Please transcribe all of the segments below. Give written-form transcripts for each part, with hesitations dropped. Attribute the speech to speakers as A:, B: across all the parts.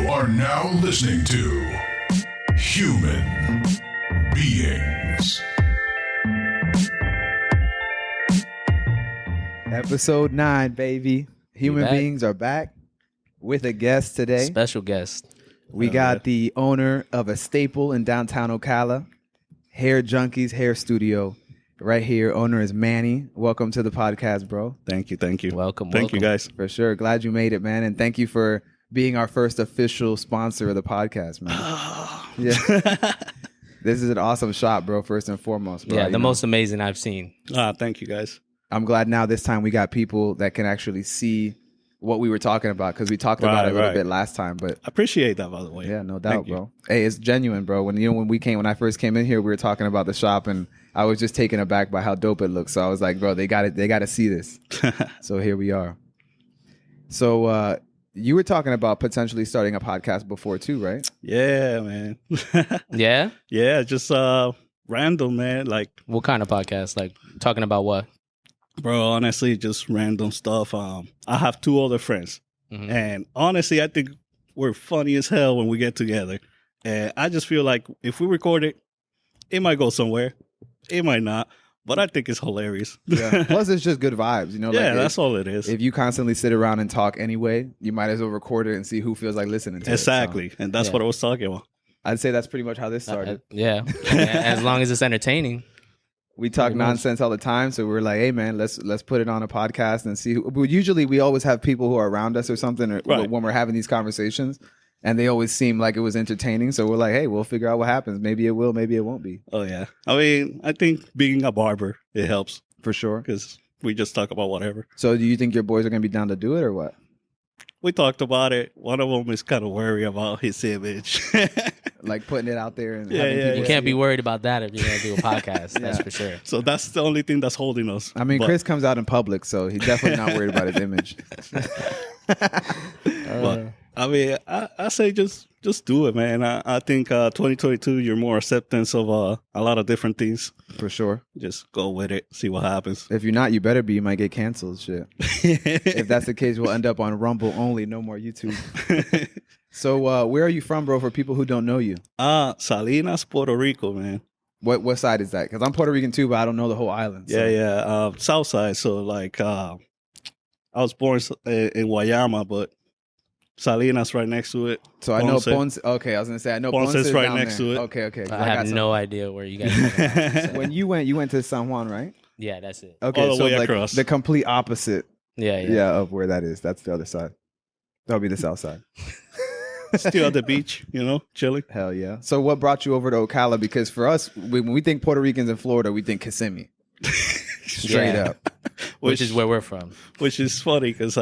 A: are now listening to Human Beings.
B: Episode 9, baby. Human Beings are back with a guest today.
C: Special guest.
B: We got the owner of a staple in downtown Ocala, Hair Junkies Hair Studio. Right here, owner is Manny. Welcome to the podcast, bro.
D: Thank you.
C: Welcome.
D: Thank you, guys.
B: For sure. Glad you made it, man. And thank you for being our first official sponsor of the podcast, man. Yeah. This is an awesome shop, bro, first and foremost, bro.
C: Yeah, the most amazing I've seen.
D: Thank you, guys.
B: I'm glad now this time we got people that can actually see what we were talking about, because we talked about it a little bit last time. But
D: I appreciate that, by the way.
B: Yeah, no doubt, bro. Hey, it's genuine, bro. When I first came in here, we were talking about the shop, and I was just taken aback by how dope it looks. So I was like, bro, they got to see this. So here we are. So you were talking about potentially starting a podcast before too, right?
D: Yeah, man.
C: Yeah?
D: Yeah, just random, man. Like,
C: what kind of podcast? Like, talking about what?
D: Bro, honestly, just random stuff. I have 2 other friends.
C: Mm-hmm.
D: And honestly, I think we're funny as hell when we get together. And I just feel like if we record it, it might go somewhere. It might not. But I think it's hilarious.
B: Yeah. Plus, it's just good vibes, you know?
D: Yeah,
B: like
D: that's all it is.
B: If you constantly sit around and talk anyway, you might as well record it and see who feels like listening to
D: exactly.
B: it. So,
D: and that's what I was talking about.
B: I'd say that's pretty much how this started.
C: Yeah. As long as it's entertaining.
B: We talk nonsense all the time, so we're like, hey, man, let's put it on a podcast and see. Usually, we always have people who are around us or something when we're having these conversations, and they always seem like it was entertaining. So we're like, hey, we'll figure out what happens. Maybe it will, maybe it won't be.
D: Oh, yeah. I mean, I think being a barber, it helps.
B: For sure.
D: Because we just talk about whatever.
B: So do you think your boys are going to be down to do it or what?
D: We talked about it. One of them is kind of worried about his image.
B: Like putting it out there. And
C: you can't be worried about that if you're going to do a podcast. That's for sure.
D: So that's the only thing that's holding us.
B: I mean, Chris comes out in public, so he's definitely not worried about his image.
D: But I mean, I say just do it, man. I think 2022, you're more acceptance of a lot of different things.
B: For sure.
D: Just go with it. See what happens.
B: If you're not, you better be. You might get canceled. Shit. If that's the case, we'll end up on Rumble only. No more YouTube. So where are you from, bro, for people who don't know you?
D: Salinas, Puerto Rico, man.
B: What side is that? Because I'm Puerto Rican too, but I don't know the whole island. So.
D: Yeah. South side. So like I was born in Guayama, but Salinas right next to it.
B: So I know Ponce. Okay, I was gonna say I know Ponce is
D: right
B: down
D: next
B: there.
D: to it.
B: Okay.
C: I have no idea where you guys are. So.
B: When you went to San Juan, right?
C: Yeah, that's it.
B: Okay,
D: all the way
B: like
D: across.
B: the complete opposite.
C: Yeah,
B: of where that is. That's the other side. That'll be the south side.
D: Still at the beach, chilling.
B: Hell yeah. So what brought you over to Ocala? Because for us, when we think Puerto Ricans in Florida, we think Kissimmee. Straight up.
C: Which is where we're from.
D: Which is funny because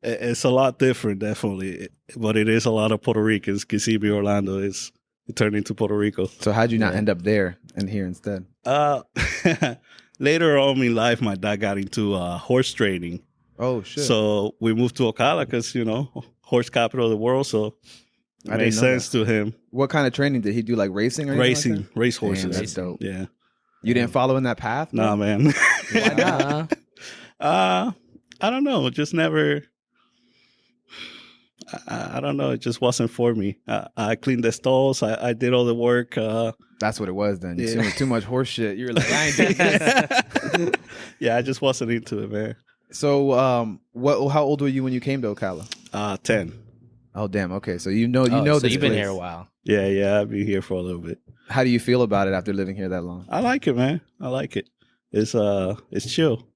D: it's a lot different, definitely. But it is a lot of Puerto Ricans. Kissimmee, Orlando it turned into Puerto Rico.
B: So how'd you not end up there and here instead?
D: Later on in life, my dad got into horse training.
B: Oh, shit.
D: So we moved to Ocala because, horse capital of the world. So it made sense to him.
B: What kind of training did he do? Like racing or
D: anything?
B: Like that?
D: Race horses.
B: Damn, that's dope.
D: Yeah.
B: You didn't follow in that path?
D: Nah, man.
B: Why not?
D: I don't know. Just never. I don't know. It just wasn't for me. I cleaned the stalls. I did all the work.
B: That's what it was then. You too much horse shit. You were like, I ain't doing this.
D: Yeah, I just wasn't into it, man.
B: So, how old were you when you came to Ocala?
D: 10.
B: Oh, damn. Okay, so you know
C: so
B: this
C: you've been
B: place.
C: here a while.
D: Yeah, I've been here for a little bit.
B: How do you feel about it after living here that long?
D: I like it, man. I like it. It's chill.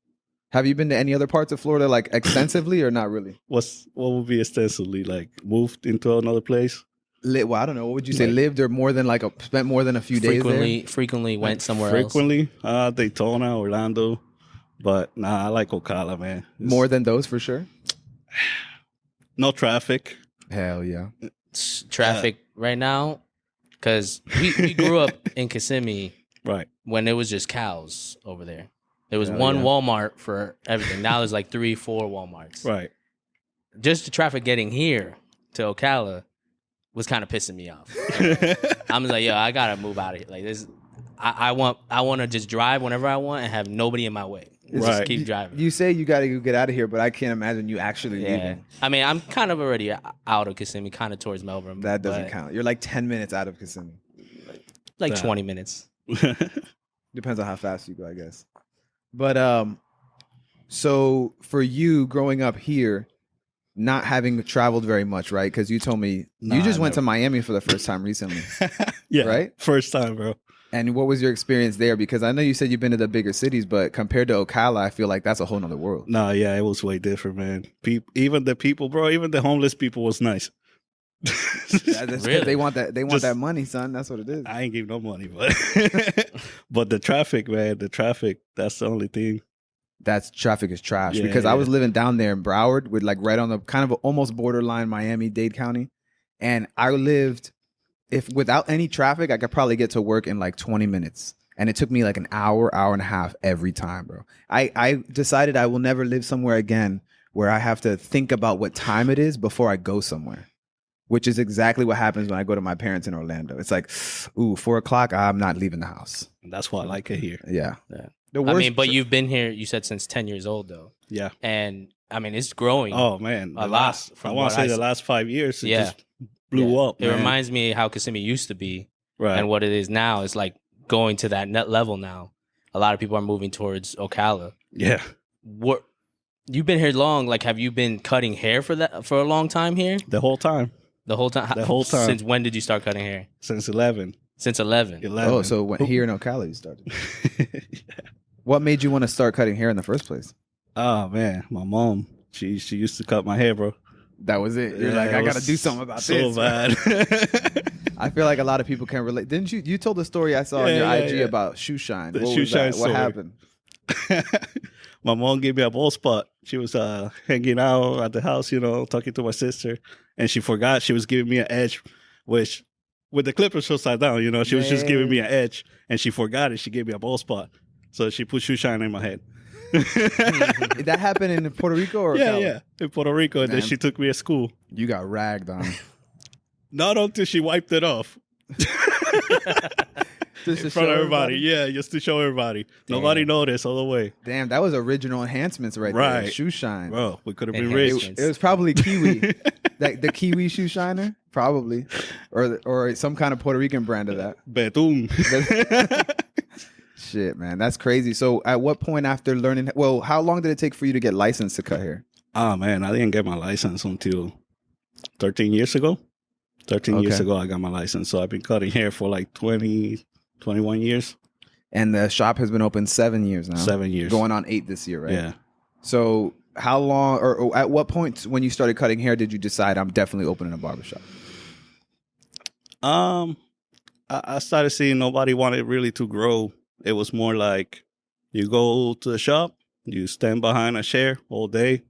B: Have you been to any other parts of Florida like extensively or not really?
D: What would be extensively? Like moved into another place?
B: Well, I don't know. What would you say? Lived or more than spent more than a few days there?
C: Frequently went somewhere
D: frequently, else. Daytona, Orlando. But nah, I like Ocala, man.
B: More than those for sure?
D: No traffic.
B: Hell yeah.
C: Traffic right now, because we grew up in Kissimmee
D: right
C: when it was just cows over there. There was one Walmart for everything. Now there's like 3-4 Walmarts.
D: Right.
C: Just the traffic getting here to Ocala was kind of pissing me off. I'm like, yo, I gotta move out of here. Like this, I want to just drive whenever I want and have nobody in my way.
B: It's
C: Just
D: Right.
C: keep driving.
B: You say you got to get out of here, but I can't imagine you actually
C: Yeah.
B: leaving.
C: I mean, I'm kind of already out of Kissimmee, kind of towards Melbourne.
B: That doesn't
C: but
B: count. You're like 10 minutes out of Kissimmee.
C: Like
D: Yeah.
C: 20 minutes.
B: Depends on how fast you go, I guess. But so for you growing up here, not having traveled very much, right? Because you told me
D: Nah,
B: you just
D: I
B: went to
D: never-
B: Miami for the first time recently.
D: Yeah.
B: Right?
D: First time, bro.
B: And what was your experience there? Because I know you said you've been to the bigger cities, but compared to Ocala, I feel like that's a whole nother world.
D: Nah, yeah, it was way different, man. Even the people, bro, even the homeless people was nice.
B: That's 'cause
C: Really?
B: they want that. They want
D: Just-
B: that money, son. That's what it is.
D: I ain't give no money, but but the traffic, man, the traffic, that's the only thing.
B: That's traffic is trash.
D: Yeah,
B: Because I
D: yeah.
B: was living down there in Broward, with like right on the kind of almost borderline Miami-Dade County, and I lived without any traffic, I could probably get to work in like 20 minutes. And it took me like an hour and a half every time, bro. I decided I will never live somewhere again where I have to think about what time it is before I go somewhere, which is exactly what happens when I go to my parents in Orlando. It's like, ooh, 4:00, I'm not leaving the house.
D: And that's why I like it here.
B: Yeah.
C: Yeah.
B: The
C: I
B: worst
C: mean, but you've been here, you said, since 10 years old, though.
D: Yeah.
C: And I mean, it's growing.
D: Oh man,
C: A
D: the
C: lot
D: last, I
C: from
D: want
C: what
D: to say
C: I
D: the
C: see.
D: last 5 years, it
C: Yeah.
D: just blew
C: Yeah.
D: up.
C: It
D: man.
C: reminds me how Kissimmee used to be
D: right.
C: and what it is now. It's like going to that net level now. A lot of people are moving towards Ocala.
D: Yeah,
C: What you've been here long? Like, have you been cutting hair for a long time here?
D: the whole time
C: The whole time.
D: The whole time.
C: Since when did you start cutting hair?
D: since 11.
C: Since 11.
D: 11.
B: Oh, so here in Ocala you started. What made you want to start cutting hair in the first place?
D: Oh man, my mom, she used to cut my hair, bro.
B: That was it. You're
D: Yeah,
B: like,
D: it
B: I got to
D: was
B: do something about
D: so
B: this.
D: bad.
B: I feel like a lot of people can relate. Didn't you? You told the story I saw on your
D: Yeah,
B: IG
D: yeah.
B: about shoe shine.
D: The
B: What
D: shoe
B: was that?
D: shine
B: What
D: story.
B: happened?
D: My mom gave me a bald spot. She was hanging out at the house, talking to my sister, and she forgot she was giving me an edge, which with the clippers upside down, she was just giving me an edge, and she forgot it. She gave me a bald spot, so she put shoe shine in my head.
B: Did that happen in Puerto Rico or
D: Yeah,
B: Ocala?
D: yeah, in Puerto Rico, and then
B: Man.
D: she took me to school.
B: You got ragged on.
D: Not until she wiped it off.
B: Just to
D: In front
B: show
D: of everybody. Yeah, just to show everybody. Nobody noticed all the way.
B: Damn, that was original enhancements right there.
D: Right.
B: Shoe shine.
D: Bro, we could have been
C: Enhanced.
D: rich.
B: It was probably Kiwi. Like the Kiwi shoe shiner, probably, or some kind of Puerto Rican brand of that.
D: Betún.
B: Shit, man, that's crazy. So, at what point after learning? Well, how long did it take for you to get licensed to cut hair?
D: Oh, man, I didn't get my license until 13 years ago. 13 years
B: Okay.
D: ago, I got my license. So I've been cutting hair for like 20, 21 years.
B: And the shop has been open 7 years now.
D: 7 years.
B: Going on 8 this year, right?
D: Yeah.
B: So, how long, or at what point when you started cutting hair did you decide I'm definitely opening a barbershop?
D: I started seeing nobody wanted really to grow. It was more like you go to the shop, you stand behind a chair all day.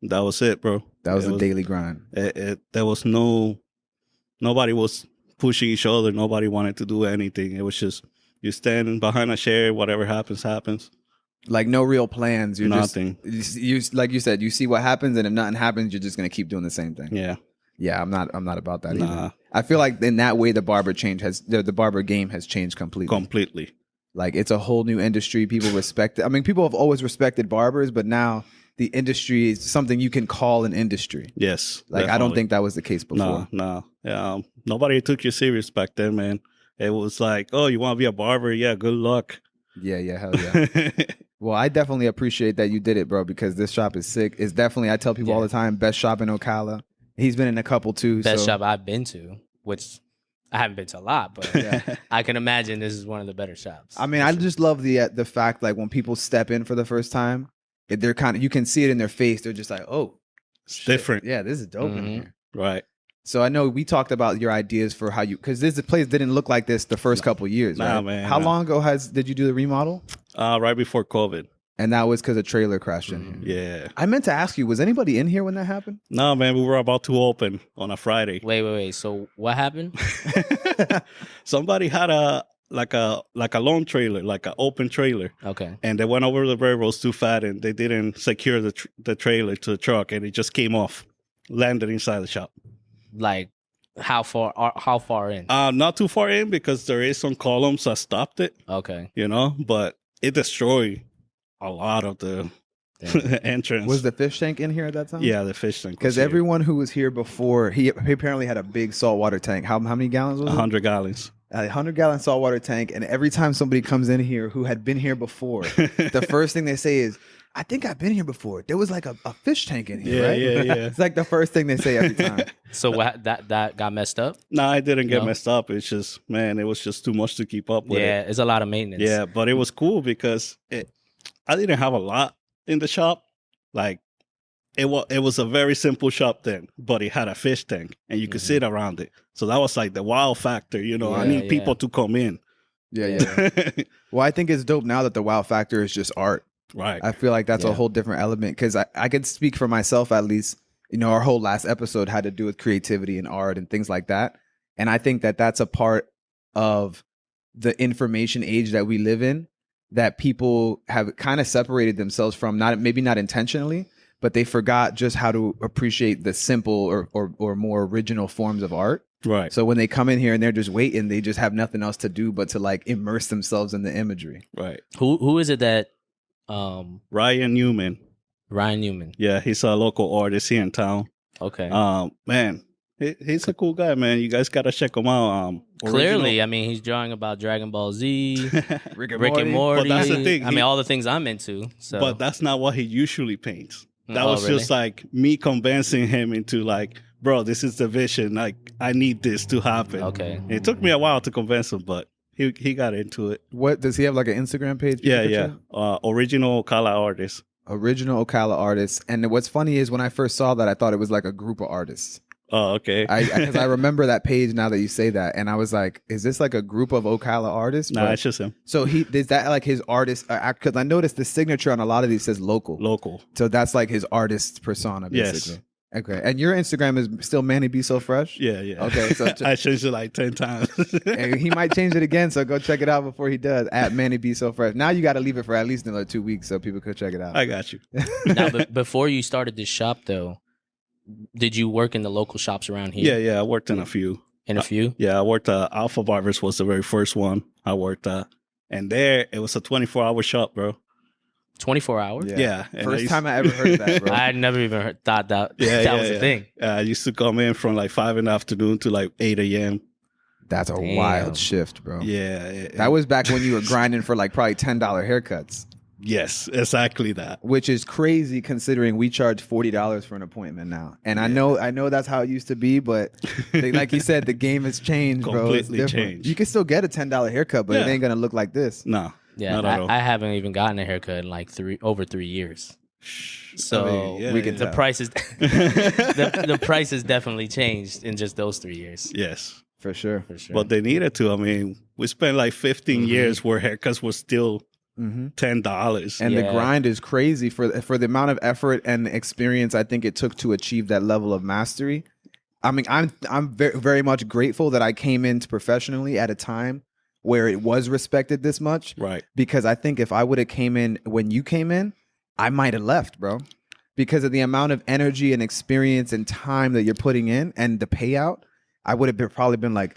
D: That was it, bro.
B: That was
D: It
B: the daily grind.
D: There was nobody was pushing each other. Nobody wanted to do anything. It was just you standing behind a chair. Whatever happens, happens.
B: Like no real plans. You're
D: Nothing.
B: Just, you like you said, you see what happens, and if nothing happens, you're just gonna keep doing the same thing.
D: Yeah.
B: Yeah, I'm not about that either.
D: Nah.
B: I feel like in that way, the barber game has changed completely.
D: Completely.
B: Like it's a whole new industry. People respect it. I mean, people have always respected barbers, but now the industry is something you can call an industry.
D: Yes.
B: Like I don't
D: definitely.
B: think that was the case before.
D: No. Nobody took you serious back then, man. It was like, oh, you want to be a barber? Yeah, good luck.
B: Yeah, hell yeah. Well, I definitely appreciate that you did it, bro, because this shop is sick. It's definitely, I tell people all the time, best shop in Ocala. He's been in a couple too.
C: Best
B: so.
C: shop I've been to, which I haven't been to a lot, but I can imagine this is one of the better shops.
B: I mean, I just love the fact like when people step in for the first time, they're kind of, you can see it in their face. They're just like, oh,
D: It's different.
B: yeah, this is dope in
C: Mhm.
B: here.
D: Right.
B: So I know we talked about your ideas for how you, because this place didn't look like this the first couple years.
D: Nah,
B: right?
D: man,
B: How
D: nah.
B: long ago did you do the remodel?
D: Right before COVID.
B: And that was because a trailer crashed in here.
D: Yeah.
B: I meant to ask you, was anybody in here when that happened?
D: No, man, we were about to open on a Friday.
C: Wait. So what happened?
D: Somebody had a long trailer, like an open trailer,
C: Okay.
D: and they went over the railroads too fat, and they didn't secure the trailer to the truck, and it just came off, landed inside the shop.
C: Like how far in?
D: Not too far in because there is some columns that stopped it,
C: Okay.
D: but it destroyed a lot of the
C: Damn.
D: entrance.
B: Was the fish tank in here at that time?
D: Yeah, the fish tank.
B: Because everyone who was here before, he apparently had a big saltwater tank. How many gallons was it?
D: 100 gallons.
B: A 100-gallon saltwater tank. And every time somebody comes in here who had been here before, the first thing they say is, I think I've been here before. There was like a fish tank in here, right?
D: Yeah.
B: It's like the first thing they say every time.
C: So that got messed up?
D: No, I didn't get
C: No?
D: messed up. It's just, man, it was just too much to keep up with.
C: Yeah, it's a lot of maintenance.
D: Yeah, but it was cool because I didn't have a lot in the shop. Like it was a very simple shop then, but it had a fish tank and you could sit around it. So that was like the wow factor, you know. I
C: Yeah,
D: need people to come in.
B: Yeah. Well, I think it's dope now that the wow factor is just art.
D: Right.
B: I feel like that's a
C: Yeah.
B: whole different element because I can speak for myself at least. You know, our whole last episode had to do with creativity and art and things like that. And I think that that's a part of the information age that we live in that people have kind of separated themselves from, maybe not intentionally, but they forgot just how to appreciate the simple or more original forms of art.
D: Right.
B: So when they come in here and they're just waiting, they just have nothing else to do but to like immerse themselves in the imagery.
D: Right.
C: Who is it that
D: Ryan Newman.
C: Ryan Newman?
D: Yeah, he's a local artist here in town.
C: Okay.
D: Man, he's a cool guy, man. You guys gotta check him out.
C: Clearly, I mean, he's drawing about Dragon Ball Z,
B: Rick
C: Rick and Morty.
D: But that's the thing,
C: I mean, all the things I'm into. So,
D: But that's not what he usually paints. That
C: Oh,
D: was
C: really?
D: just like me convincing him into like, bro, this is the vision. Like, I need this to happen.
C: Okay.
D: It took me a while to convince him, but he got into it.
B: What does he have, like an Instagram page?
D: Yeah,
B: people
D: yeah.
B: can check?
D: Original Ocala artist.
B: Original Ocala artists. And what's funny is when I first saw that, I thought it was like a group of artists.
D: Oh, okay.
B: Because I remember that page now that you say that, and I was like, "Is this like a group of Ocala artists?"
D: Nah,
B: But-
D: it's just him.
B: so is that like his artist? Because I noticed the signature on a lot of these says local.
D: Local.
B: So that's like his artist persona, basically.
D: Yes.
B: Okay, and your Instagram is still Manny Be So Fresh.
D: Yeah, yeah.
B: Okay, so
D: I changed it like 10 times.
B: and he might change it again, so go check it out before he does. At Manny Be So Fresh. Now you got to leave it for at least another 2 weeks so people could check it out.
D: I got you.
C: now, before you started this shop, though, did you work in the local shops around here?
D: Yeah. I worked in a few.
C: In a few?
D: Yeah, I worked at Alpha Barbers was the very first one I worked at. And there, it was a 24-hour shop, bro.
C: 24 hours?
D: Yeah. and I
B: First
D: used-
B: time I ever heard that, bro.
C: I had never even thought that
D: Yeah,
C: that
D: yeah,
C: was
D: yeah.
C: a thing.
D: I used to come in from like 5 in the afternoon to like 8 a.m.
B: That's a
C: Damn.
B: wild shift, bro.
D: Yeah.
B: That was back when you were grinding for like probably $10 haircuts,
D: Yes, exactly that.
B: which is crazy considering we charge $40 for an appointment now. And I know that's how it used to be, but like you said, the game has changed, bro. It's
D: Completely
B: different.
D: changed.
B: You can still get a $10 haircut, but it
D: Yeah.
B: ain't gonna look like this.
D: No.
C: Yeah,
D: not at all.
C: I haven't even gotten a haircut in like over 3 years. So
D: I mean, yeah,
B: we can
D: yeah.
C: the
B: tell.
C: prices the price has definitely changed in just those 3 years.
D: Yes.
B: For sure.
C: For sure.
D: But they needed to. I mean, we spent like 15 years where haircuts were still
B: Mm-hmm.
D: $10.
B: And the
C: Yeah.
B: grind is crazy for the amount of effort and experience I think it took to achieve that level of mastery. I mean, I'm very, very much grateful that I came into professionally at a time where it was respected this much.
D: Right.
B: Because I think if I would have came in when you came in, I might have left, bro. Because of the amount of energy and experience and time that you're putting in and the payout, I would have probably been like,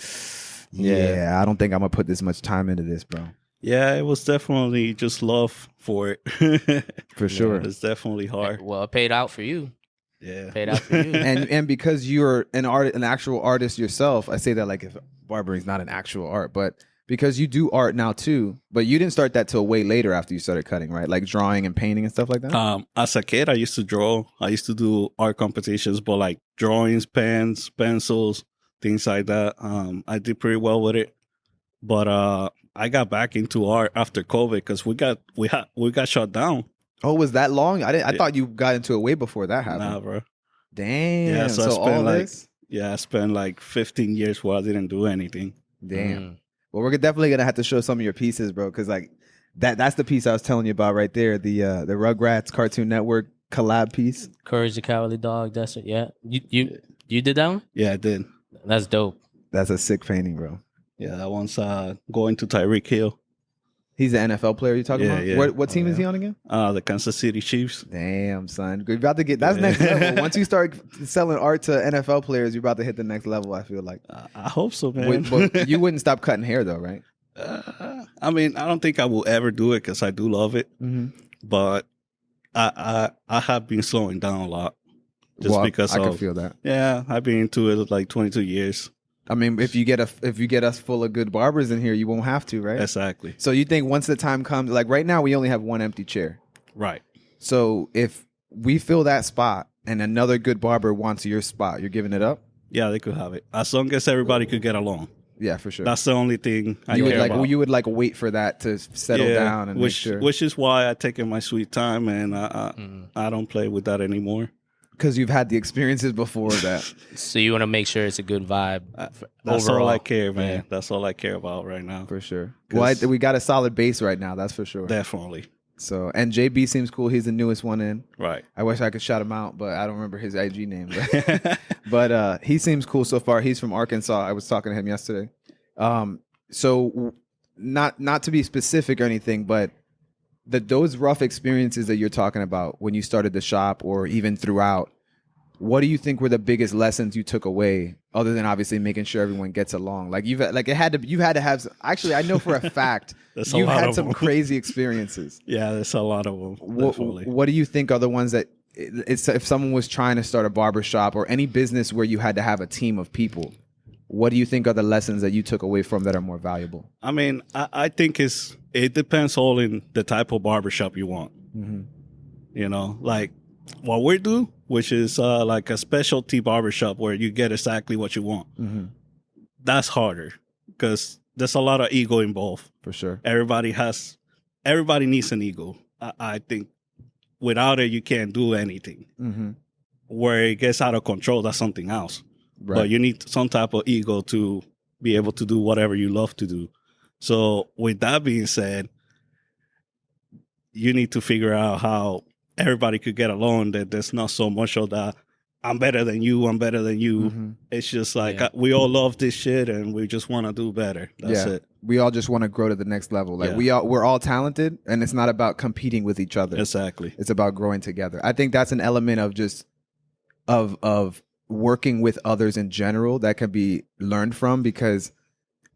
B: yeah, I don't think I'm gonna put this much time into this, bro.
D: Yeah, it was definitely just love for it.
B: For sure.
D: It's definitely hard.
C: Well, it paid out for you.
D: Yeah.
C: Paid out for you.
B: and because you're an actual artist yourself, I say that like if barbering's not an actual art, but because you do art now too, but you didn't start that till way later after you started cutting, right? Like drawing and painting and stuff like that.
D: As a kid, I used to draw. I used to do art competitions, but like drawings, pens, pencils, things like that. I did pretty well with it. But I got back into art after COVID because we got shut down.
B: Oh, was that long? I thought you got into it way before that happened.
D: Nah, bro.
B: Damn.
D: Yeah, so I
B: so
D: spent
B: all
D: like
B: this.
D: I spent like 15 years where I didn't do anything.
B: Damn.
C: Mm.
B: Well, we're definitely gonna have to show some of your pieces, bro, because like that's the piece I was telling you about right there, the Rugrats Cartoon Network collab piece.
C: Courage the Cowardly Dog. That's it. Yeah. You did that one?
D: Yeah, I did.
C: That's dope.
B: That's a sick painting, bro.
D: Yeah, that one's going to Tyreek Hill,
B: He's the NFL player you're talking
D: Yeah,
B: about?
D: yeah.
B: What team is he on again?
D: the Kansas City Chiefs.
B: Damn, son. You're about to get that's next level. Once you start selling art to NFL players, you're about to hit the next level, I feel like.
D: I hope so, man.
B: But you wouldn't stop cutting hair though, right?
D: I mean, I don't think I will ever do it because I do love it.
B: Mm-hmm.
D: but I have been slowing down a lot just because
B: I can feel that.
D: Yeah, I've been into it like 22 years.
B: I mean, if you get us full of good barbers in here, you won't have to, right?
D: Exactly.
B: So you think once the time comes, like right now, we only have one empty chair.
D: Right.
B: So if we fill that spot and another good barber wants your spot, you're giving it up?
D: Yeah, they could have it as long as everybody could get along.
B: Yeah, for sure.
D: That's the only thing
B: you would
D: care about.
B: You would like wait for that to settle down and make sure.
D: Which is why I taken my sweet time and I don't play with that anymore.
B: Because you've had the experiences before that.
C: So you want to make sure it's a good vibe.
D: That's
C: overall.
D: all I care, man.
C: Yeah.
D: That's all I care about right now.
B: For sure. Well, we got a solid base right now. That's for sure.
D: Definitely.
B: So, and JB seems cool. He's the newest one in.
D: Right.
B: I wish I could shout him out, but I don't remember his IG name. But he seems cool so far. He's from Arkansas. I was talking to him yesterday. So not to be specific or anything, but those rough experiences that you're talking about when you started the shop or even throughout, what do you think were the biggest lessons you took away, other than obviously making sure everyone gets along? Like you had to have. Actually, I know for a fact you've had some crazy experiences.
D: Yeah, there's a lot of them.
B: What do you think are the ones that if someone was trying to start a barber shop or any business where you had to have a team of people? What do you think are the lessons that you took away from that are more valuable?
D: I mean, I think it depends all in the type of barbershop you want.
B: Mm-hmm.
D: You know, like what we do, which is like a specialty barbershop where you get exactly what you want.
B: Mm-hmm.
D: That's harder because there's a lot of ego involved.
B: For sure.
D: Everybody needs an ego. I think without it, you can't do anything.
B: Mm-hmm.
D: Where it gets out of control, that's something else.
B: Right.
D: But you need some type of ego to be able to do whatever you love to do. So with that being said, you need to figure out how everybody could get along, that there's not so much of that I'm better than you.
B: Mm-hmm.
D: It's just like we all love this shit and we just want to do better. That's it.
B: We all just want to grow to the next level. Like we're all talented, and it's not about competing with each other.
D: Exactly.
B: It's about growing together. I think that's an element of just of working with others in general that can be learned from, because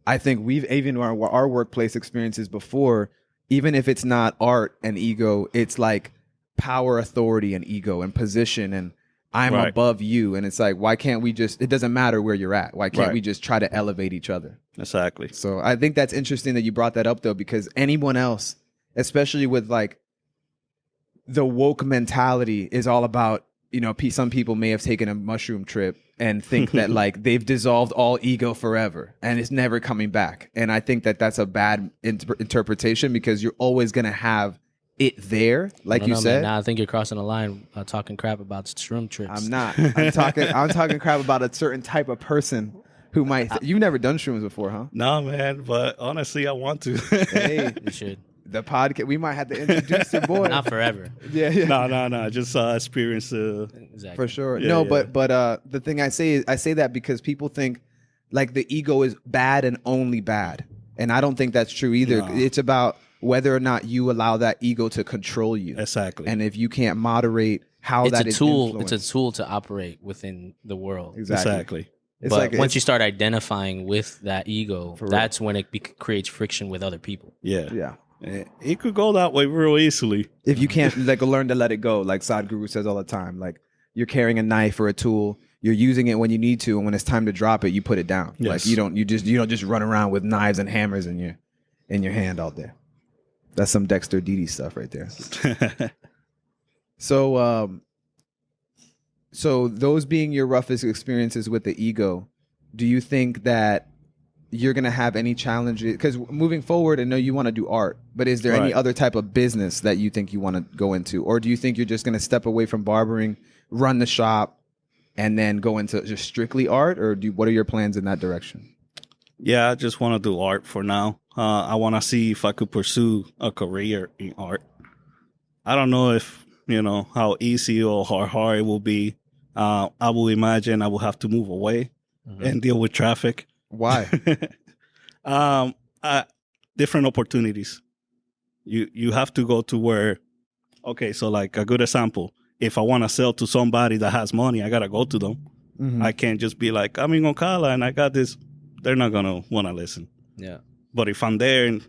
B: I think we've even our workplace experiences before, even if it's not art and ego, it's like power, authority, and ego and position, and I'm above you. And it's like, why can't we just, it doesn't matter where you're at. Why can't we just try to elevate each other?
D: Exactly.
B: So I think that's interesting that you brought that up, though, because anyone else, especially with like the woke mentality, is all about, you know, some people may have taken a mushroom trip and think that like they've dissolved all ego forever and it's never coming back. And I think that that's a bad interpretation, because you're always going to have it there, like you said.
C: Now I think you're crossing the line talking crap about shroom trips.
B: I'm not. I'm talking crap about a certain type of person who might. You've never done shrooms before, huh?
D: No, man. But honestly, I want to.
B: Hey,
C: You should.
B: the podcast. We might have to introduce your boy.
C: Not forever.
B: Yeah.
D: No. Just experience.
C: Exactly.
B: For sure.
D: Yeah,
B: No,
D: yeah.
B: but the thing I say is, I say that because people think like the ego is bad and only bad, and I don't think that's true either.
D: No.
B: It's about whether or not you allow that ego to control you.
D: Exactly.
B: And if you can't moderate how
C: It's
B: that
C: a
B: is
C: tool.
B: influenced.
C: It's a tool to operate within the world.
D: Exactly.
B: It's
C: But
B: like
C: once you start identifying with that ego,
B: For real.
C: that's when it creates friction with other people.
D: Yeah.
B: yeah.
D: It could go that way real easily.
B: If you can't like learn to let it go, like Sadhguru says all the time, like you're carrying a knife or a tool, you're using it when you need to, and when it's time to drop it, you put it down.
D: Yes.
B: Like you don't just run around with knives and hammers in your hand all day. That's some Dexter Didi stuff right there. So those being your roughest experiences with the ego, do you think that you're going to have any challenges? Because moving forward, I know you want to do art, but is there any
D: Right.
B: other type of business that you think you want to go into? Or do you think you're just going to step away from barbering, run the shop, and then go into just strictly art? Or what are your plans in that direction?
D: Yeah, I just want to do art for now. I want to see if I could pursue a career in art. I don't know if, how easy or how hard it will be. I will imagine I will have to move away and deal with traffic.
B: Why?
D: Different opportunities. You have to go to where, okay, so like a good example, if I want to sell to somebody that has money, I got to go to them.
B: Mhm.
D: I can't just be like, I'm in Ocala and I got this. They're not going to want to listen.
C: Yeah.
D: But if I'm there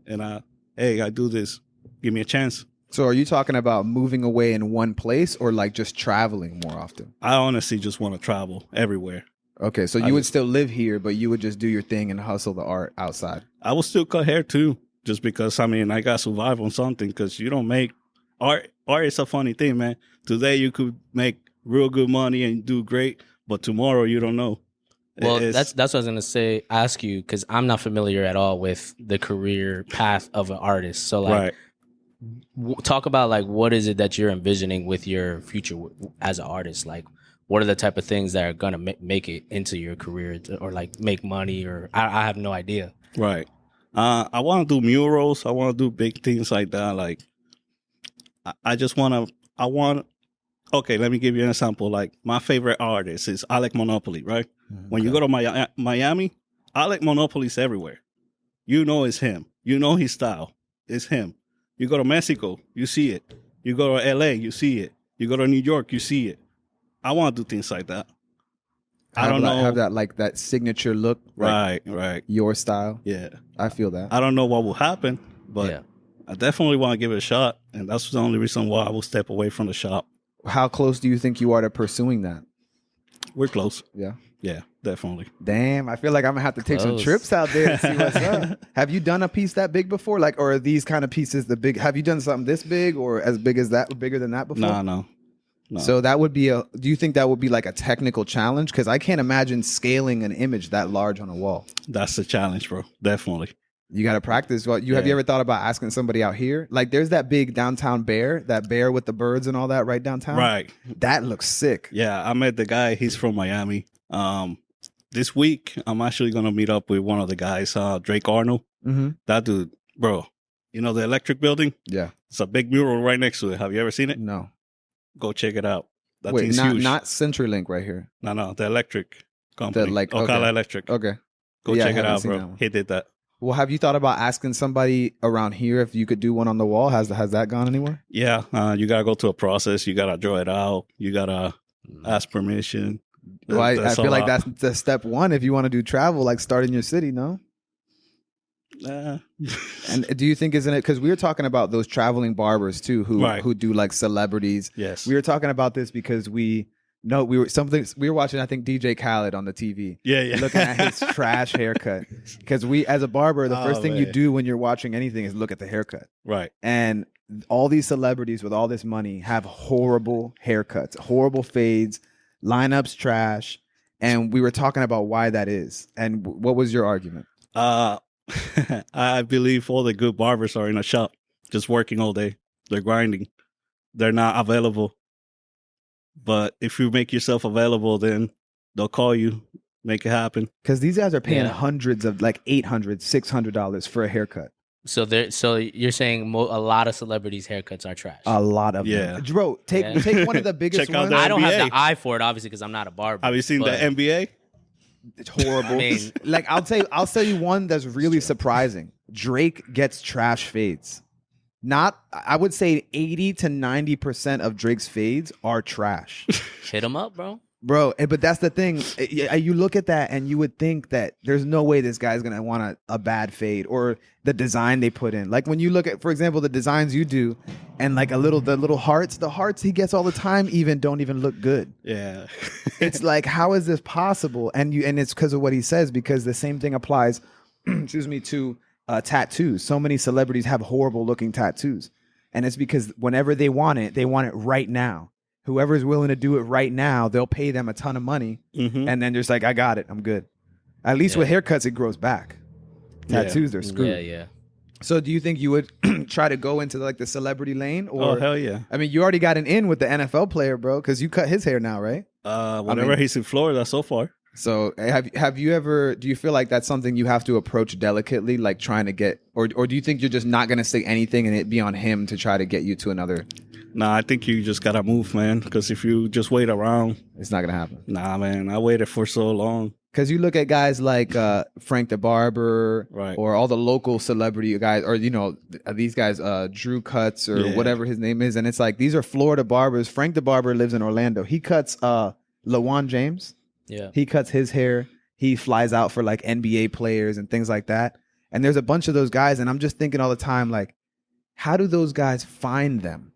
D: and I do this, give me a chance,
B: So are you talking about moving away in one place or like just traveling more often?
D: I honestly just want to travel everywhere.
B: Okay, so you would still live here, but you would just do your thing and hustle the art outside.
D: I will still cut hair too, just because, I mean, I got to survive on something, because you don't make art. Art is a funny thing, man. Today you could make real good money and do great, but tomorrow you don't know.
C: Well, that's what I was gonna ask you, because I'm not familiar at all with the career path of an artist. So like, talk about like what is it that you're envisioning with your future as an artist? Like, what are the type of things that are gonna make it into your career, or like make money? Or I have no idea.
D: Right. I want to do murals. I want to do big things like that. Like, I just want to. Okay, let me give you an example. Like, my favorite artist is Alec Monopoly, right? When you go to Miami, Alec Monopoly's everywhere. You know it's him. You know his style. It's him. You go to Mexico, you see it. You go to LA, you see it. You go to New York, you see it. I want to do things like that. I don't know.
B: Have that like that signature look.
D: Right.
B: Your style.
D: Yeah.
B: I feel that.
D: I don't know what will happen, but
C: Yeah.
D: I definitely want to give it a shot. And that's the only reason why I will step away from the shop.
B: How close do you think you are to pursuing that?
D: We're close.
B: Yeah.
D: Yeah, definitely.
B: Damn, I feel like I'm gonna have to take some
C: Close.
B: trips out there and see what's up. Have you done a piece that big before? Like, or are these kind of pieces the big? Have you done something this big or as big as that, or bigger than that before?
D: No.
B: So that would be do you think that would be like a technical challenge? Because I can't imagine scaling an image that large on a wall.
D: That's the challenge, bro. Definitely.
B: You got to practice. Well, have you ever thought about asking somebody out here? Like, there's that big downtown bear, that bear with the birds and all that right downtown.
D: Right.
B: That looks sick.
D: Yeah, I met the guy. He's from Miami. This week, I'm actually going to meet up with one of the guys, Drake Arnold.
B: Mm-hmm.
D: That dude, bro, you know the electric building?
B: Yeah.
D: It's a big mural right next to it. Have you ever seen it?
B: No.
D: Go check it out. That
B: Wait,
D: thing's huge.
B: not CenturyLink right here.
D: No, the electric company. Ocala
B: okay.
D: Electric.
B: Okay.
D: Go
B: Yeah, I
D: check it
B: haven't
D: out,
B: seen that
D: bro.
B: one.
D: He did that.
B: Well, have you thought about asking somebody around here if you could do one on the wall? Has that gone anywhere?
D: Yeah, you got to go through a process. You got to draw it out. You got to ask permission.
B: Well, I
D: That's
B: feel
D: a
B: like
D: lot.
B: that's the step one if you want to do travel, like start in your city, no? And do you think, isn't it? Because we were talking about those traveling barbers too, who do like celebrities.
D: Yes.
B: We were talking about this because we were watching, I think, DJ Khaled on the TV.
D: Yeah.
B: Looking at his trash haircut. Because we, as a barber, the first thing you
D: man.
B: do when you're watching anything is look at the haircut.
D: Right.
B: And all these celebrities with all this money have horrible haircuts, horrible fades, lineups trash. And we were talking about why that is. And what was your argument?
D: I believe all the good barbers are in a shop, just working all day. They're grinding. They're not available. But if you make yourself available, then they'll call you, make it happen.
B: Because these guys are paying
C: Yeah.
B: hundreds of like $800, $600 for a haircut.
C: So you're saying a lot of celebrities' haircuts are trash.
B: A lot of them. Bro, take one of the biggest
D: Check out
B: ones.
D: the
C: I don't have
D: NBA.
C: the eye for it, obviously, because I'm not a barber.
D: Have you seen the
C: but-
D: NBA?
B: It's horrible.
C: I mean-
B: like I'll tell you one that's really surprising. Drake gets trash fades. I would say 80 to 90% of Drake's fades are trash.
C: Hit him up, bro.
B: Bro, but that's the thing. You look at that and you would think that there's no way this guy's going to want a bad fade or the design they put in. Like when you look at, for example, the designs you do and like the little hearts he gets all the time don't even look good.
D: Yeah.
B: It's like, how is this possible? And it's because of what he says, because the same thing applies, to tattoos. So many celebrities have horrible looking tattoos. And it's because whenever they want it right now. Whoever's willing to do it right now, they'll pay them a ton of money.
D: Mm-hmm.
B: And then just like, I got it, I'm good. At least with haircuts, it grows back. Tattoos, they're screwed.
C: Yeah.
B: So do you think you would try to go into like the celebrity lane? Or,
D: Oh, hell yeah.
B: I mean, you already got an in with the NFL player, bro, because you cut his hair now, right?
D: Whenever he's in Florida so far.
B: So have you ever, do you feel like that's something you have to approach delicately, like trying to get, or do you think you're just not going to say anything and it be on him to try to get you to another?
D: Nah, I think you just got to move, man. Because if you just wait around.
B: It's not going to happen.
D: Nah, man. I waited for so long.
B: Because you look at guys like Frank the Barber,
D: Right.
B: or all the local celebrity guys, or these guys, Drew Cuts or whatever his name is, and it's like these are Florida barbers. Frank the Barber lives in Orlando. He cuts LaJuan James.
C: Yeah.
B: He cuts his hair. He flies out for like NBA players and things like that. And there's a bunch of those guys, and I'm just thinking all the time, like, how do those guys find them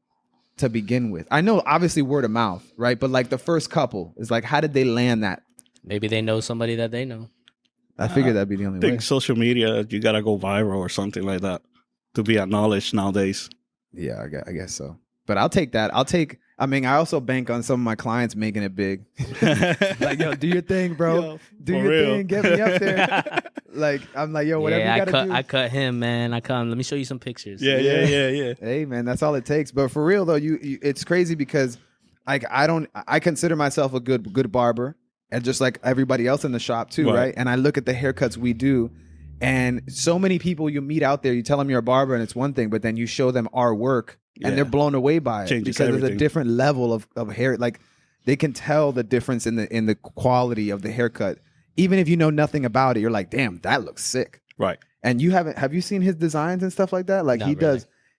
B: to begin with? I know obviously word of mouth, right? But like the first couple is like, how did they land that?
C: Maybe they know somebody that they know.
B: I figured that'd be the only
D: I think
B: way.
D: social media, you gotta go viral or something like that to be acknowledged nowadays.
B: Yeah, I guess so. But I'll take that. I mean, I also bank on some of my clients making it big. Like, yo, do your thing, bro.
D: Yo,
B: do
D: for
B: your
D: real.
B: thing. Get me up there. Like, I'm like, yo, whatever you gotta do.
C: I cut him, man. Let me show you some pictures.
D: Yeah.
B: Hey, man, that's all it takes. But for real though, you it's crazy because like I consider myself a good barber, and just like everybody else in the shop too, right? And I look at the haircuts we do, and so many people you meet out there, you tell them you're a barber and it's one thing, but then you show them our work and they're blown away by it.
D: Changes
B: because
D: everything.
B: there's a different level of hair. Like they can tell the difference in the quality of the haircut. Even if you know nothing about it, you're like, damn, that looks sick.
D: Right.
B: And have you seen his designs and stuff like that? Like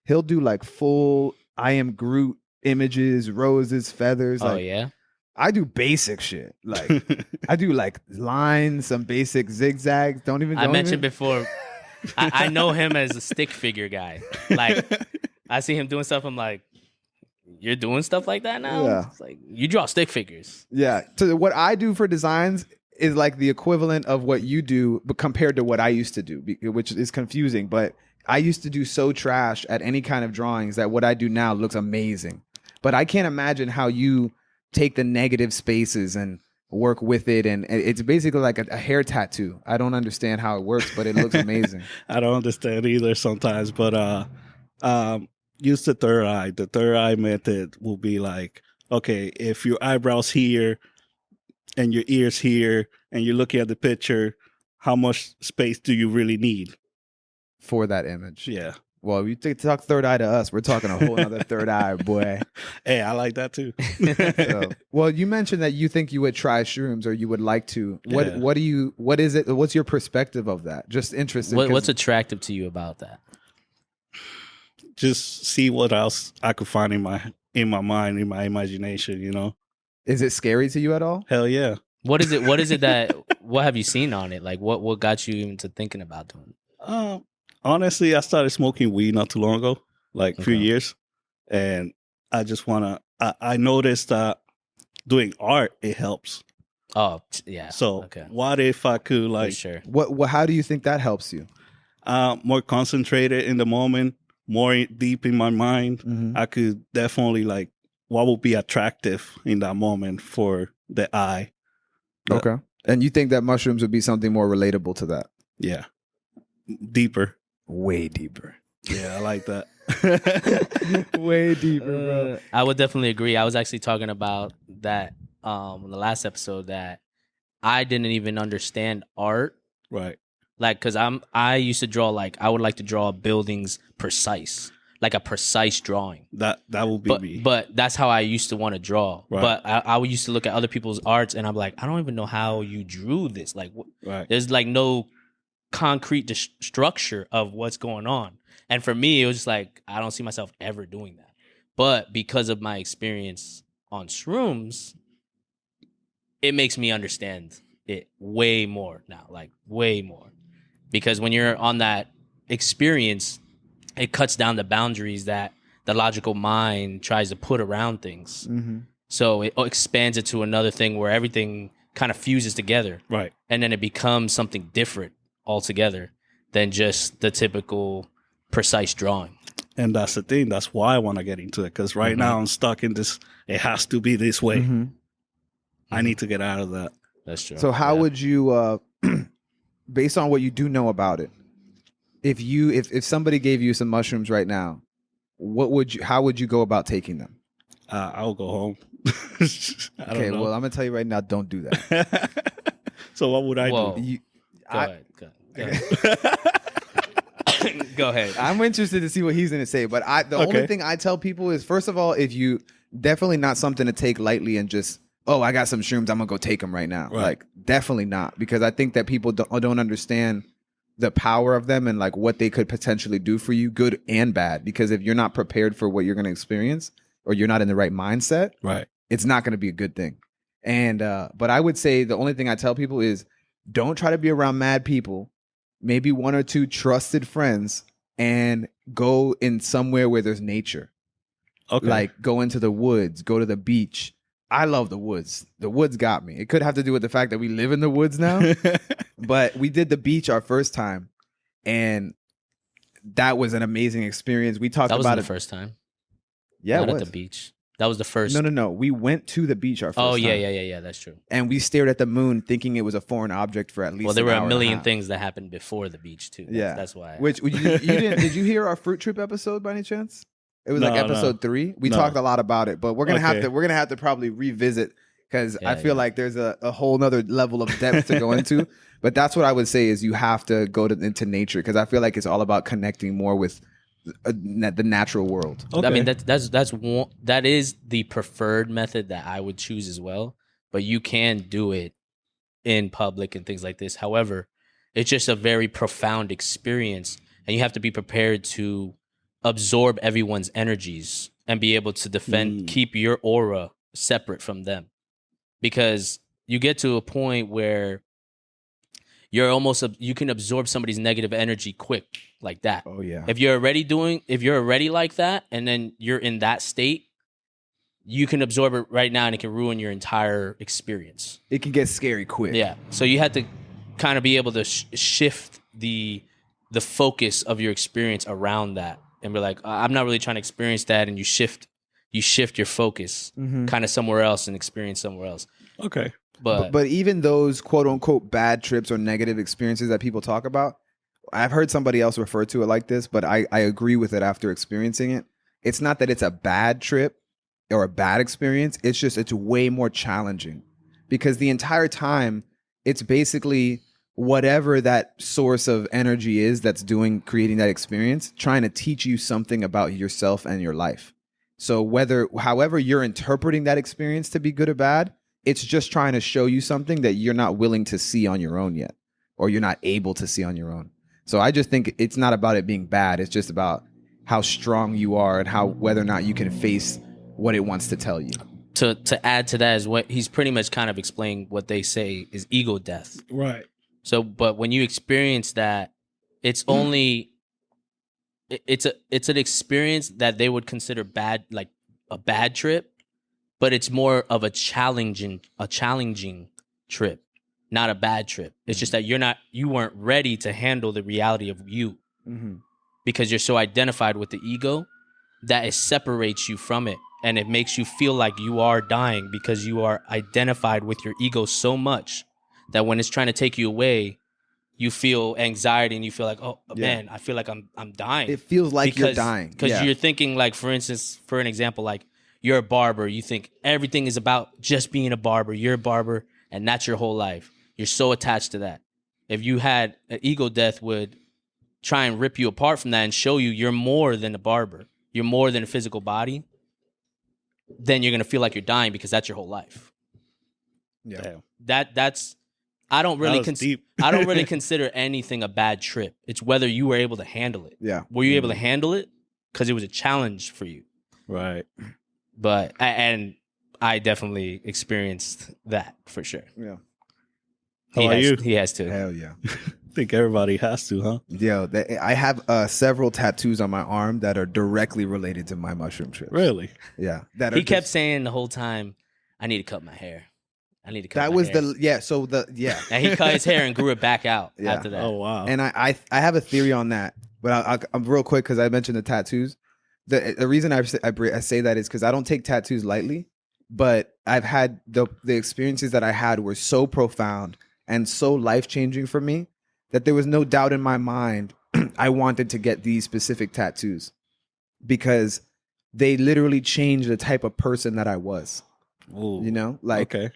B: he'll do like full I am Groot images, roses, feathers.
C: Oh,
B: like,
C: yeah?
B: I do basic shit. Like I do like lines, some basic zigzags.
C: I mentioned before, I know him as a stick figure guy. Like I see him doing stuff. I'm like, you're doing stuff like that now?
B: Yeah.
C: It's like, you draw stick figures.
B: Yeah. So what I do for designs is like the equivalent of what you do, but compared to what I used to do, which is confusing. But I used to do so trash at any kind of drawings that what I do now looks amazing. But I can't imagine how you take the negative spaces and work with it. And it's basically like a hair tattoo. I don't understand how it works, but it looks amazing.
D: I don't understand either sometimes, but use the third eye. The third eye method will be like, okay, if your eyebrows here and your ears here and you're looking at the picture, how much space do you really need
B: for that image?
D: Yeah.
B: Well, you talk third eye to us, we're talking a whole other third eye, boy.
D: Hey, I like that too.
B: So, well, you mentioned that you think you would try shrooms, or you would like to.
D: Yeah.
B: What is it? What's your perspective of that? Just interested.
C: What's attractive to you about that?
D: Just see what else I could find in my mind, in my imagination, you know?
B: Is it scary to you at all?
D: Hell yeah.
C: What is it that, what have you seen on it? Like what got you into thinking about doing it?
D: Honestly, I started smoking weed not too long ago, like a few years. And I just I noticed that doing art, it helps.
C: Oh, yeah.
D: So what if I could like,
C: sure.
B: What, how do you think that helps you?
D: More concentrated in the moment, more deep in my mind.
B: Mm-hmm.
D: I could definitely like, what would be attractive in that moment for the eye.
B: Okay. And you think that mushrooms would be something more relatable to that?
D: Yeah. Deeper.
B: Way deeper.
D: Yeah, I like that.
B: Way deeper, bro.
C: I would definitely agree. I was actually talking about that in the last episode, that I didn't even understand art.
D: Right.
C: Like, because I used to draw, like, I would like to draw buildings precise, like a precise drawing.
D: That would be me.
C: But that's how I used to want to draw.
D: Right.
C: But I used to look at other people's arts, and I'm like, I don't even know how you drew this. Like,
D: Right.
C: there's like no concrete structure of what's going on. And for me, it was just like, I don't see myself ever doing that. But because of my experience on shrooms, it makes me understand it way more now, like way more. Because when you're on that experience, it cuts down the boundaries that the logical mind tries to put around things.
B: Mm-hmm.
C: So it expands it to another thing where everything kind of fuses together.
D: Right.
C: And then it becomes something different altogether than just the typical precise drawing.
D: And that's the thing. That's why I want to get into it. Because right now I'm stuck in this, it has to be this way.
B: Mm-hmm.
D: I need to get out of that.
C: That's true.
B: So how would you, based on what you do know about it, if somebody gave you some mushrooms right now, how would you go about taking them?
D: I'll go home.
B: Okay, well, I'm gonna tell you right now, don't do that.
D: So what would I do?
C: Go ahead. Go ahead.
B: I'm interested to see what he's gonna say, but the only thing I tell people is, first of all, if you definitely not something to take lightly and just, I got some shrooms, I'm gonna go take them right now.
D: Right.
B: Like, definitely not, because I think that people don't understand the power of them and like what they could potentially do for you, good and bad. Because if you're not prepared for what you're gonna experience, or you're not in the right mindset,
D: right,
B: it's not gonna be a good thing. And but I would say the only thing I tell people is, don't try to be around mad people. Maybe one or two trusted friends and go in somewhere where there's nature.
D: Okay.
B: Like go into the woods, go to the beach. I love the woods. The woods got me. It could have to do with the fact that we live in the woods now, but we did the beach our first time, and that was an amazing experience. We talked
C: That
B: about
C: wasn't
B: it
C: the first time.
B: Yeah,
C: Not
B: it was.
C: at the beach. That was the first.
B: No. We went to the beach our first time.
C: Oh yeah. That's true.
B: And we stared at the moon thinking it was a foreign object for at least
C: Well, there
B: an
C: were
B: hour
C: a
B: and
C: million
B: half.
C: things that happened before the beach too. That's why.
B: Which you didn't? Did you hear our fruit trip episode by any chance? It was like
D: No,
B: episode 3. We
D: No.
B: talked a lot about it, but we're gonna
D: Okay.
B: have to probably revisit because I
C: Yeah,
B: feel like there's a whole nother level of depth to go into. But that's what I would say is you have to go into nature because I feel like it's all about connecting more with the natural world.
D: Okay.
C: I mean, that is the preferred method that I would choose as well. But you can do it in public and things like this. However, it's just a very profound experience, and you have to be prepared to absorb everyone's energies and be able to keep your aura separate from them, because you get to a point where you can absorb somebody's negative energy quick like that.
B: Oh yeah.
C: If you're already like that, and then you're in that state, you can absorb it right now, and it can ruin your entire experience.
B: It can get scary quick.
C: Yeah. So you have to kind of be able to shift the focus of your experience around that, and be like, I'm not really trying to experience that, and you shift your focus kind of somewhere else and experience somewhere else.
D: Okay.
B: But even those quote unquote bad trips or negative experiences that people talk about, I've heard somebody else refer to it like this, but I agree with it after experiencing it. It's not that it's a bad trip or a bad experience. It's just it's way more challenging because the entire time it's basically whatever that source of energy is that's creating that experience, trying to teach you something about yourself and your life. So however you're interpreting that experience to be good or bad, it's just trying to show you something that you're not willing to see on your own yet, or you're not able to see on your own. So I just think it's not about it being bad. It's just about how strong you are and whether or not you can face what it wants to tell you.
C: To add to that is what he's pretty much kind of explaining what they say is ego death.
D: Right.
C: So, but when you experience that, it's only it's an experience that they would consider bad, like a bad trip, but it's more of a challenging trip, not a bad trip. It's just that you weren't ready to handle the reality of you because you're so identified with the ego that it separates you from it, and it makes you feel like you are dying because you are identified with your ego so much that when it's trying to take you away, you feel anxiety and you feel like, man, I feel like I'm dying.
B: It feels like you're dying.
C: Because you're thinking, like, for instance, for an example, like you're a barber. You think everything is about just being a barber. You're a barber and that's your whole life. You're so attached to that. If you had an ego death would try and rip you apart from that and show you you're more than a barber. You're more than a physical body. Then you're going to feel like you're dying because that's your whole life.
B: Yeah.
C: That's I don't really
D: deep.
C: I don't really consider anything a bad trip. It's whether you were able to handle it.
B: Yeah.
C: Were you able to handle it? Because it was a challenge for you.
D: Right.
C: But and I definitely experienced that for sure.
B: Yeah.
D: How are you?
C: He has to.
B: Hell yeah.
D: I think everybody has to, huh?
B: Yo, I have several tattoos on my arm that are directly related to my mushroom trips.
D: Really?
B: Yeah.
C: He kept saying the whole time, I need to cut my hair. I need to cut my hair. And he cut his hair and grew it back out after that.
D: Oh, wow.
B: And I have a theory on that, but I'm real quick because I mentioned the tattoos. The reason I say that is because I don't take tattoos lightly, but I've had the experiences that I had were so profound and so life-changing for me that there was no doubt in my mind I wanted to get these specific tattoos because they literally changed the type of person that I was.
D: Ooh.
B: You know,
D: Okay.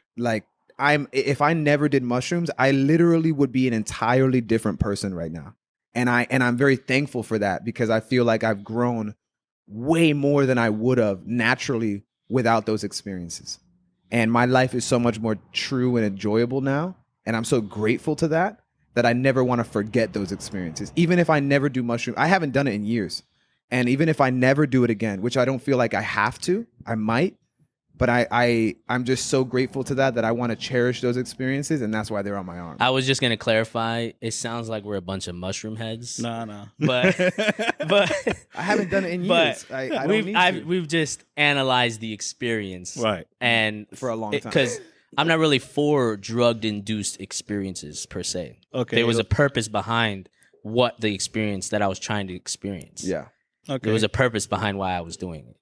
B: If I never did mushrooms, I literally would be an entirely different person right now. And I'm very thankful for that because I feel like I've grown way more than I would have naturally without those experiences. And my life is so much more true and enjoyable now. And I'm so grateful to that I never want to forget those experiences. Even if I never do mushrooms, I haven't done it in years. And even if I never do it again, which I don't feel like I have to, I might. But I'm just so grateful to that I want to cherish those experiences, and that's why they're on my arm.
C: I was just gonna clarify. It sounds like we're a bunch of mushroom heads.
D: Nah.
C: But
B: I haven't done it in years. I don't need to.
C: We've just analyzed the experience,
D: Right?
C: And
B: For a long time.
C: because I'm not really for drug-induced experiences per se.
D: Okay.
C: There was a purpose behind what the experience that I was trying to experience.
B: Yeah.
D: Okay.
C: There was a purpose behind why I was doing it.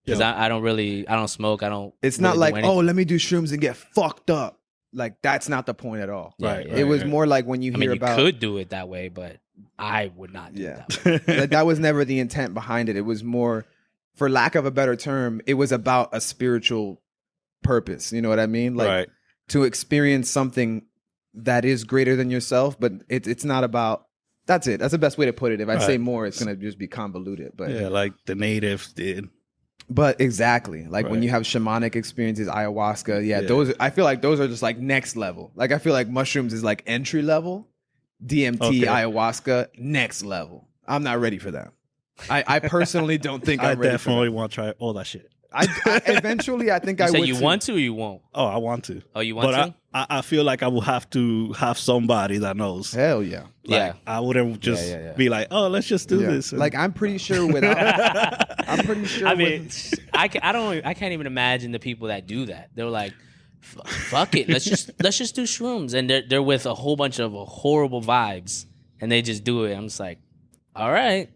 C: Because I don't smoke. I don't.
B: It's
C: really
B: not like,
C: do anything.
B: let me do shrooms and get fucked up. Like, that's not the point at all.
C: Right.
B: It was more like when you
C: I
B: hear
C: mean,
B: about.
C: you could do it that way, but I would not do it that way.
B: Like, that was never the intent behind it. It was more, for lack of a better term, it was about a spiritual purpose. You know what I mean? Like, to experience something that is greater than yourself, but it's not about. That's it. That's the best way to put it. If I say more, it's gonna just be convoluted. But
D: yeah, like the natives did.
B: But exactly, like when you have shamanic experiences, ayahuasca, those, I feel like those are just like next level. Like, I feel like mushrooms is like entry level, DMT, ayahuasca, next level. I'm not ready for that. I personally don't think I'm ready.
D: I definitely want to try all that shit.
B: I eventually, I think I would.
C: You want to or you won't?
D: Oh, I want to.
C: Oh, you want to?
D: I feel like I will have to have somebody that knows.
B: Hell yeah.
C: Yeah.
D: I wouldn't just be like, oh, let's just do this.
B: Like, I'm pretty sure without. I'm pretty sure.
C: I mean, I can't even imagine the people that do that. They're like, fuck it, let's just do shrooms, and they're with a whole bunch of horrible vibes, and they just do it. I'm just like, all right.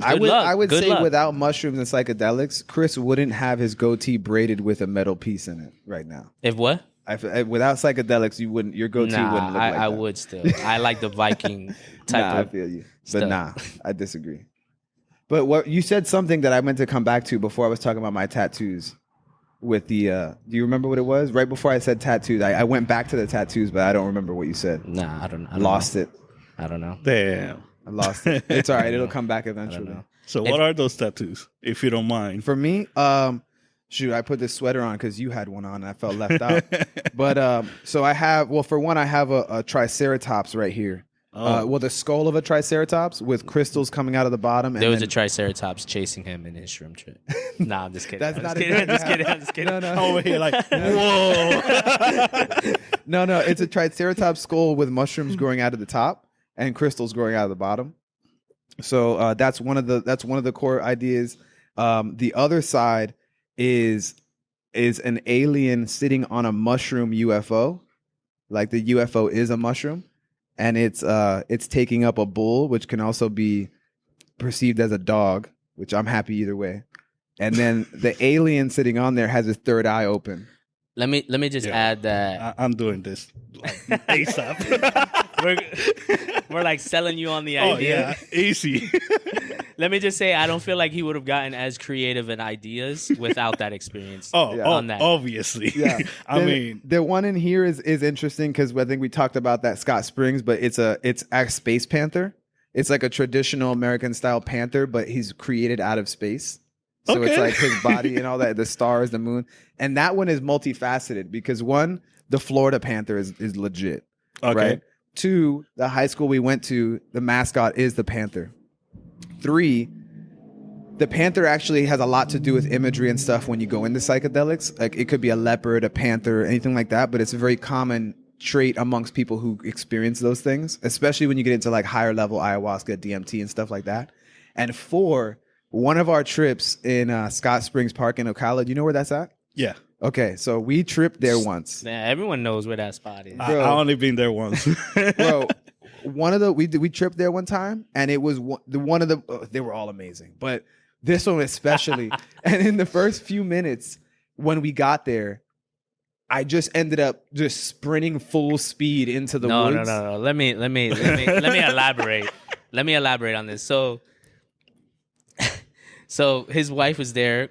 C: I
B: would
C: Good
B: say
C: luck.
B: without mushrooms and psychedelics, Chris wouldn't have his goatee braided with a metal piece in it right now.
C: If what?
B: Without psychedelics, you wouldn't. Your goatee wouldn't look like that.
C: I would still. I like the Viking type.
B: I feel you, but I disagree. But what you said something that I meant to come back to before I was talking about my tattoos. With the, do you remember what it was? Right before I said tattoos, I went back to the tattoos, but I don't remember what you said.
C: Nah, I don't
B: Lost
C: know.
B: it.
C: I don't know.
D: Damn.
B: I lost it. It's all right. It'll come back eventually.
D: So what are those tattoos, if you don't mind?
B: For me, shoot, I put this sweater on because you had one on and I felt left out. But so I have, for one, I have a triceratops right here. The skull of a triceratops with crystals coming out of the bottom.
C: There was a triceratops chasing him in his shroom trip. Nah, I'm just kidding.
B: That's
C: I'm just kidding.
B: No.
D: Over here, like, whoa.
B: No, it's a triceratops skull with mushrooms growing out of the top and crystals growing out of the bottom. So that's one of the core ideas. The other side is an alien sitting on a mushroom UFO. Like, the UFO is a mushroom, and it's taking up a bull, which can also be perceived as a dog, which I'm happy either way. And then the alien sitting on there has his third eye open.
C: Let me just add that
D: I'm doing this like ASAP.
C: we're like selling you on the idea.
D: Oh, yeah, easy.
C: Let me just say, I don't feel like he would have gotten as creative in ideas without that experience.
D: On that, obviously.
B: Yeah,
D: I mean,
B: the one in here is interesting because I think we talked about that Scott Springs, but it's a space panther. It's like a traditional American style panther, but he's created out of space. So it's like his body and all that, the stars, the moon. And that one is multifaceted because one, the Florida panther is legit.
D: Okay.
B: Right? Two, the high school we went to, the mascot is the panther. Three, the panther actually has a lot to do with imagery and stuff when you go into psychedelics. Like, it could be a leopard, a panther, anything like that, but it's a very common trait amongst people who experience those things, especially when you get into like higher level ayahuasca, DMT, and stuff like that. And four, one of our trips in Scott Springs Park in Ocala, do you know where that's at?
D: Yeah.
B: Okay, so we tripped there once.
C: Yeah, everyone knows where that spot is.
D: I only been there once.
B: Bro, we tripped there one time, and it was they were all amazing, but this one especially. And in the first few minutes when we got there, I just ended up just sprinting full speed into the woods.
C: No. Let me elaborate. Let me elaborate on this. So his wife was there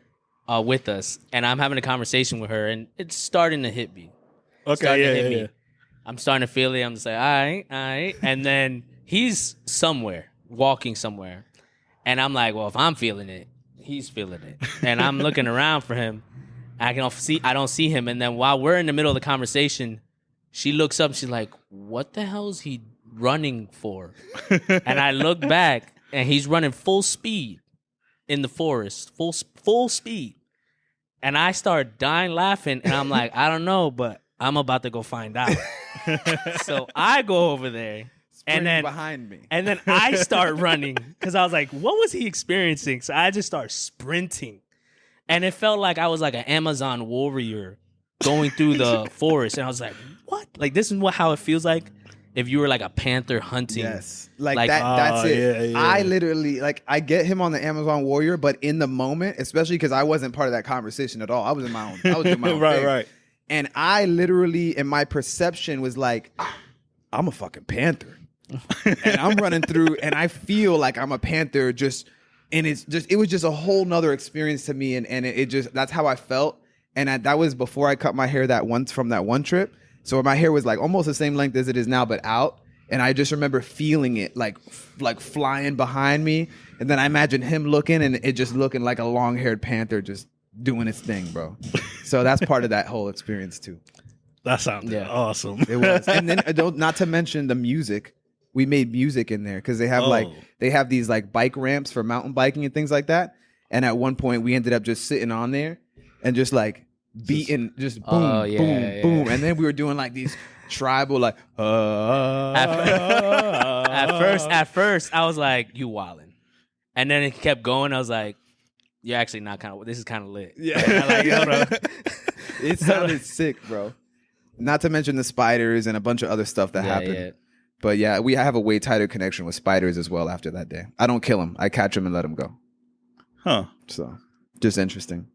C: with us, and I'm having a conversation with her, and it's starting to hit me.
D: Okay, yeah.
C: I'm starting to feel it. I'm just like, all right. And then he's walking somewhere. And I'm like, well, if I'm feeling it, he's feeling it. And I'm looking around for him. I don't see him. And then while we're in the middle of the conversation, she looks up. She's like, what the hell is he running for? And I look back, and he's running full speed in the forest, full speed. And I start dying laughing, and I'm like, I don't know, but I'm about to go find out. So I go over there, and then
B: behind me,
C: and then I start running because I was like, what was he experiencing? So I just start sprinting, and it felt like I was like an Amazon warrior going through the forest, and I was like, what? Like, this is how it feels like if you were like a panther hunting.
B: Yes, like that. That's it. Yeah. I literally I get him on the Amazon warrior, but in the moment, especially because I wasn't part of that conversation at all. I was in my own. I was doing my own thing. Right. And I literally, in my perception, was like, I'm a fucking panther, and I'm running through, and I feel like I'm a panther. And it was just a whole nother experience to me, and it just that's how I felt. And that was before I cut my hair from that one trip. So my hair was like almost the same length as it is now, but out. And I just remember feeling it like flying behind me. And then I imagine him looking, and it just looking like a long-haired panther just doing its thing, bro. So that's part of that whole experience too.
D: That sounded awesome.
B: It was. And then not to mention the music. We made music in there because they have these like bike ramps for mountain biking and things like that. And at one point we ended up just sitting on there and just like beating, just boom, boom. And then we were doing like these tribal like
C: at first I was like, you wildin'. And then it kept going. I was like, you're actually not this is kind of lit.
B: Yeah. Hold on. It sounded sick, bro. Not to mention the spiders and a bunch of other stuff that happened. Yeah. But yeah, I have a way tighter connection with spiders as well after that day. I don't kill them. I catch them and let them go.
D: Huh.
B: So just interesting.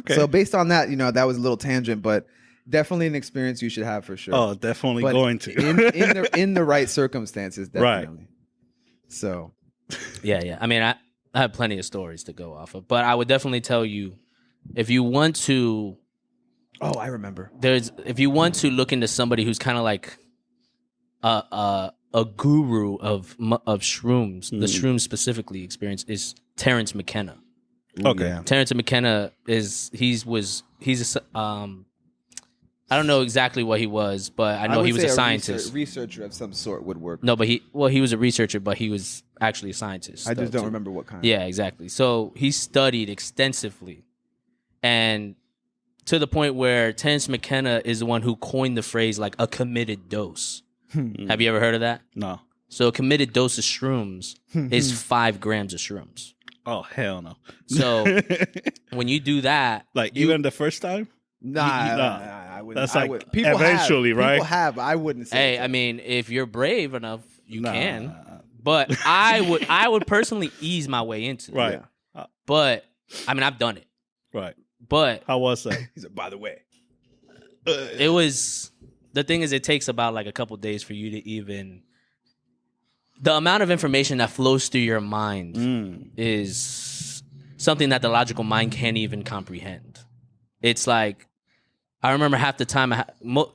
D: Okay.
B: So based on that, that was a little tangent, but definitely an experience you should have for sure.
D: Oh, definitely going to.
B: in the right circumstances, definitely. Right. So.
C: Yeah. I mean, I have plenty of stories to go off of, but I would definitely tell you if you want to.
B: Oh, I remember.
C: If you want to look into somebody who's kind of like a guru of shrooms, the shrooms specifically experience is Terence Mckenna.
D: Okay. Yeah.
C: Terence Mckenna he's I don't know exactly what he was, but I know he was a scientist.
B: Researcher of some sort would work.
C: No, but he was a researcher, but he was actually a scientist.
B: I just don't remember what kind.
C: Yeah, exactly. So he studied extensively, and to the point where Terence Mckenna is the one who coined the phrase like a committed dose. Have you ever heard of that?
D: No.
C: So a committed dose of shrooms is 5 grams of shrooms.
D: Oh, hell no.
C: So when you do that,
D: like even the first time?
B: Nah, I wouldn't.
D: That's like people eventually, right?
B: People have. I wouldn't say.
C: Hey, I mean, if you're brave enough, you can. But I would personally ease my way into it.
D: Right.
C: But I mean, I've done it.
D: Right.
C: But
D: how was that?
B: He said, by the way,
C: it was. The thing is, it takes about like a couple days for you to even. The amount of information that flows through your mind is something that the logical mind can't even comprehend. It's like, I remember half the time my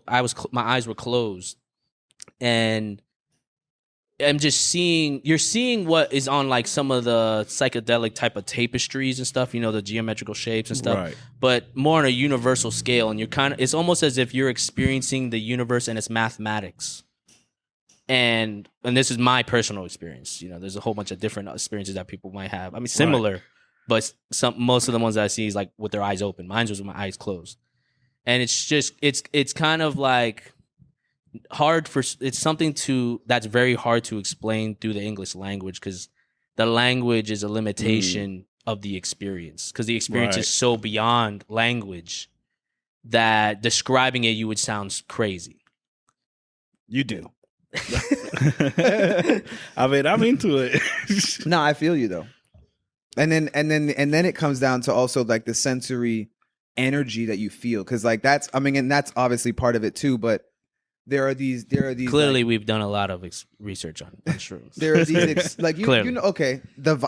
C: eyes were closed, and I'm just you're seeing what is on like some of the psychedelic type of tapestries and stuff, the geometrical shapes and stuff, right. But more on a universal scale. And it's almost as if you're experiencing the universe and its mathematics. And this is my personal experience. There's a whole bunch of different experiences that people might have. I mean, similar, right. But most of the ones that I see is like with their eyes open. Mine was with my eyes closed. And it's kind of like it's something that's very hard to explain through the English language, because the language is a limitation of the experience, because the experience is so beyond language that describing it, you would sound crazy.
B: You do.
D: I mean, I'm into it.
B: No, I feel you though. And then it comes down to also like the sensory energy that you feel, because like that's obviously part of it too, but there are these
C: clearly like, we've done a lot of research on shrooms.
B: There are these like okay,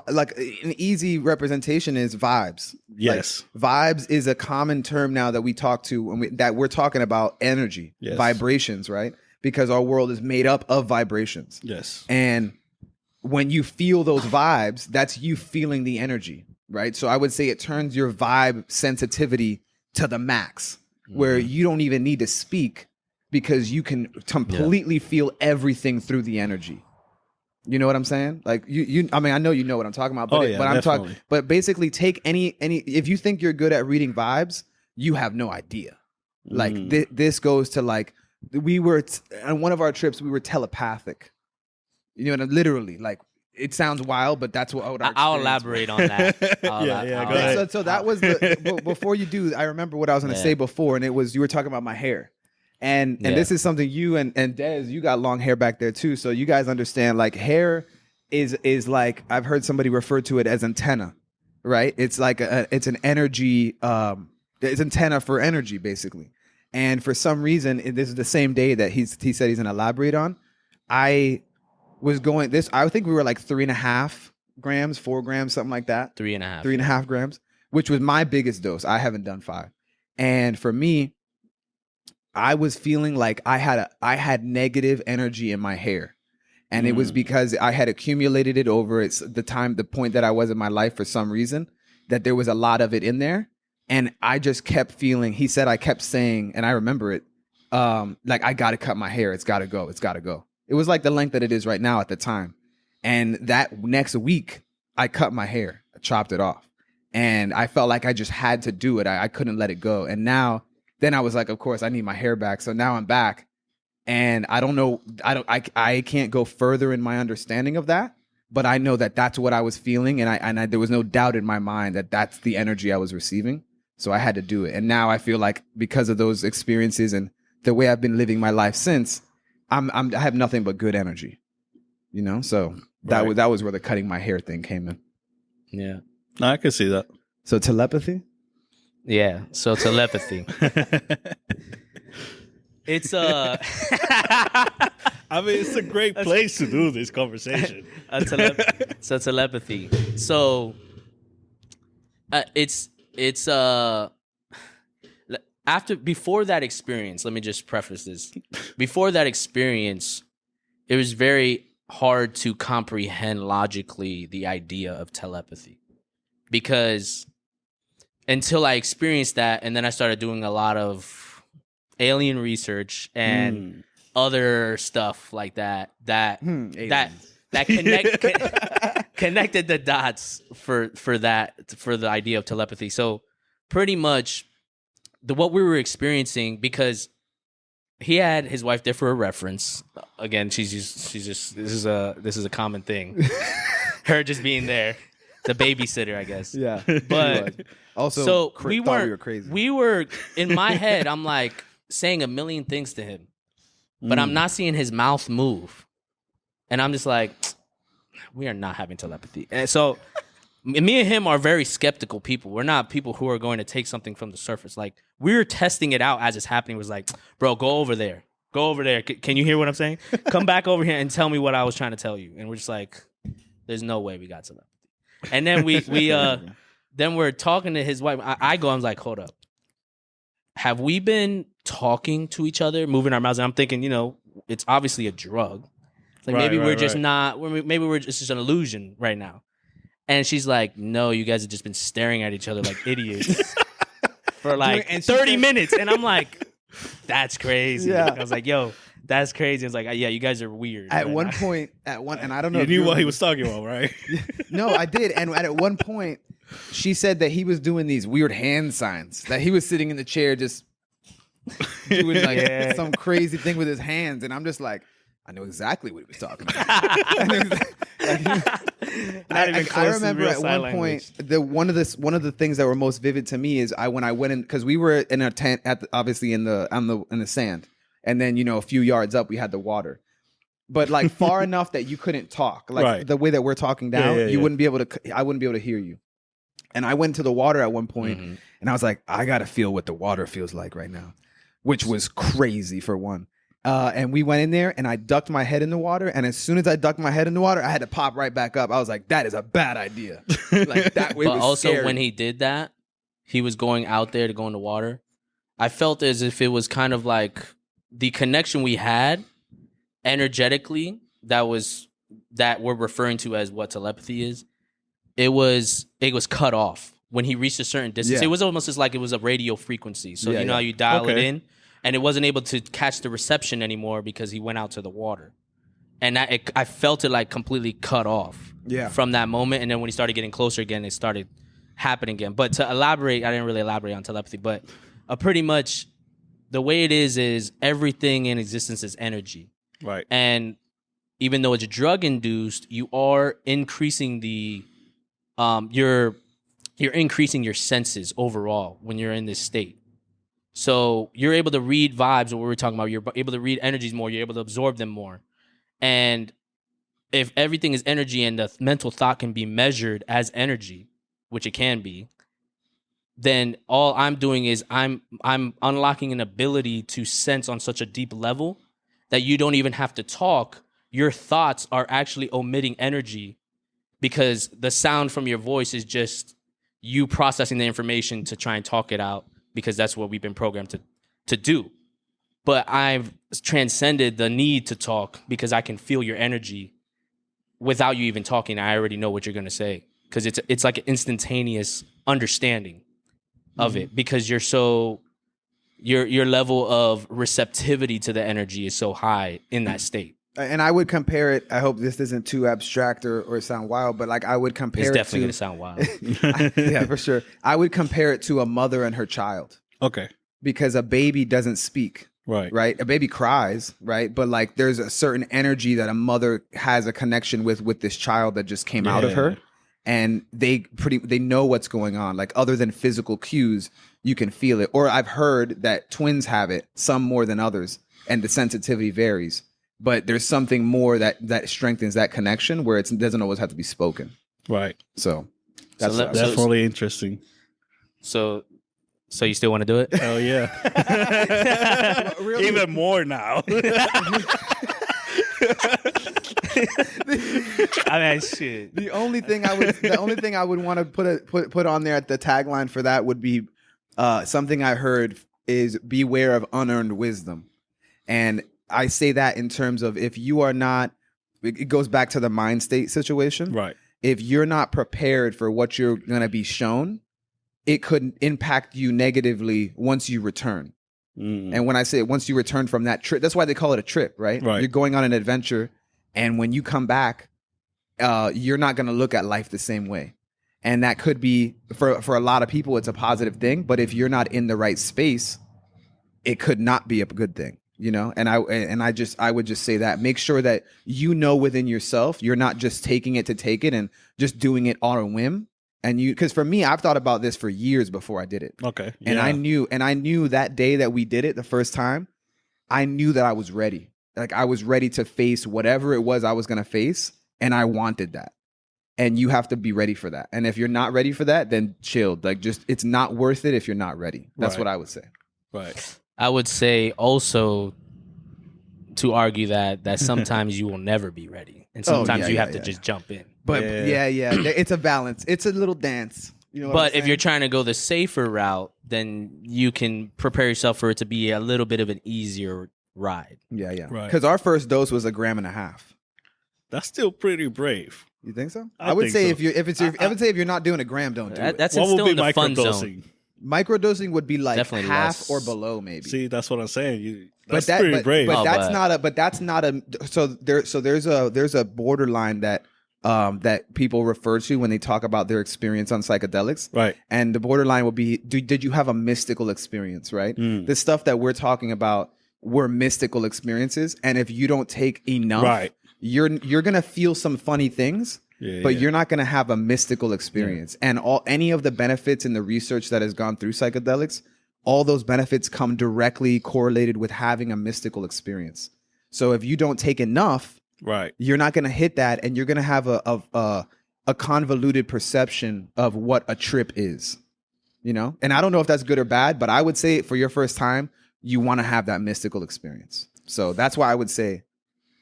B: like an easy representation is vibes.
D: Yes.
B: Like, vibes is a common term now that we talk to when that we're talking about energy, vibrations, right? Because our world is made up of vibrations.
D: Yes.
B: And when you feel those vibes, that's you feeling the energy, right? So I would say it turns your vibe sensitivity to the max, where you don't even need to speak, because you can completely feel everything through the energy. You know what I'm saying? Like I mean, I know you know what I'm talking about, but, but I'm talking, but basically take any, if you think you're good at reading vibes, you have no idea. Like this goes to like, we were on one of our trips, we were telepathic, you know, literally like, it sounds wild, but that's what
C: I'll elaborate on that.
D: Go ahead.
B: So that was before you do, I remember what I was going to say before, and it was, you were talking about my hair. And this is something you and Dez, you got long hair back there too. So you guys understand, like, hair is like, I've heard somebody refer to it as antenna, right? It's like it's an energy, it's antenna for energy basically. And for some reason, this is the same day that he said he's going to elaborate on. I think we were like 3.5 grams, 4 grams, something like that. 3.5 grams, which was my biggest dose. I haven't done 5. And for me, I was feeling like I had negative energy in my hair. And it was because I had accumulated it over the point that I was in my life for some reason, that there was a lot of it in there. And I just kept feeling, he said, I kept saying, and I remember it, like, I got to cut my hair. It's got to go. It's got to go. It was like the length that it is right now at the time. And that next week, I cut my hair. I chopped it off. And I felt like I just had to do it. I couldn't let it go. And then I was like, of course, I need my hair back. So now I'm back. And I don't know. I can't go further in my understanding of that. But I know that that's what I was feeling. And there was no doubt in my mind that that's the energy I was receiving. So I had to do it. And now I feel like because of those experiences and the way I've been living my life since, I have nothing but good energy, you know? So that was where the cutting my hair thing came in.
C: Yeah.
D: No, I can see that.
B: So telepathy?
C: Yeah. So telepathy. It's
D: I mean, it's a great place to do this conversation.
C: So telepathy. So before that experience, let me just preface this. Before that experience, it was very hard to comprehend logically the idea of telepathy. Because until I experienced that, and then I started doing a lot of alien research and other stuff like that connected the dots for the idea of telepathy. So pretty much what we were experiencing, because he had his wife there for a reference. Again, she's just this is a common thing. Her just being there, the babysitter, I guess.
B: Yeah,
C: but
B: also,
C: so
B: we were crazy.
C: We were in my head. I'm like saying a million things to him, but I'm not seeing his mouth move, and I'm just like, we are not having telepathy. And so me and him are very skeptical people. We're not people who are going to take something from the surface. Like, we're testing it out as it's happening. It was like, bro, go over there. Go over there. Can you hear what I'm saying? Come back over here and tell me what I was trying to tell you. And we're just like, there's no way we got telepathy. And then then we're talking to his wife. I was like, hold up. Have we been talking to each other, moving our mouths? And I'm thinking, it's obviously a drug. Like, maybe we're just not, maybe it's just an illusion right now. And she's like, no, you guys have just been staring at each other like idiots for like 30 minutes. And I'm like, that's crazy. Yeah. I was like, yo, that's crazy. It's like, yeah, you guys are weird.
B: At one point, and I don't know.
D: You knew what he was talking about, right?
B: No, I did. And at one point, she said that he was doing these weird hand signs, that he was sitting in the chair just doing like some crazy thing with his hands. And I'm just like, I know exactly what he was talking about. I remember at one point, one of the things that were most vivid to me is when I went in, because we were in a tent obviously in the sand, and then a few yards up we had the water, but like far enough that you couldn't talk, like the way that we're talking down, you wouldn't be able to. I wouldn't be able to hear you. And I went to the water at one point, and I was like, I gotta feel what the water feels like right now, which was crazy for one. And we went in there, and I ducked my head in the water. And as soon as I ducked my head in the water, I had to pop right back up. I was like, "That is a bad idea." Like that way. But also, scary. When
C: he did that, he was going out there to go in the water. I felt as if it was kind of like the connection we had energetically. That we're referring to as what telepathy is. It was cut off when he reached a certain distance. Yeah. It was almost as like it was a radio frequency. So how you dial it in. And it wasn't able to catch the reception anymore because he went out to the water. and I felt it like completely cut off.
B: Yeah.
C: From that moment, and then when he started getting closer again, it started happening again. But to elaborate, I didn't really elaborate on telepathy, but pretty much the way it is everything in existence is energy.
D: Right.
C: And even though it's drug induced, you are increasing the you're increasing your senses overall when you're in this state. So you're able to read vibes, what we were talking about. You're able to read energies more. You're able to absorb them more. And if everything is energy and the mental thought can be measured as energy, which it can be, then all I'm doing is I'm unlocking an ability to sense on such a deep level that you don't even have to talk. Your thoughts are actually omitting energy because the sound from your voice is just you processing the information to try and talk it out, because that's what we've been programmed to do. But I've transcended the need to talk because I can feel your energy without you even talking. I already know what you're going to say, because it's like an instantaneous understanding of it, because you're so your level of receptivity to the energy is so high in that state.
B: And I would compare it. I hope this isn't too abstract or sound wild, but like I would compare
C: It's
B: it
C: definitely
B: to,
C: going to sound wild.
B: yeah, for sure. I would compare it to a mother and her child,
D: Okay.
B: because a baby doesn't speak. Right. A baby cries, right? But like there's a certain energy that a mother has a connection with this child that just came out of her. And they know what's going on. Like other than physical cues, you can feel it. Or I've heard that twins have it, some more than others, and the sensitivity varies. But there's something more that strengthens that connection where it doesn't always have to be spoken.
D: Right.
B: So that's
D: definitely interesting.
C: So you still want to do it?
D: Oh yeah. Even more now.
C: I mean, shit.
B: The only thing I would want to put on there at the tagline for that would be something I heard is beware of unearned wisdom. And I say that in terms of if you are not, it goes back to the mind state situation.
D: Right.
B: If you're not prepared for what you're going to be shown, it could impact you negatively once you return. And when I say once you return from that trip, that's why they call it a trip, right? You're going on an adventure, and when you come back, you're not going to look at life the same way. And that could be, for a lot of people, it's a positive thing. But if you're not in the right space, it could not be a good thing, you know? And I would just say that. Make sure that you know within yourself, you're not just taking it to take it and just doing it on a whim. And because for me, I've thought about this for years before I did it.
D: Okay. Yeah.
B: And I knew that day that we did it the first time, I knew that I was ready. Like I was ready to face whatever it was I was going to face. And I wanted that. And you have to be ready for that. And if you're not ready for that, then chill. Like just, it's not worth it if you're not ready. That's what I would say.
D: Right.
C: I would say also to argue that sometimes you will never be ready. And sometimes you have to just jump in.
B: But yeah, it's a balance. It's a little dance. You know what
C: but if you're trying to go the safer route, then you can prepare yourself for it to be a little bit of an easier ride.
B: Yeah.
D: Right.
B: Because our first dose was 1.5 grams.
D: That's still pretty brave.
B: You think so?
D: I
B: would
D: think
B: say
D: so.
B: if you're not doing a gram, don't do it.
C: That's
D: What
C: still
D: would
C: in
D: be
C: the fun zone.
D: microdosing?
B: Microdosing would be like
C: Definitely
B: half
C: less.
B: or below, maybe.
D: See, that's what I'm saying. That's pretty brave.
B: But
C: Oh,
B: that's
C: but-
B: not a. But that's not a. So there's a borderline that that people refer to when they talk about their experience on psychedelics.
D: Right.
B: And the borderline would be: did you have a mystical experience? Right. The stuff that we're talking about were mystical experiences, and if you don't take enough,
D: Right.
B: you're gonna feel some funny things. But you're not going to have a mystical experience. And any of the benefits in the research that has gone through psychedelics, all those benefits come directly correlated with having a mystical experience. So if you don't take enough,
D: Right.
B: you're not going to hit that, and you're going to have a convoluted perception of what a trip is. You know? And I don't know if that's good or bad, but I would say for your first time, you want to have that mystical experience. So that's why I would say.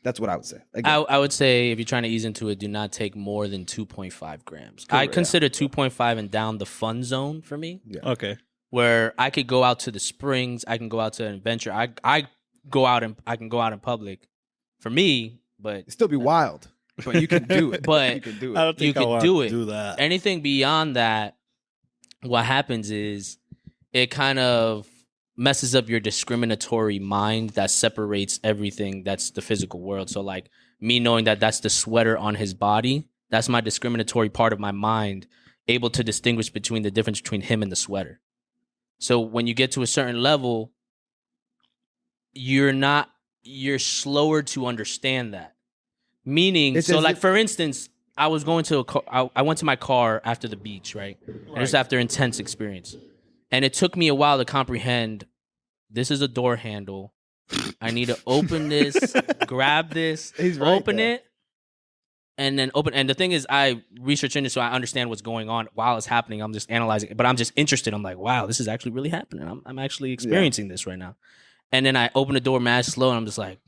B: That's what I would say.
C: I would say if you're trying to ease into it, do not take more than 2.5 grams. I
B: Correct.
C: consider 2.5 and down the fun zone for me.
B: Yeah.
D: Okay.
C: Where I could go out to the springs, I can go out to an adventure. I can go out in public for me, but
B: It'd still be wild, but you can do it.
C: But
B: you can do
D: I
B: it.
D: don't think
C: You
D: I
C: could
D: want
C: do
D: to
C: it.
D: do that.
C: anything beyond that, what happens is it kind of messes up your discriminatory mind that separates everything that's the physical world. So like me knowing that that's the sweater on his body, that's my discriminatory part of my mind, able to distinguish between the difference between him and the sweater. So when you get to a certain level, you're slower to understand that. Meaning, so like for instance, I was going to I went to my car after the beach, right? And just after intense experience. And it took me a while to comprehend, this is a door handle. I need to open this, grab this, open it, and then open. And the thing is, I research into it so I understand what's going on while it's happening. I'm just analyzing it, but I'm just interested. I'm like, wow, this is actually really happening. I'm actually experiencing this right now. And then I open the door mad slow, and I'm just like,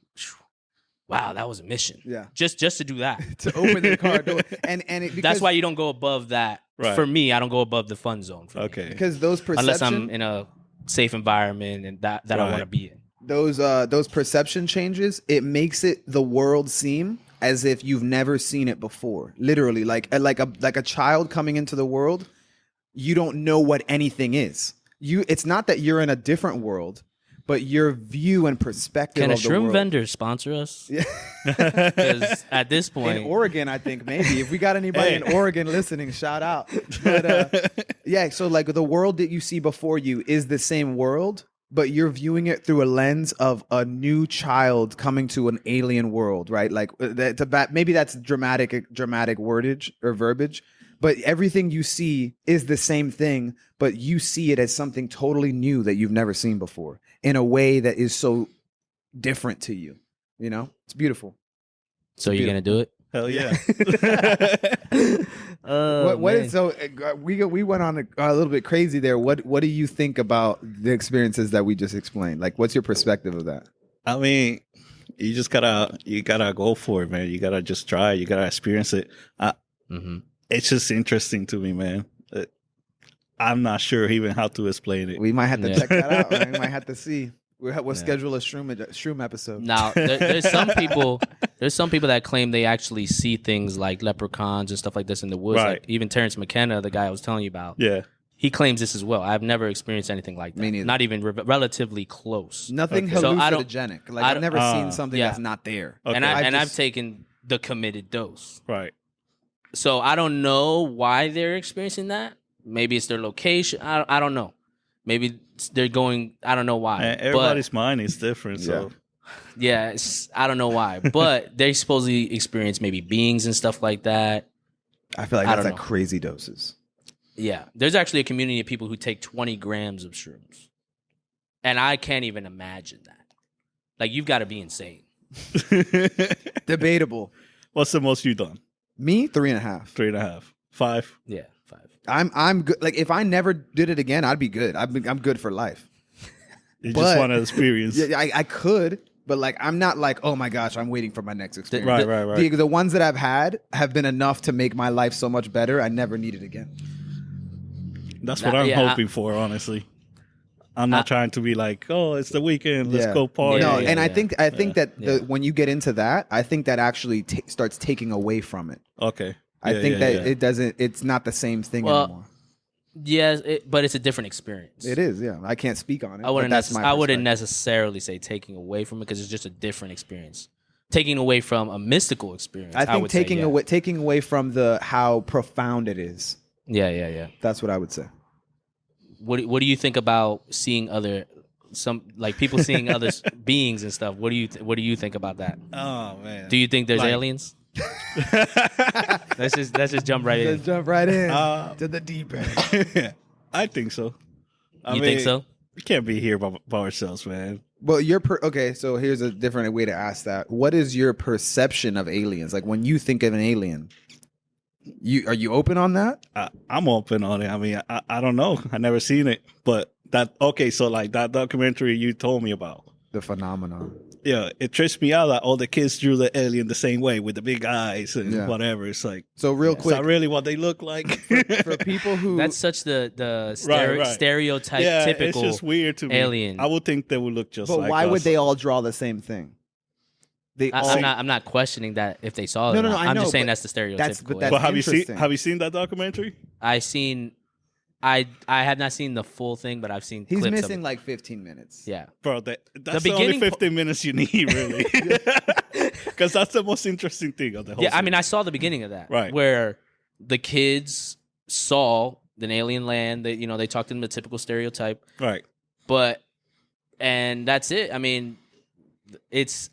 C: wow, that was a mission. Yeah, just to do that,
B: to open the car door, and
C: that's why you don't go above that. Right. For me, I don't go above the fun zone.
D: Okay,
B: because those
C: unless I'm in a safe environment and that I want to be in.
B: Those perception changes, it makes it the world seem as if you've never seen it before. Literally, like a child coming into the world, you don't know what anything is. It's not that you're in a different world, but your view and perspective
C: of the world.
B: Can a
C: shroom vendor sponsor us? Yeah. Because at this point...
B: In Oregon, I think, maybe. If we got anybody in Oregon listening, shout out. But yeah, so like the world that you see before you is the same world, but you're viewing it through a lens of a new child coming to an alien world, right? Like maybe that's dramatic wordage or verbiage, but everything you see is the same thing, but you see it as something totally new that you've never seen before in a way that is so different to you. You know, it's beautiful.
C: So you're going to do it?
D: Hell yeah.
B: We went on a little bit crazy there. What do you think about the experiences that we just explained? Like, what's your perspective of that?
D: I mean, you just gotta go for it, man. You gotta just try. You gotta experience it. It's just interesting to me, man. I'm not sure even how to explain it.
B: We might have to check that out. Right? We might have to see. We'll schedule a shroom episode.
C: Now, there's some people that claim they actually see things like leprechauns and stuff like this in the woods. Right. Like even Terence McKenna, the guy I was telling you about.
D: Yeah.
C: He claims this as well. I've never experienced anything like that. Me neither. Not even relatively close.
B: Nothing hallucinogenic. Like I've never seen something that's not there.
C: Okay. I've taken the committed dose.
D: Right.
C: So I don't know why they're experiencing that. Maybe it's their location. I don't know. Maybe they're going. I don't know why.
D: Everybody's mind is different. So
C: yeah, I don't know why. But they supposedly experience maybe beings and stuff like that.
B: I feel like that's like crazy doses.
C: Yeah, there's actually a community of people who take 20 grams of shrooms, and I can't even imagine that. Like you've got to be insane.
B: Debatable.
D: What's the most you've done?
B: Me, 3.5.
D: 3.5. 5.
C: Yeah, 5.
B: I'm good. Like if I never did it again, I'd be good. I'm good for life.
D: You just want to experience.
B: Yeah, I could, but like I'm not like, oh my gosh, I'm waiting for my next experience.
D: Right.
B: The ones that I've had have been enough to make my life so much better. I never need it again.
D: That's what I'm hoping for, honestly. I'm not trying to be like, oh, it's the weekend, let's go party.
B: No, and I think that when you get into that, I think that actually starts taking away from it.
D: Okay.
B: I think that it doesn't. It's not the same thing anymore.
C: Yes, but it's a different experience.
B: It is. Yeah, I can't speak on it.
C: I wouldn't necessarily say taking away from it because it's just a different experience. Taking away from a mystical experience.
B: I think taking away from how profound it is.
C: Yeah.
B: That's what I would say.
C: What do you think about seeing people seeing other beings and stuff? What do you think about that?
D: Oh man.
C: Do you think there's aliens? Let's just jump right in.
B: Let's jump right in to the deep end.
D: I think so.
C: You think so?
D: We can't be here by ourselves, man.
B: Well, okay. So here's a different way to ask that. What is your perception of aliens? Like when you think of an alien, are you open on that?
D: I'm open on it. I mean, I don't know. I never seen it, but so like that documentary you told me about
B: the phenomenon.
D: Yeah, it trips me out that all the kids drew the alien the same way with the big eyes and whatever. It's like
B: real quick.
D: It's not really what they look like.
B: for people who
C: that's such the stereotype typical.
D: It's just weird to me.
C: Alien.
D: I would think they would look just like us.
B: But why would they all draw the same thing?
C: I'm not questioning that if they saw it. No, I'm just saying that's the stereotypical.
D: But have you seen that documentary?
C: I seen I have not seen the full thing, but I've seen
B: He's
C: clips
B: missing
C: of it.
B: like 15 minutes.
C: Yeah.
D: Bro, that's
C: The
D: the only
C: beginning
D: 15 minutes you need, really. Because that's the most interesting thing of the whole
C: Yeah, I mean, I
D: series.
C: saw the beginning of that.
D: Right.
C: Where the kids saw an alien land. That they talked in the typical stereotype.
D: Right.
C: And that's it. I mean, there's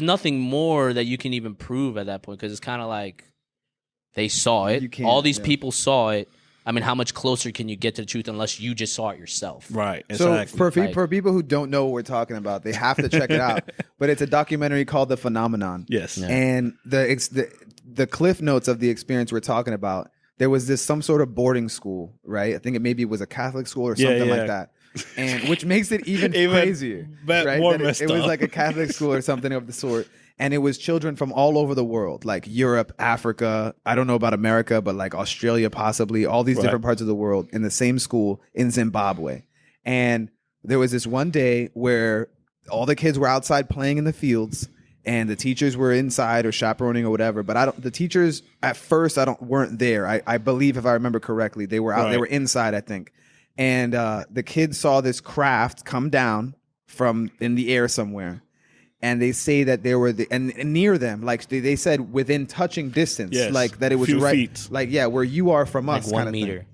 C: nothing more that you can even prove at that point, because it's kind of like they saw it.
B: You can't,
C: All these people saw it. I mean, how much closer can you get to the truth unless you just saw it yourself?
D: Right.
B: So
D: Exactly.
B: for people who don't know what we're talking about, they have to check it out. But it's a documentary called The Phenomenon.
D: Yes.
C: Yeah.
B: And the cliff notes of the experience we're talking about, there was some sort of boarding school, right? I think maybe it was a Catholic school or something like that. And which makes it even crazier, right?
D: More
B: That
D: messed
B: it was
D: up.
B: like a Catholic school or something of the sort. And it was children from all over the world, like Europe, Africa. I don't know about America, but like Australia, possibly all these different parts of the world in the same school in Zimbabwe. And there was this one day where all the kids were outside playing in the fields, and the teachers were inside or chaperoning or whatever. But the teachers at first weren't there. I believe, if I remember correctly, they were out. They were inside, I think. And the kids saw this craft come down from in the air somewhere. And they say that there were and near them, like they said, within touching distance, like that it was
D: few
B: right,
D: feet.
B: like where you are from us,
C: Like 1
B: kind of
C: meter.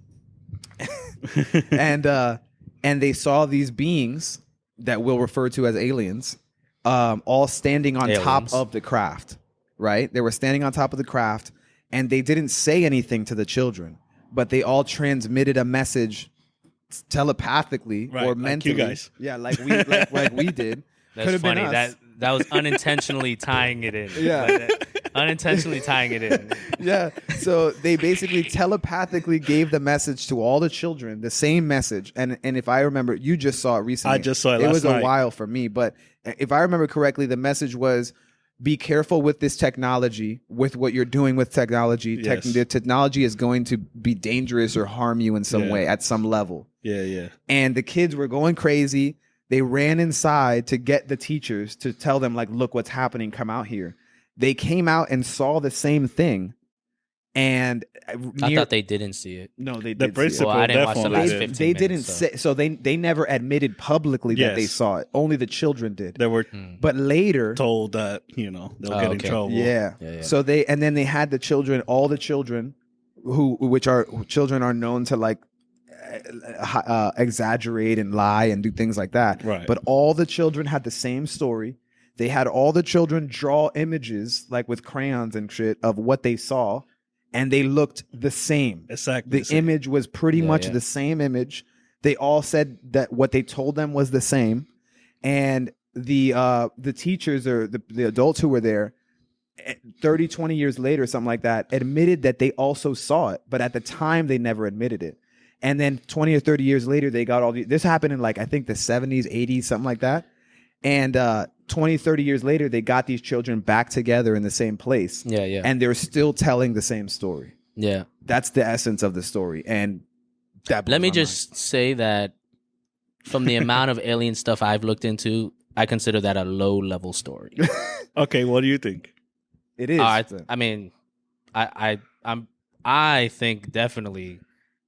B: thing. And they saw these beings that we'll refer to as aliens, all standing on top of the craft. Right? They were standing on top of the craft, and they didn't say anything to the children, but they all transmitted a message telepathically or mentally.
D: Like you guys.
B: Yeah, like we did.
C: That's funny. That was unintentionally tying it in.
B: Yeah.
C: Unintentionally tying it in.
B: Yeah. So they basically telepathically gave the message to all the children, the same message. And if I remember, you just saw it recently.
D: I just saw it last
B: It was
D: night.
B: a while for me. But if I remember correctly, the message was, be careful with this technology, with what you're doing with technology.
D: Yes.
B: The technology is going to be dangerous or harm you in some way at some level.
D: Yeah.
B: And the kids were going crazy. They ran inside to get the teachers to tell them, like, look what's happening, come out here. They came out and saw the same thing. And
C: I thought they didn't see it.
B: No, they
D: The
B: did.
D: principal
C: Well, I didn't watch the
D: definitely
C: last
D: did.
C: 15
B: They didn't
C: minutes,
B: say so. They never admitted publicly that they
D: Yes.
B: saw it. Only the children did.
D: They were
B: But later,
D: told that, they'll get in
C: okay.
D: trouble.
B: yeah.
C: Yeah.
B: So then they had the children, all the children, children are known to like exaggerate and lie and do things like that.
D: Right.
B: But all the children had the same story. They had all the children draw images like with crayons and shit of what they saw, and they looked the same.
D: Exactly.
B: The image was pretty much
C: yeah.
B: the same image. They all said that what they told them was the same, and the teachers or the adults who were there 30, 20 years later, something like that, admitted that they also saw it, but at the time they never admitted it. And then 20 or 30 years later, they got this happened in like, I think the 70s, 80s, something like that. And 20, 30 years later, they got these children back together in the same place.
C: Yeah.
B: And they're still telling the same story.
C: Yeah.
B: That's the essence of the story. And that blows
C: Let me
B: my
C: just say that from the amount of alien stuff I've looked into, I consider that a low-level story.
D: Okay, what do you think?
B: mind. It is.
C: I mean, I think definitely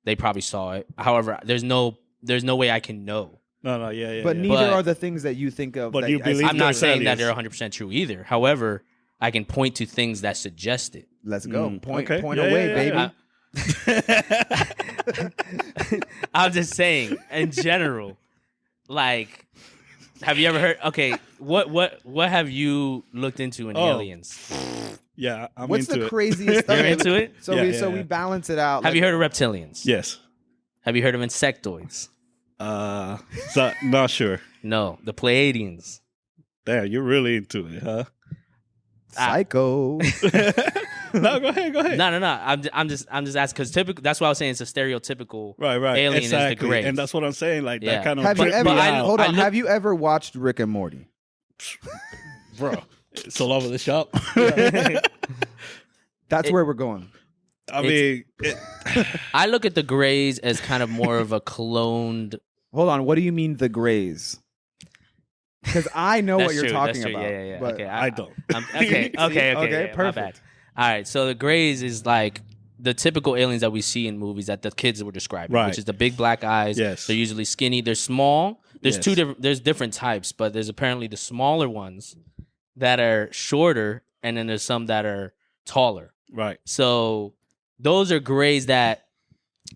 C: they probably saw it. However, there's no way I can know.
D: No, yeah.
B: but
D: yeah.
B: neither
C: But-
B: are the things that you think of.
D: But
B: that
D: you believe
C: I'm not
D: there's
C: saying that
D: aliens.
C: they're 100% true either. However, I can point to things that suggest it.
B: Let's go. Point
D: okay. Yeah,
B: away,
D: yeah,
B: baby.
C: yeah. I'm just saying, in general, like, have you ever heard? Okay, what have you looked into in aliens?
D: Yeah, I'm
B: What's
D: into
B: the
D: it.
B: craziest
C: You're
B: thing?
C: into it?
B: So
D: Yeah,
B: we
D: yeah.
B: balance it out.
C: Have you heard of reptilians?
D: Yes.
C: Have you heard of insectoids?
D: So, not sure.
C: No, the Pleiadians.
D: Damn, you're really into it, huh?
B: Psycho?
D: No, go ahead.
C: No. I'm just asking because typical. That's why I was saying it's a stereotypical.
D: Right.
C: Alien
D: exactly.
C: is the gray.
D: And that's what I'm saying. Like
C: Yeah.
D: that kind of.
B: Have you
D: tripped
B: ever?
D: me out.
B: Hold on.
C: I look-
B: Have you ever watched Rick and Morty?
D: Bro? It's all over the shop.
B: That's where we're going.
D: I mean,
C: I look at the Greys as kind of more of a cloned.
B: Hold on. What do you mean the Greys? Because I know what
C: That's
B: you're
C: true,
B: talking
C: that's true.
B: about.
C: Yeah.
B: But
C: Okay,
D: I don't.
C: Okay,
B: Okay,
C: yeah, my
B: perfect.
C: bad. All right, so the Greys is like the typical aliens that we see in movies that the kids were describing,
D: Right.
C: which is the big black eyes.
D: Yes.
C: They're usually skinny. They're small. There's
D: Yes.
C: there's different types, but there's apparently the smaller ones that are shorter, and then there's some that are taller.
D: Right.
C: So those are grades that,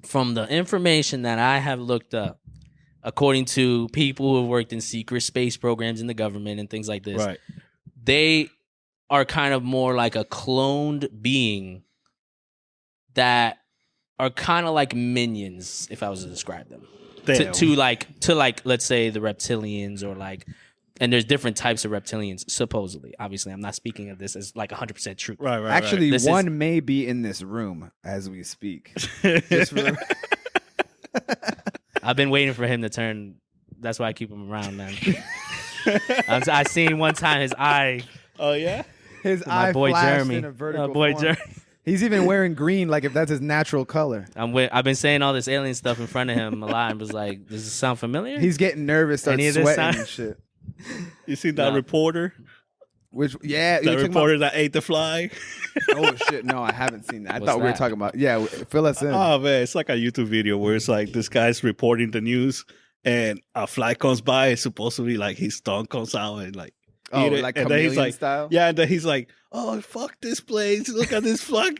C: from the information that I have looked up, according to people who have worked in secret space programs in the government and things like this,
D: Right.
C: they are kind of more like a cloned being that are kind of like minions, if I was to describe them.
D: Damn.
C: To like let's say the reptilians, or like, and there's different types of reptilians supposedly. Obviously, I'm not speaking of this as like 100% truth.
D: Right. Right.
B: Actually,
C: This
B: one may be in this room as we speak. Just for the-
C: I've been waiting for him to turn. That's why I keep him around, man. I seen one time his eye.
D: Oh yeah.
B: His
C: My
B: eye
C: boy
B: flashed
C: Jeremy.
B: in a vertical
C: My boy
B: form.
C: Jeremy.
B: He's even wearing green, like if that's his natural color.
C: I've been saying all this alien stuff in front of him a lot, and was like, "Does this sound familiar?"
B: He's getting nervous, starts
C: Any of this
B: sweating
C: sound-
B: and shit.
D: You see that
C: Nah.
D: reporter?
B: Which, yeah,
D: That
B: you're talking
D: reporter that ate the fly?
B: about, oh shit, no, I haven't seen that. I
C: What's
B: thought we were
C: that?
B: talking about, yeah, fill us in.
D: Oh man, it's like a YouTube video where it's like this guy's reporting the news, and a fly comes by, and supposedly like his tongue comes out and like
B: Oh,
D: eat it.
B: like
D: and then he's
B: chameleon
D: like,
B: style?
D: yeah, and then he's like, "Oh fuck this place! Look at this fly."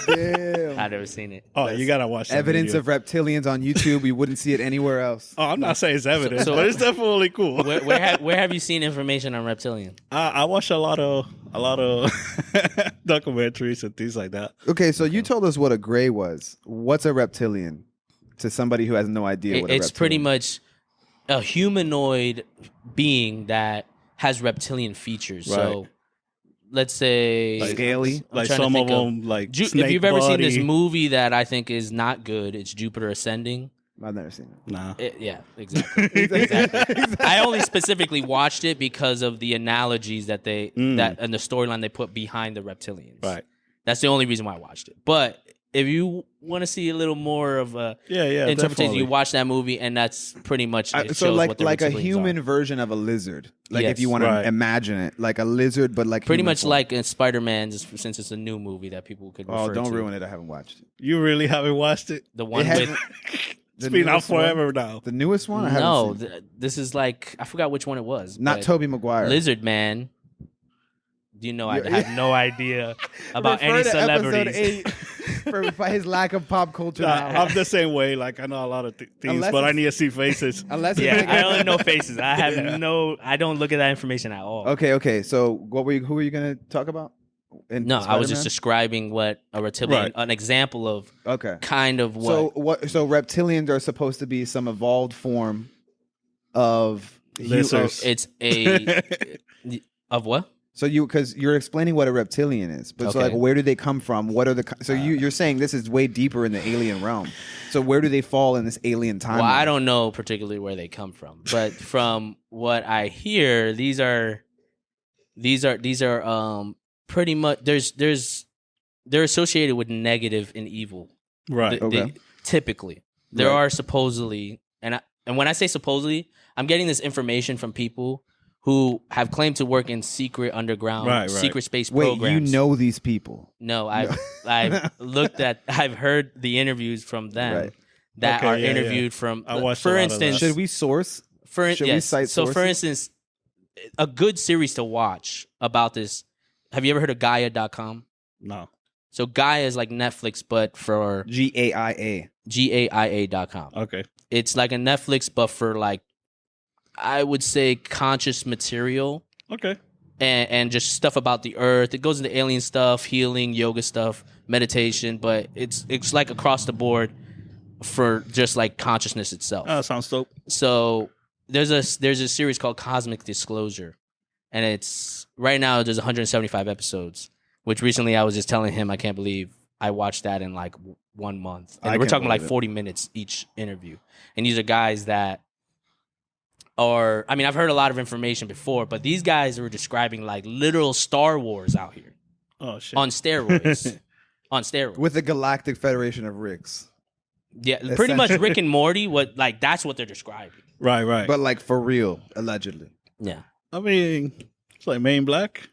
B: Damn.
C: I've never seen it.
D: Oh, you gotta watch that
B: Evidence
D: video.
B: of reptilians on YouTube. We wouldn't see it anywhere else.
D: Oh, I'm not saying it's evidence,
C: So-
D: but it's definitely cool.
C: Where have you seen information on reptilian?
D: I watch a lot of documentaries and things like that.
B: Okay, so you told us what a gray was. What's a reptilian? To somebody who has no idea what a
C: It's pretty
B: reptilian
C: much a humanoid being that has reptilian features. So
D: Right.
C: let's say
B: Like scaly?
C: I'm
D: Like
C: trying to
D: some of
C: think
D: them, like
C: If
D: snake
C: you've ever seen this
D: body.
C: movie that I think is not good, it's Jupiter Ascending.
B: I've never seen it.
D: Nah.
C: Yeah, exactly. exactly. I only specifically watched it because of the analogies that they that and the storyline they put behind the reptilians.
D: Right.
C: That's the only reason why I watched it. But if you want to see a little more of a
D: Yeah,
C: interpretation,
D: definitely.
C: you watch that movie, and that's pretty much it.
B: So
C: shows
B: like
C: what the
B: like a
C: reptilians
B: human
C: are.
B: version of a lizard. Like if
C: Yes.
B: you want to
D: Right.
B: imagine it, like a lizard, but like
C: Pretty
B: human
C: much
B: form.
C: like in Spider-Man, just since it's a new movie that people could refer
B: Oh, don't
C: to.
B: ruin it. I haven't watched it.
D: You really haven't watched it?
C: The one
B: It
C: with
B: hasn't-
D: It's
B: The
D: been out
B: newest one?
D: forever now.
B: The newest one? I haven't
C: no,
B: seen it.
C: this is like I forgot which one it was.
B: Not
C: but
B: Tobey Maguire.
C: Lizard Man. Do you know? I
B: Yeah.
C: have no idea about
B: Refer
C: any
B: to
C: celebrities.
B: Episode 8 for his lack of pop culture.
D: Nah,
B: knowledge.
D: I'm the same way. Like I know a lot of things,
B: Unless
D: but I
B: it's-
D: need to see faces.
B: Unless
C: Yeah,
B: it's
C: I only know faces. I have no. I don't look at that information at all.
B: Okay. So who were you gonna talk about? In
C: No, I was just
B: Spider-Man?
C: describing what a reptilian,
D: Right.
C: an example of
B: Okay.
C: kind of what.
B: So what? So reptilians are supposed to be some evolved form of
D: Lizards.
C: it's a of what?
B: So because you're explaining what a reptilian is, but so
C: Okay.
B: like where do they come from? What are the so you're saying this is way deeper in the alien realm. So where do they fall in this alien timeline?
C: Well, I don't know particularly where they come from, but from what I hear, these are pretty much they're associated with negative and evil.
D: Right.
B: Okay.
C: Typically, there
B: Right.
C: are supposedly, and when I say supposedly, I'm getting this information from people who have claimed to work in secret underground,
D: Right.
C: secret space
B: Wait,
C: programs.
B: you know these people?
C: No, I've heard the interviews from them
B: Right.
C: that
D: Okay,
C: are
D: yeah,
C: interviewed from.
D: I watched a
C: for
D: lot of
C: instance,
D: that.
B: Should we source? Should we
C: yes.
B: cite
C: So, for
B: sources?
C: instance, a good series to watch about this. Have you ever heard of Gaia.com?
D: No.
C: So Gaia is like Netflix, but for
B: GAIA.
C: GAIA.com.
D: Okay.
C: It's like a Netflix, but for like, I would say conscious material
D: Okay.
C: and just stuff about the earth. It goes into alien stuff, healing, yoga stuff, meditation, but it's like across the board for just like consciousness itself.
D: Oh, sounds dope.
C: So there's a series called Cosmic Disclosure, and it's right now there's 175 episodes. Which recently I was just telling him I can't believe I watched that in like 1 month. And
B: I
C: we're
B: can't
C: talking like
B: believe it.
C: 40 minutes each interview, and these are guys that are. I mean, I've heard a lot of information before, but these guys are describing like literal Star Wars out here
D: Oh shit.
C: on steroids. On steroids.
B: With the Galactic Federation of Ricks.
C: Yeah, pretty much Rick and Morty. That's what they're describing.
D: Right. Right.
B: But like for real, allegedly.
C: Yeah.
D: I mean, it's like Men in Black.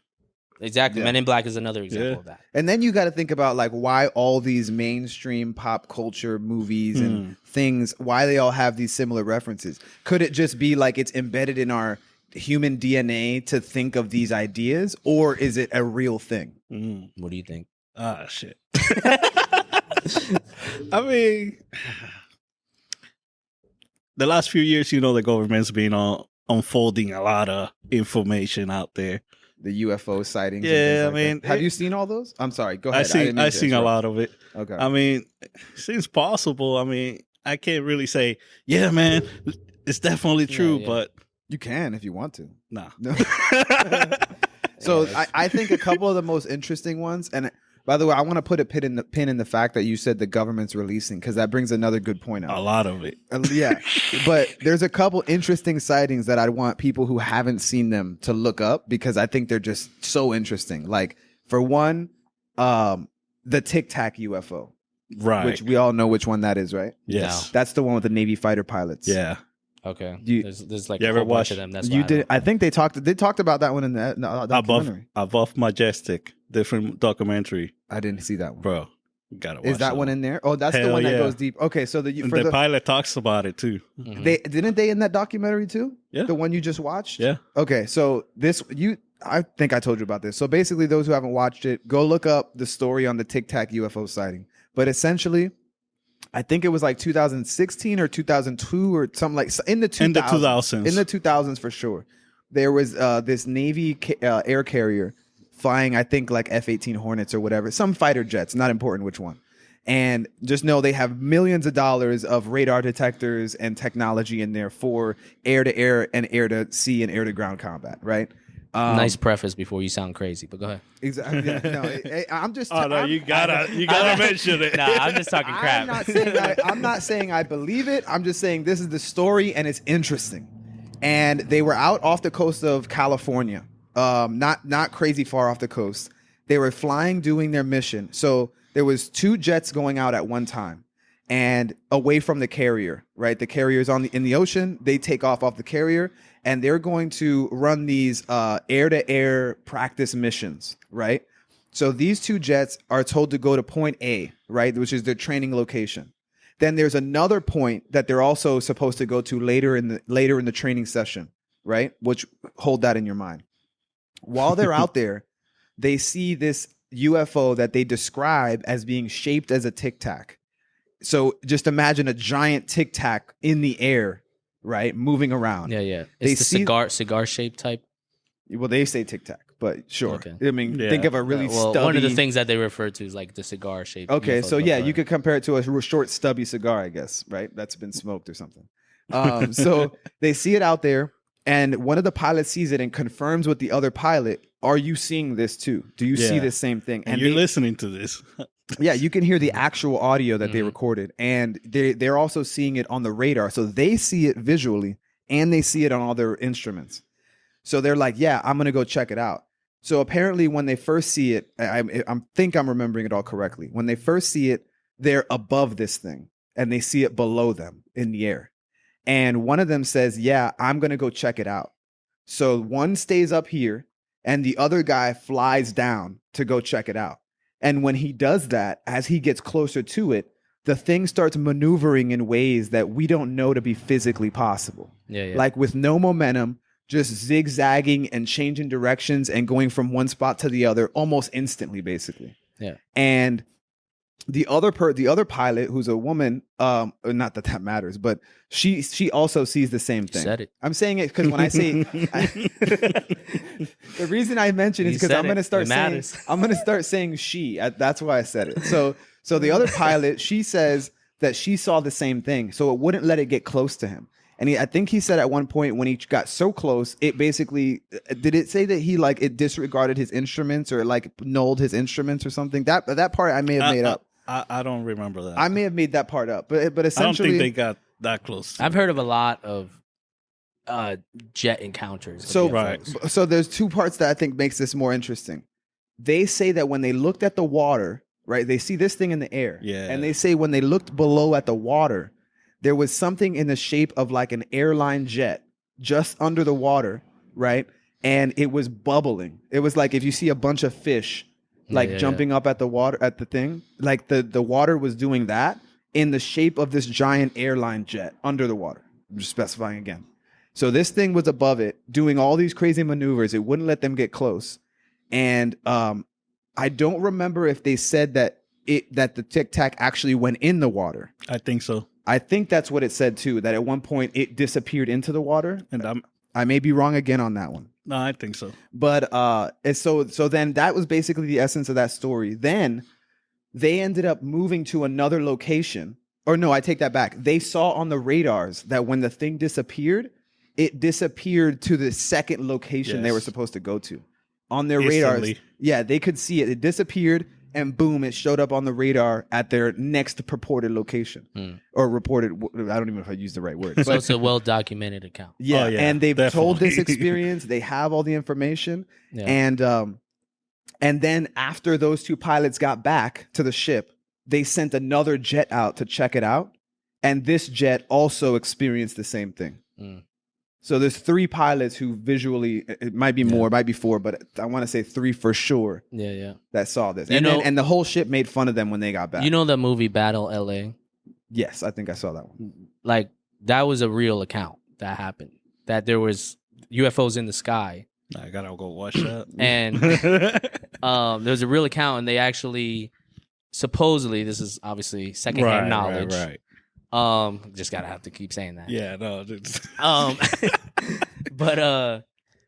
C: Exactly.
B: Yeah.
C: Men in Black is another example
D: Yeah.
C: of that.
B: And then you got to think about like why all these mainstream pop culture movies and things, why they all have these similar references. Could it just be like it's embedded in our human DNA to think of these ideas, or is it a real thing?
C: What do you think?
D: Ah, shit. I mean, the last few years, the government's been unfolding a lot of information out there.
B: The UFO sightings.
D: Yeah,
B: and things like that. Have
D: it-
B: you seen all those? I'm sorry. Go ahead.
D: I seen a lot of it.
B: Okay.
D: I mean, it seems possible. I mean, I can't really say, yeah, man, it's definitely true,
C: yeah.
D: but
B: You can if you want to.
D: nah.
B: No. So I think a couple of the most interesting ones, and by the way, I want to put a pin in the fact that you said the government's releasing, because that brings another good point
D: A
B: out.
D: lot of it.
B: Yeah, but there's a couple interesting sightings that I want people who haven't seen them to look up, because I think they're just so interesting. Like, for one, the Tic Tac UFO,
D: Right.
B: which we all know which one that is, right?
D: Yes.
B: That's the one with the Navy fighter pilots.
D: Yeah.
C: Okay.
B: You-
C: there's like
D: you
C: a
D: ever
C: whole bunch
D: watch-
C: of them. That's
B: You
C: why I
B: did.
C: don't-
B: I think they talked about that one in the documentary.
D: Above Majestic, different documentary,
B: I didn't see that one.
D: bro. You gotta watch
B: Is that one in there? Oh, that's the
D: Hell
B: one that
D: yeah.
B: goes deep. Okay, so
D: And the pilot talks about it too.
C: Mhm.
B: they didn't they in that documentary too?
D: Yeah.
B: The one you just watched?
D: Yeah.
B: Okay, so I think I told you about this. So basically, those who haven't watched it, go look up the story on the Tic Tac UFO sighting. But essentially, I think it was like 2016 or 2002 or something like in the 2000s.
D: In the 2000s.
B: In the 2000s for sure. There was this Navy air carrier flying, I think, like F-18 Hornets or whatever, some fighter jets, not important which one. And just know they have millions of dollars of radar detectors and technology in there for air-to-air and air-to-sea and air-to-ground combat, right?
C: Nice preface before you sound crazy, but go ahead.
B: Exactly. Yeah, I'm just.
D: Oh no,
B: I'm-
D: you gotta mention it.
C: Nah, I'm just talking crap.
B: I'm not saying I believe it. I'm just saying this is the story and it's interesting. And they were out off the coast of California, not crazy far off the coast. They were flying, doing their mission. So there was 2 jets going out at one time, and away from the carrier. Right, the carrier's in the ocean. They take off the carrier, and they're going to run these air-to-air practice missions. Right. So these 2 jets are told to go to point A, right, which is their training location. Then there's another point that they're also supposed to go to later in the training session, right? Which, hold that in your mind. While they're out there, they see this UFO that they describe as being shaped as a Tic Tac. So just imagine a giant Tic Tac in the air, right, moving around.
C: Yeah.
B: They
C: It's
B: see-
C: the cigar shaped type.
B: Well, they say Tic Tac, but sure.
C: Okay.
B: I mean,
D: Yeah.
B: think of a really
C: Well,
B: stubby.
C: one of the things that they refer to is like the cigar shaped.
B: Okay, so yeah, you could compare it to a short, stubby cigar, I guess, right? That's been smoked or something. So they see it out there, and one of the pilots sees it and confirms with the other pilot, "Are you seeing this too? Do you see
D: Yeah.
B: this same thing?"
D: And you're listening to this.
B: Yeah, you can hear the actual audio that they recorded, and they're also seeing it on the radar. So they see it visually, and they see it on all their instruments. So they're like, "Yeah, I'm gonna go check it out." So apparently, when they first see it, I think I'm remembering it all correctly. When they first see it, they're above this thing, and they see it below them in the air. And one of them says, "Yeah, I'm gonna go check it out." So one stays up here, and the other guy flies down to go check it out. And when he does that, as he gets closer to it, the thing starts maneuvering in ways that we don't know to be physically possible.
C: Yeah.
B: Like with no momentum, just zigzagging and changing directions and going from one spot to the other almost instantly, basically.
C: Yeah.
B: And the other pilot, who's a woman, not that that matters, but she also sees the same thing.
C: Said it.
B: I'm saying it because when I say the reason I mention it is
C: You
B: because
C: said
B: I'm going to
C: it.
B: start
C: It
B: saying
C: matters.
B: I'm going to start saying she. That's why I said it. So the other pilot, she says that she saw the same thing, so it wouldn't let it get close to him. And I think he said at one point when he got so close, it basically, did it say that he like it disregarded his instruments or like nulled his instruments or something? That part I may have made up.
D: I don't remember that.
B: I may have made that part up, but
D: I don't
B: essentially,
D: think they got that close.
C: I've heard of a lot of jet encounters. with
B: So
C: UFOs.
B: so there's 2 parts that I think makes this more interesting. They say that when they looked at the water, right, they see this thing in the air,
D: Yeah.
B: and they say when they looked below at the water, there was something in the shape of like an airline jet just under the water, right? and it was bubbling. It was like if you see a bunch of fish like jumping up at the water at the thing, like the water was doing that in the shape of this giant airline jet under the water. I'm just specifying again. So this thing was above it, doing all these crazy maneuvers. It wouldn't let them get close. And I don't remember if they said that the Tic Tac actually went in the water. I think so. I think that's what it said too, that at one point it disappeared into the water. And I may be wrong again on that one.
D: No, I think so.
B: But so then that was basically the essence of that story. Then they ended up moving to another location. Or no, I take that back. They saw on the radars that when the thing disappeared, it disappeared to the second location they were supposed to go to. On their radars, yeah, they could see it. It disappeared, and boom, it showed up on the radar at their next purported location. Or reported, I don't even know if I used the right word.
C: So it's a well-documented account.
B: Yeah, and they've told this experience. They have all the information. Yeah. And then after those two pilots got back to the ship, they sent another jet out to check it out. And this jet also experienced the same thing. So there's 3 pilots who visually, it might be more, it might be 4, but I want to say 3 for sure.
C: Yeah.
B: That saw this. And the whole ship made fun of them when they got back.
C: You know the movie Battle LA?
B: Yes, I think I saw that one.
C: Like, that was a real account that happened. That there was UFOs in the sky.
D: I gotta go watch that.
C: And there was a real account, and they actually, supposedly, this is obviously secondhand knowledge.
D: Right.
C: Just gotta have to keep saying that.
D: Yeah, no.
C: But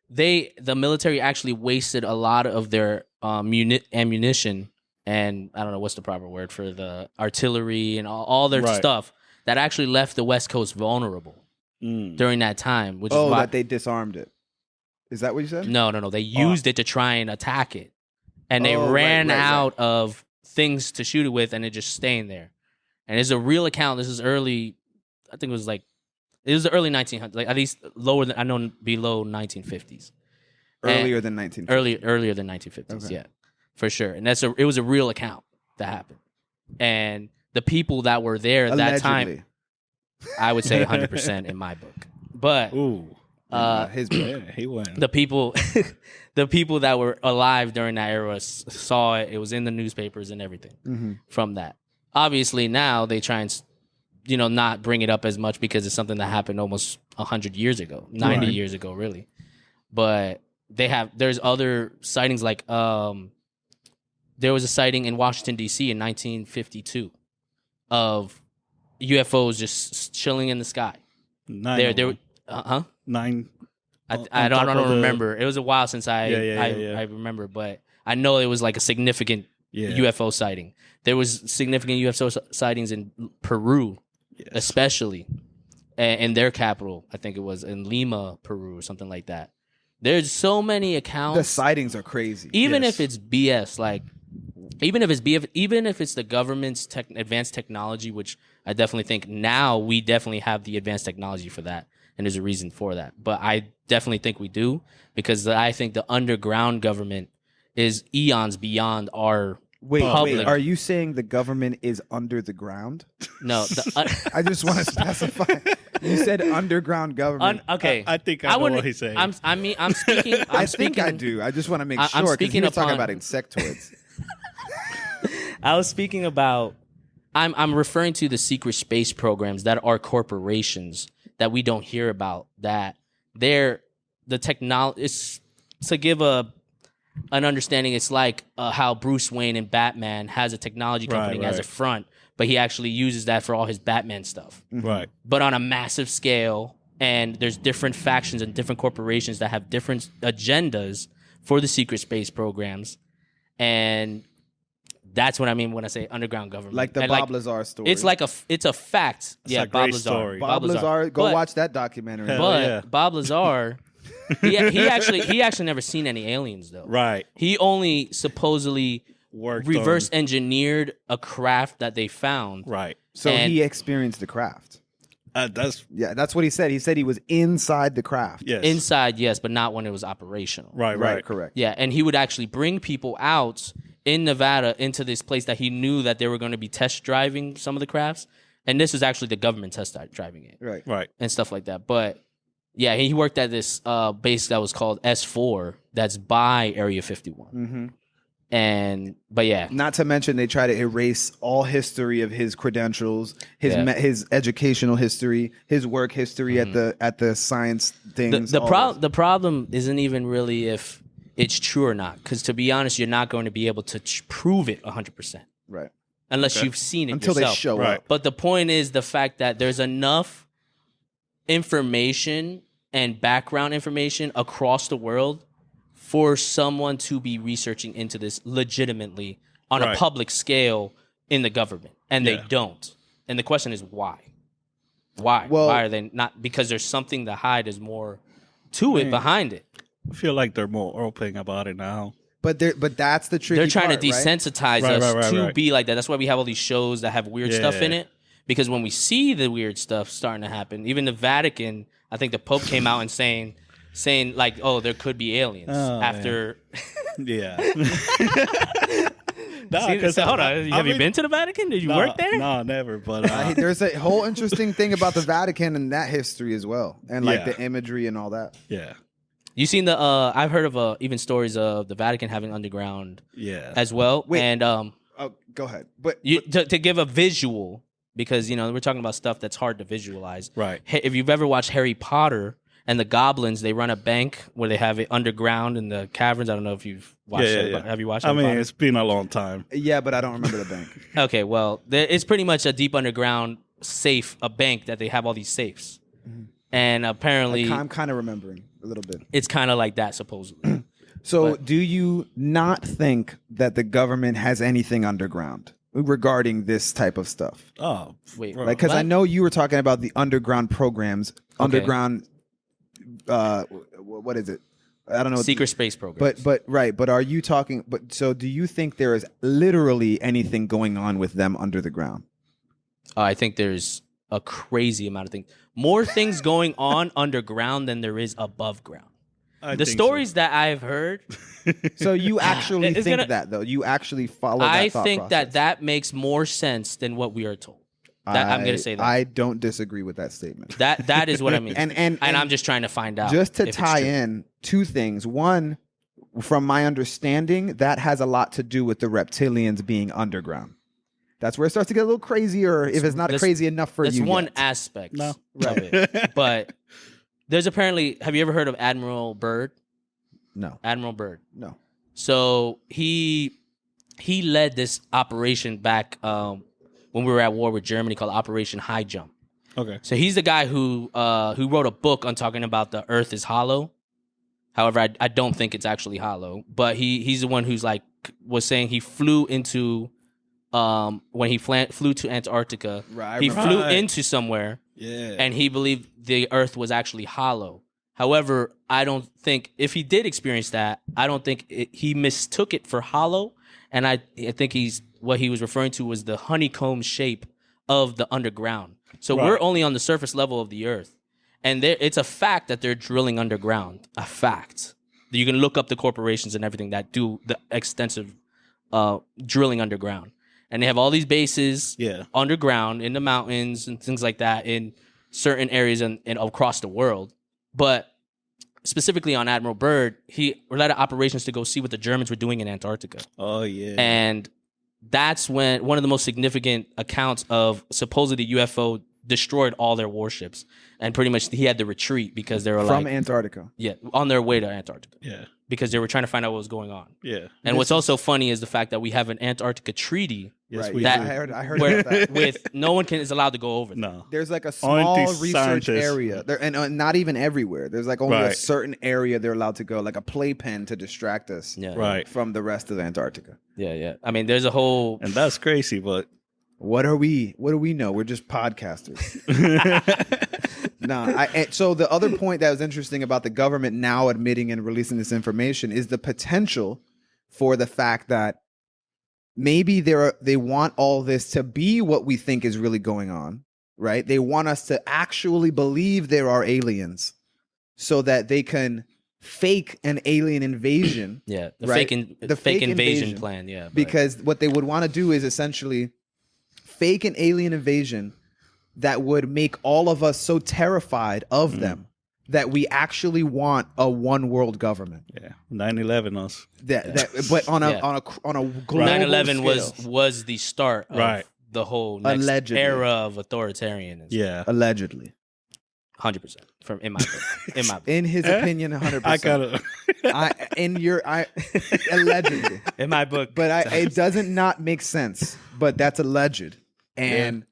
C: the military actually wasted a lot of their ammunition, and I don't know what's the proper word for the artillery and all their stuff that actually left the West Coast vulnerable during that time. Which is why
B: that they disarmed it. Is that what you said?
C: No. They used it to try and attack it, and they ran out of things to shoot it with, and it just staying there. And it's a real account. This is early. I think it was the early 1900s, like at least lower than below 1950s.
B: Earlier than 1950s.
C: Earlier than 1950s. Yeah, for sure. And it was a real account that happened. And the people that were there at that time, I would say 100% in my book. But
B: his book.
D: He went.
C: The people that were alive during that era saw it. It was in the newspapers and everything from that. Obviously, now they try and, not bring it up as much because it's something that happened almost 100 years ago, 90 years ago, really. But there's other sightings, like there was a sighting in Washington, D.C. in 1952 of UFOs just chilling in the sky. I don't remember. It was a while since I remember, but I know it was like a significant UFO sighting. There was significant UFO sightings in Peru, especially, in their capital. I think it was in Lima, Peru, or something like that. There's so many accounts.
B: The sightings are crazy.
C: Even if it's BS, like even if it's the government's advanced technology, which I definitely think now we definitely have the advanced technology for that, and there's a reason for that. But I definitely think we do, because I think the underground government is eons beyond our public.
B: Wait, are you saying the government is under the ground?
C: No.
B: I just want to specify. You said underground government.
C: Okay.
D: I think I know what he's saying.
C: I'm speaking.
B: I think I do. I just want to make sure, because you're talking about insectoids.
C: I was speaking about. I'm referring to the secret space programs that are corporations that we don't hear about. That they're the technology. It's to give an understanding. It's like how Bruce Wayne in Batman has a technology company as a front, but he actually uses that for all his Batman stuff.
D: Right.
C: But on a massive scale, and there's different factions and different corporations that have different agendas for the secret space programs, and that's what I mean when I say underground government.
B: Like the Bob Lazar story.
C: It's a fact.
D: It's a great story.
B: Bob Lazar, go watch that documentary.
C: But Bob Lazar, he actually never seen any aliens though.
D: Right.
C: He only supposedly reverse engineered a craft that they found.
D: Right.
B: So he experienced the craft. That's what he said. He said he was inside the craft.
D: Yes.
C: Inside, yes, but not when it was operational.
D: Right.
B: Correct.
C: Yeah, and he would actually bring people out in Nevada into this place that he knew that they were going to be test driving some of the crafts. And this is actually the government test driving it.
B: Right.
C: And stuff like that. But Yeah, he worked at this base that was called S4 that's by Area 51.
B: Mm-hmm.
C: But yeah.
B: Not to mention they try to erase all history of his credentials, his educational history, his work history at the science things.
C: The problem isn't even really if it's true or not, because to be honest, you're not going to be able to prove it 100%.
B: Right.
C: Unless you've seen it
B: until
C: yourself.
B: They show up.
C: But the point is the fact that there's enough information and background information across the world for someone to be researching into this legitimately on a public scale in the government, and they don't. And the question is why? Why?
B: Well,
C: why are they not? Because there's something to hide. There's more to it behind it.
D: I feel like they're more open about it now.
B: But that's the tricky
C: They're trying
B: part,
C: to desensitize
B: right?
C: us to be like that. That's why we have all these shows that have weird stuff in it. Because when we see the weird stuff starting to happen, even the Vatican, I think the Pope came out and saying like, oh, there could be aliens after.
D: Yeah.
C: Hold on. Have you been to the Vatican? Did you work there?
D: No, never. But
B: there's a whole interesting thing about the Vatican and that history as well, and like the imagery and all that.
D: Yeah.
C: You seen the? I've heard of even stories of the Vatican having underground. As well.
B: Wait,
C: and
B: go ahead. But
C: to give a visual, because we're talking about stuff that's hard to visualize.
D: Right.
C: If you've ever watched Harry Potter and the goblins, they run a bank where they have it underground in the caverns. I don't know if you've watched it.
D: Yeah.
C: Have you watched
D: it?
C: Harry Potter?
D: It's been a long time.
B: Yeah, but I don't remember the bank.
C: Okay, well, it's pretty much a deep underground safe, a bank that they have all these safes. Mm-hmm. And apparently...
B: I'm kind of remembering a little bit.
C: It's kind of like that, supposedly.
B: So do you not think that the government has anything underground regarding this type of stuff?
D: Oh,
C: wait.
B: Because I know you were talking about the underground programs, underground... what is it? I don't know.
C: Secret space programs.
B: But are you talking? But so do you think there is literally anything going on with them under the ground?
C: I think there's a crazy amount of things. More things going on underground than there is above ground. The stories that I've heard.
B: So you actually think that though? You actually follow that
C: I
B: thought
C: think
B: process?
C: that makes more sense than what we are told. I'm going to say that.
B: I don't disagree with that statement.
C: That is what I mean. and I'm just trying to find out.
B: Just to tie in two things. One, from my understanding, that has a lot to do with the reptilians being underground. That's where it starts to get a little crazier if it's not crazy enough for you.
C: That's one
B: yet.
C: aspect of it. But there's apparently, have you ever heard of Admiral Byrd?
B: No.
C: Admiral Byrd.
B: No.
C: So he led this operation back when we were at war with Germany called Operation High Jump.
D: Okay.
C: So he's the guy who wrote a book on talking about the Earth is hollow. However, I don't think it's actually hollow. But he's the one who's was saying he flew into when he flew to Antarctica.
B: Right.
C: He flew into somewhere.
D: Yeah.
C: And he believed the Earth was actually hollow. However, I don't think if he did experience that, I don't think he mistook it for hollow. And I think what he was referring to was the honeycomb shape of the underground. So we're only on the surface level of the Earth. And it's a fact that they're drilling underground. A fact. You can look up the corporations and everything that do the extensive drilling underground. And they have all these bases underground in the mountains and things like that in certain areas and across the world. But specifically on Admiral Byrd, he led operations to go see what the Germans were doing in Antarctica.
D: Oh, yeah.
C: And that's when one of the most significant accounts of supposedly UFO destroyed all their warships. And pretty much he had to retreat because they were
B: from Antarctica.
C: Yeah, on their way to Antarctica.
D: Yeah.
C: Because they were trying to find out what was going on.
D: Yeah.
C: And what's also funny is the fact that we have an Antarctica treaty.
D: Yes,
B: right. I heard about that.
C: With no one is allowed to go over there.
D: No.
B: There's like a small research area there, and not even everywhere. There's like only a certain area they're allowed to go, like a playpen to distract us from the rest of Antarctica.
C: Yeah. I mean, there's a whole...
D: And that's crazy, but...
B: What do we know? We're just podcasters. So the other point that was interesting about the government now admitting and releasing this information is the potential for the fact that maybe they want all this to be what we think is really going on, right? They want us to actually believe there are aliens so that they can fake an alien invasion.
C: Yeah, the
B: fake
C: invasion plan, yeah.
B: Because what they would want to do is essentially fake an alien invasion that would make all of us so terrified of them that we actually want a one world government.
D: Yeah, 9/11 us.
B: But on a global
C: 9/11
B: scale.
C: was the start of the whole next
B: Allegedly.
C: era of authoritarianism.
D: Yeah,
B: Allegedly.
C: 100% from in my book.
B: In his opinion, 100%.
D: I gotta.
B: Allegedly.
C: In my book.
B: But it doesn't not make sense. But that's alleged. And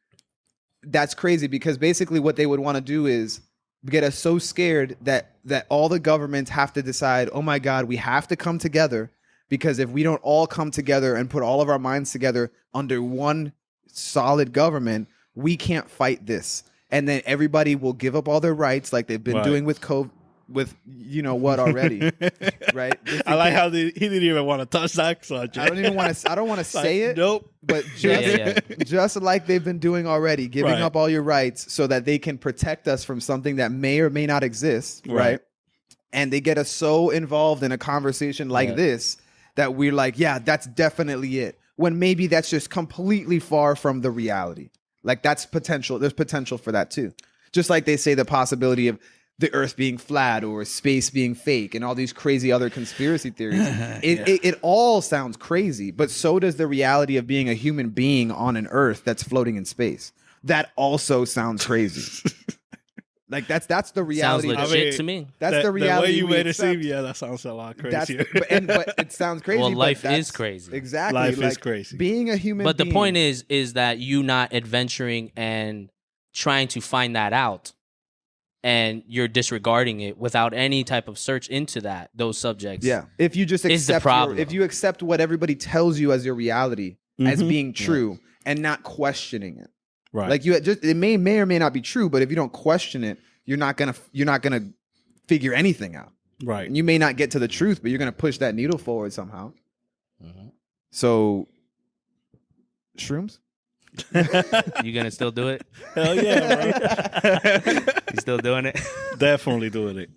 B: that's crazy because basically what they would want to do is get us so scared that all the governments have to decide, oh my God, we have to come together, because if we don't all come together and put all of our minds together under one solid government, we can't fight this. And then everybody will give up all their rights like they've been doing with COVID, with you know what already, right?
D: I like how he didn't even want to touch that subject.
B: I don't want to say it.
D: Nope.
B: But just like they've been doing already, giving up all your rights so that they can protect us from something that may or may not exist, right? And they get us so involved in a conversation like this that we're like, yeah, that's definitely it. When maybe that's just completely far from the reality. Like that's potential. There's potential for that too. Just like they say the possibility of the Earth being flat or space being fake and all these crazy other conspiracy theories. It all sounds crazy, but so does the reality of being a human being on an Earth that's floating in space. That also sounds crazy. Like that's the reality.
C: Sounds legit to me.
B: That's the reality.
D: The way you made it seem, that sounds a lot crazier.
B: But it sounds crazy.
C: Well, life
B: but
C: is crazy.
B: Exactly.
D: Life is crazy.
B: Being a human being.
C: But the point is that you not adventuring and trying to find that out, and you're disregarding it without any type of search into those subjects.
B: Yeah. If you just accept if you accept what everybody tells you as your reality as being true and not questioning it.
D: Right.
B: Like it may or may not be true, but if you don't question it, you're not gonna figure anything out.
D: Right.
B: And you may not get to the truth, but you're gonna push that needle forward somehow. Mm-hmm. So, shrooms?
C: You gonna still do it?
D: Hell yeah, bro.
C: You still doing it?
D: Definitely doing it.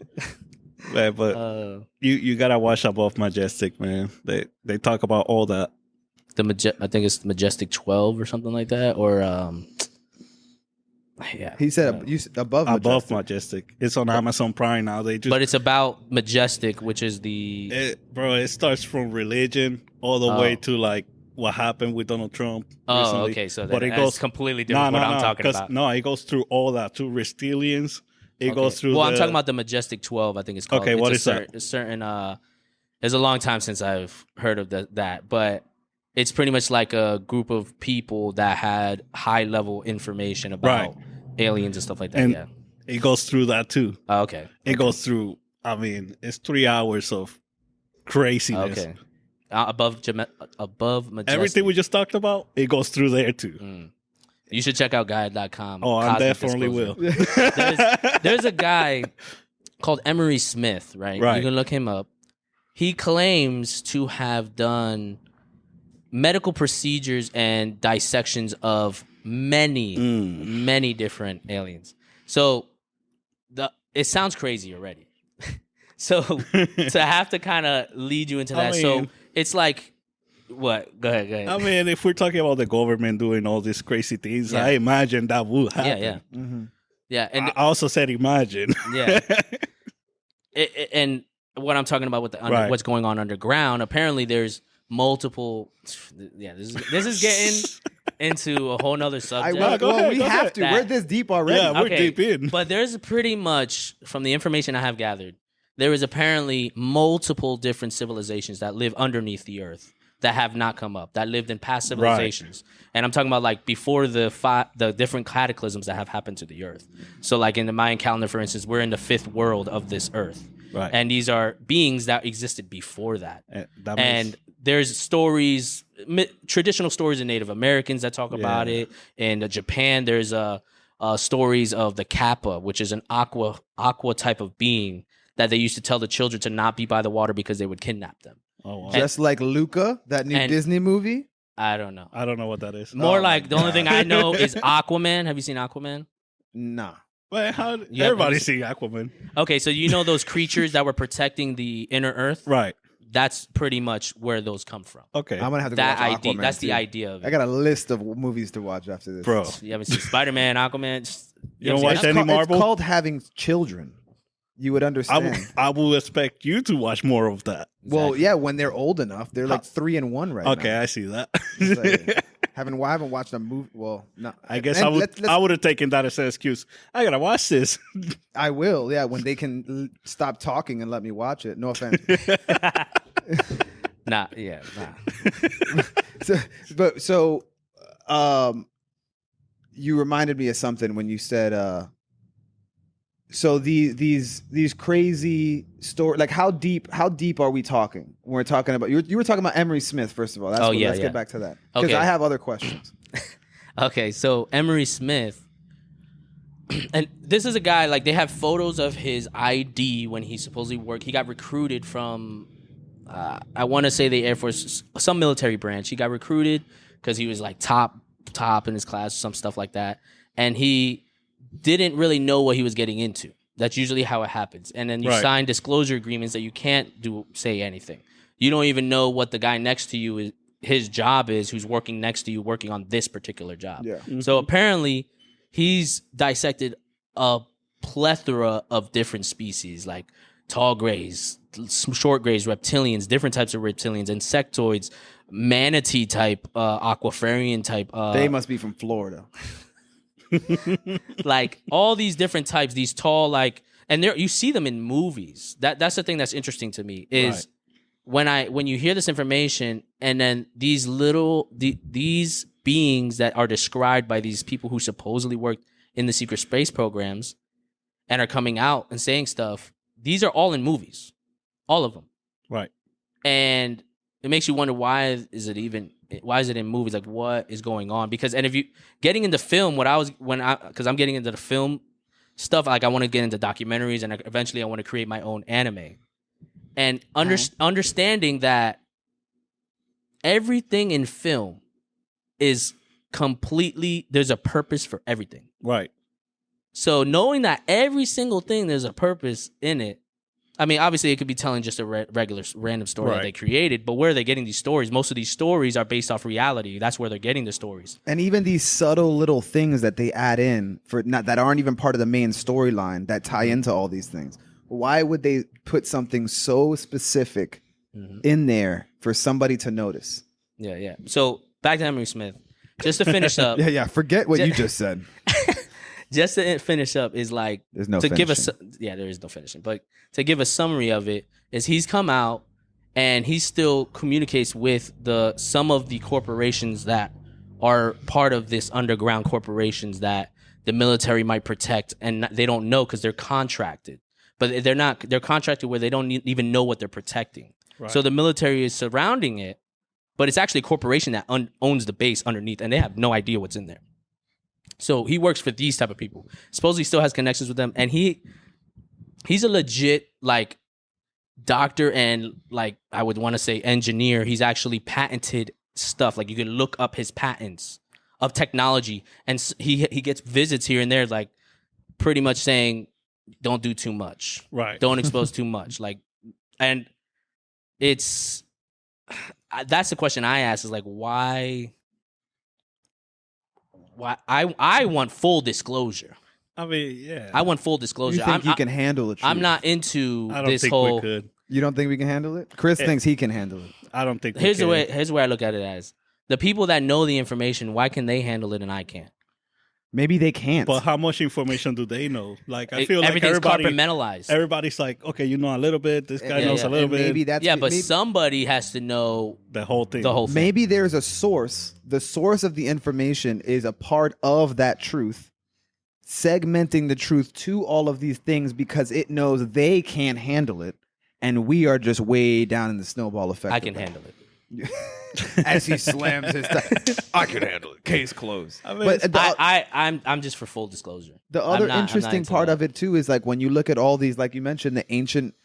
D: Man, but you gotta watch Above Majestic, man. They talk about all that.
C: I think it's Majestic 12 or something like that, or
B: He said above Majestic.
D: It's on Amazon Prime now.
C: But it's about Majestic, which is
D: it starts from religion all the way to like what happened with Donald Trump recently.
C: Oh, okay. So it goes completely different from what I'm talking about.
D: No, it goes through all that, to reptilians. It goes through.
C: Well, I'm talking about the Majestic 12. I think it's called.
D: Okay, what is that?
C: It's certain. It's a long time since I've heard of that, but it's pretty much like a group of people that had high level information about aliens and stuff like that.
D: And it goes through that too.
C: Oh, okay.
D: It goes through. I mean, it's 3 hours of craziness.
C: Okay. Above Majestic.
D: Everything we just talked about, it goes through there too.
C: You should check out guide.com.
D: Oh, I definitely will.
C: There's a guy called Emery Smith, right? You can look him up. He claims to have done medical procedures and dissections of many different aliens. So it sounds crazy already. So to have to kind of lead you into that. So it's like, what? Go ahead.
D: I mean, if we're talking about the government doing all these crazy things, I imagine that would happen.
C: Yeah. Mm-hmm. Yeah. And
D: I also said imagine.
C: Yeah. And what I'm talking about with what's going on underground, apparently there's multiple. Yeah, this is getting into a whole nother subject.
B: We have to. We're this deep already.
D: Yeah, we're deep in.
C: But there's pretty much, from the information I have gathered, there is apparently multiple different civilizations that live underneath the earth that have not come up, that lived in past civilizations. And I'm talking about like before the different cataclysms that have happened to the earth. So like in the Mayan calendar, for instance, we're in the 5th world of this earth.
D: Right.
C: And these are beings that existed before that. And there's stories, traditional stories of Native Americans that talk about it. In Japan, there's stories of the Kappa, which is an aqua type of being that they used to tell the children to not be by the water because they would kidnap them.
D: Oh, wow.
B: Just like Luca, that new Disney movie?
C: I don't know.
D: I don't know what that is.
C: More like the only thing I know is Aquaman. Have you seen Aquaman?
B: Nah.
D: Well, everybody's seen Aquaman.
C: Okay, so you know those creatures that were protecting the inner earth?
D: Right.
C: That's pretty much where those come from.
D: Okay.
B: I'm going to have to watch Aquaman.
C: That's the idea of it.
B: I got a list of movies to watch after this.
D: Bro.
C: You haven't seen Spider-Man, Aquaman?
D: You don't watch any Marvel?
B: It's called having children. You would understand.
D: I will expect you to watch more of that.
B: Well, yeah, when they're old enough, they're like 3 and 1 right now.
D: Okay, I see that.
B: Like, I haven't watched a movie. Well, no.
D: I guess I would have taken that as an excuse. I gotta watch this.
B: I will. Yeah, when they can stop talking and let me watch it. No offense.
C: Nah.
B: So, you reminded me of something when you said, so these crazy stories, like how deep are we talking when we're talking about, you were talking about Emery Smith, first of all. Let's get back to that. Because I have other questions.
C: Okay, so Emery Smith, and this is a guy, like they have photos of his ID when he supposedly worked. He got recruited from, I want to say the Air Force, some military branch. He got recruited because he was like top in his class, some stuff like that. And he didn't really know what he was getting into. That's usually how it happens. And then you sign disclosure agreements that you can't say anything. You don't even know what the guy next to you is, his job is, who's working next to you, working on this particular job. Yeah. Mm-hmm. So apparently he's dissected a plethora of different species, like tall grays, short grays, reptilians, different types of reptilians, insectoids, manatee type, aquafarian type.
B: They must be from Florida.
C: Like all these different types, these tall, like, and you see them in movies. That's the thing that's interesting to me is when you hear this information, and then these these beings that are described by these people who supposedly worked in the secret space programs and are coming out and saying stuff. These are all in movies, all of them. Right. And it makes you wonder, why is it in movies? Like, what is going on? Because, and if you getting into film, because I'm getting into the film stuff, like I want to get into documentaries, and eventually I want to create my own anime. And understanding that everything in film is completely, there's a purpose for everything. Right. So knowing that every single thing, there's a purpose in it. I mean, obviously, it could be telling just a regular random story that they created, but where are they getting these stories? Most of these stories are based off reality. That's where they're getting the stories.
B: And even these subtle little things that they add in that aren't even part of the main storyline that tie into all these things. Why would they put something so specific in there for somebody to notice?
C: Yeah. So back to Emery Smith. Just to finish up.
B: Forget what you just said.
C: Just to finish up is like,
B: there's no
C: to
B: finishing.
C: There is no finishing, but to give a summary of it is he's come out and he still communicates with some of the corporations that are part of this underground corporations that the military might protect, and they don't know because they're contracted, but they're contracted where they don't even know what they're protecting. Right. So the military is surrounding it, but it's actually a corporation that owns the base underneath, and they have no idea what's in there. So he works for these type of people. Supposedly still has connections with them. And he's a legit like doctor and like I would want to say engineer. He's actually patented stuff. Like you can look up his patents of technology. And he gets visits here and there like pretty much saying, don't do too much. Right. Don't expose too much. Like, and that's the question I ask is like, why I want full disclosure.
D: I mean, yeah.
C: I want full disclosure.
B: You think he can handle it?
C: I'm not into
D: I don't
C: this
D: think
C: whole.
D: We could.
B: You don't think we can handle it? Chris thinks he can handle it.
D: I don't think.
C: Here's the way I look at it as the people that know the information. Why can they handle it and I can't?
B: Maybe they can't.
D: But how much information do they know? Like I feel like
C: everything's compartmentalized.
D: Everybody's like, okay, you know a little bit. This guy knows a little bit.
B: Maybe that's
C: but somebody has to know
D: the whole thing.
B: Maybe there's a source. The source of the information is a part of that truth, segmenting the truth to all of these things because it knows they can't handle it, and we are just way down in the snowball effect.
C: I can handle it.
B: As he slams his I can handle it. Case closed.
C: I mean, but I'm just for full disclosure.
B: The other interesting part of it too is like when you look at all these, like you mentioned, the ancient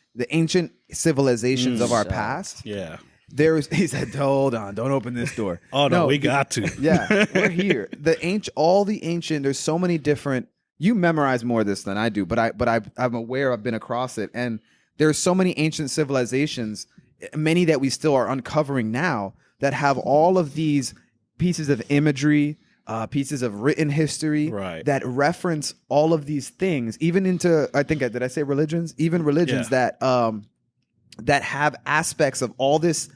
B: civilizations of our past. Yeah. He said, hold on, don't open this door.
D: Oh no, we got to.
B: Yeah, we're here. All the ancient. There's so many different. You memorize more of this than I do, but I'm aware. I've been across it, and there's so many ancient civilizations, many that we still are uncovering now, that have all of these pieces of imagery, pieces of written history that reference all of these things, even into, I think, did I say religions? Even religions that have aspects of all this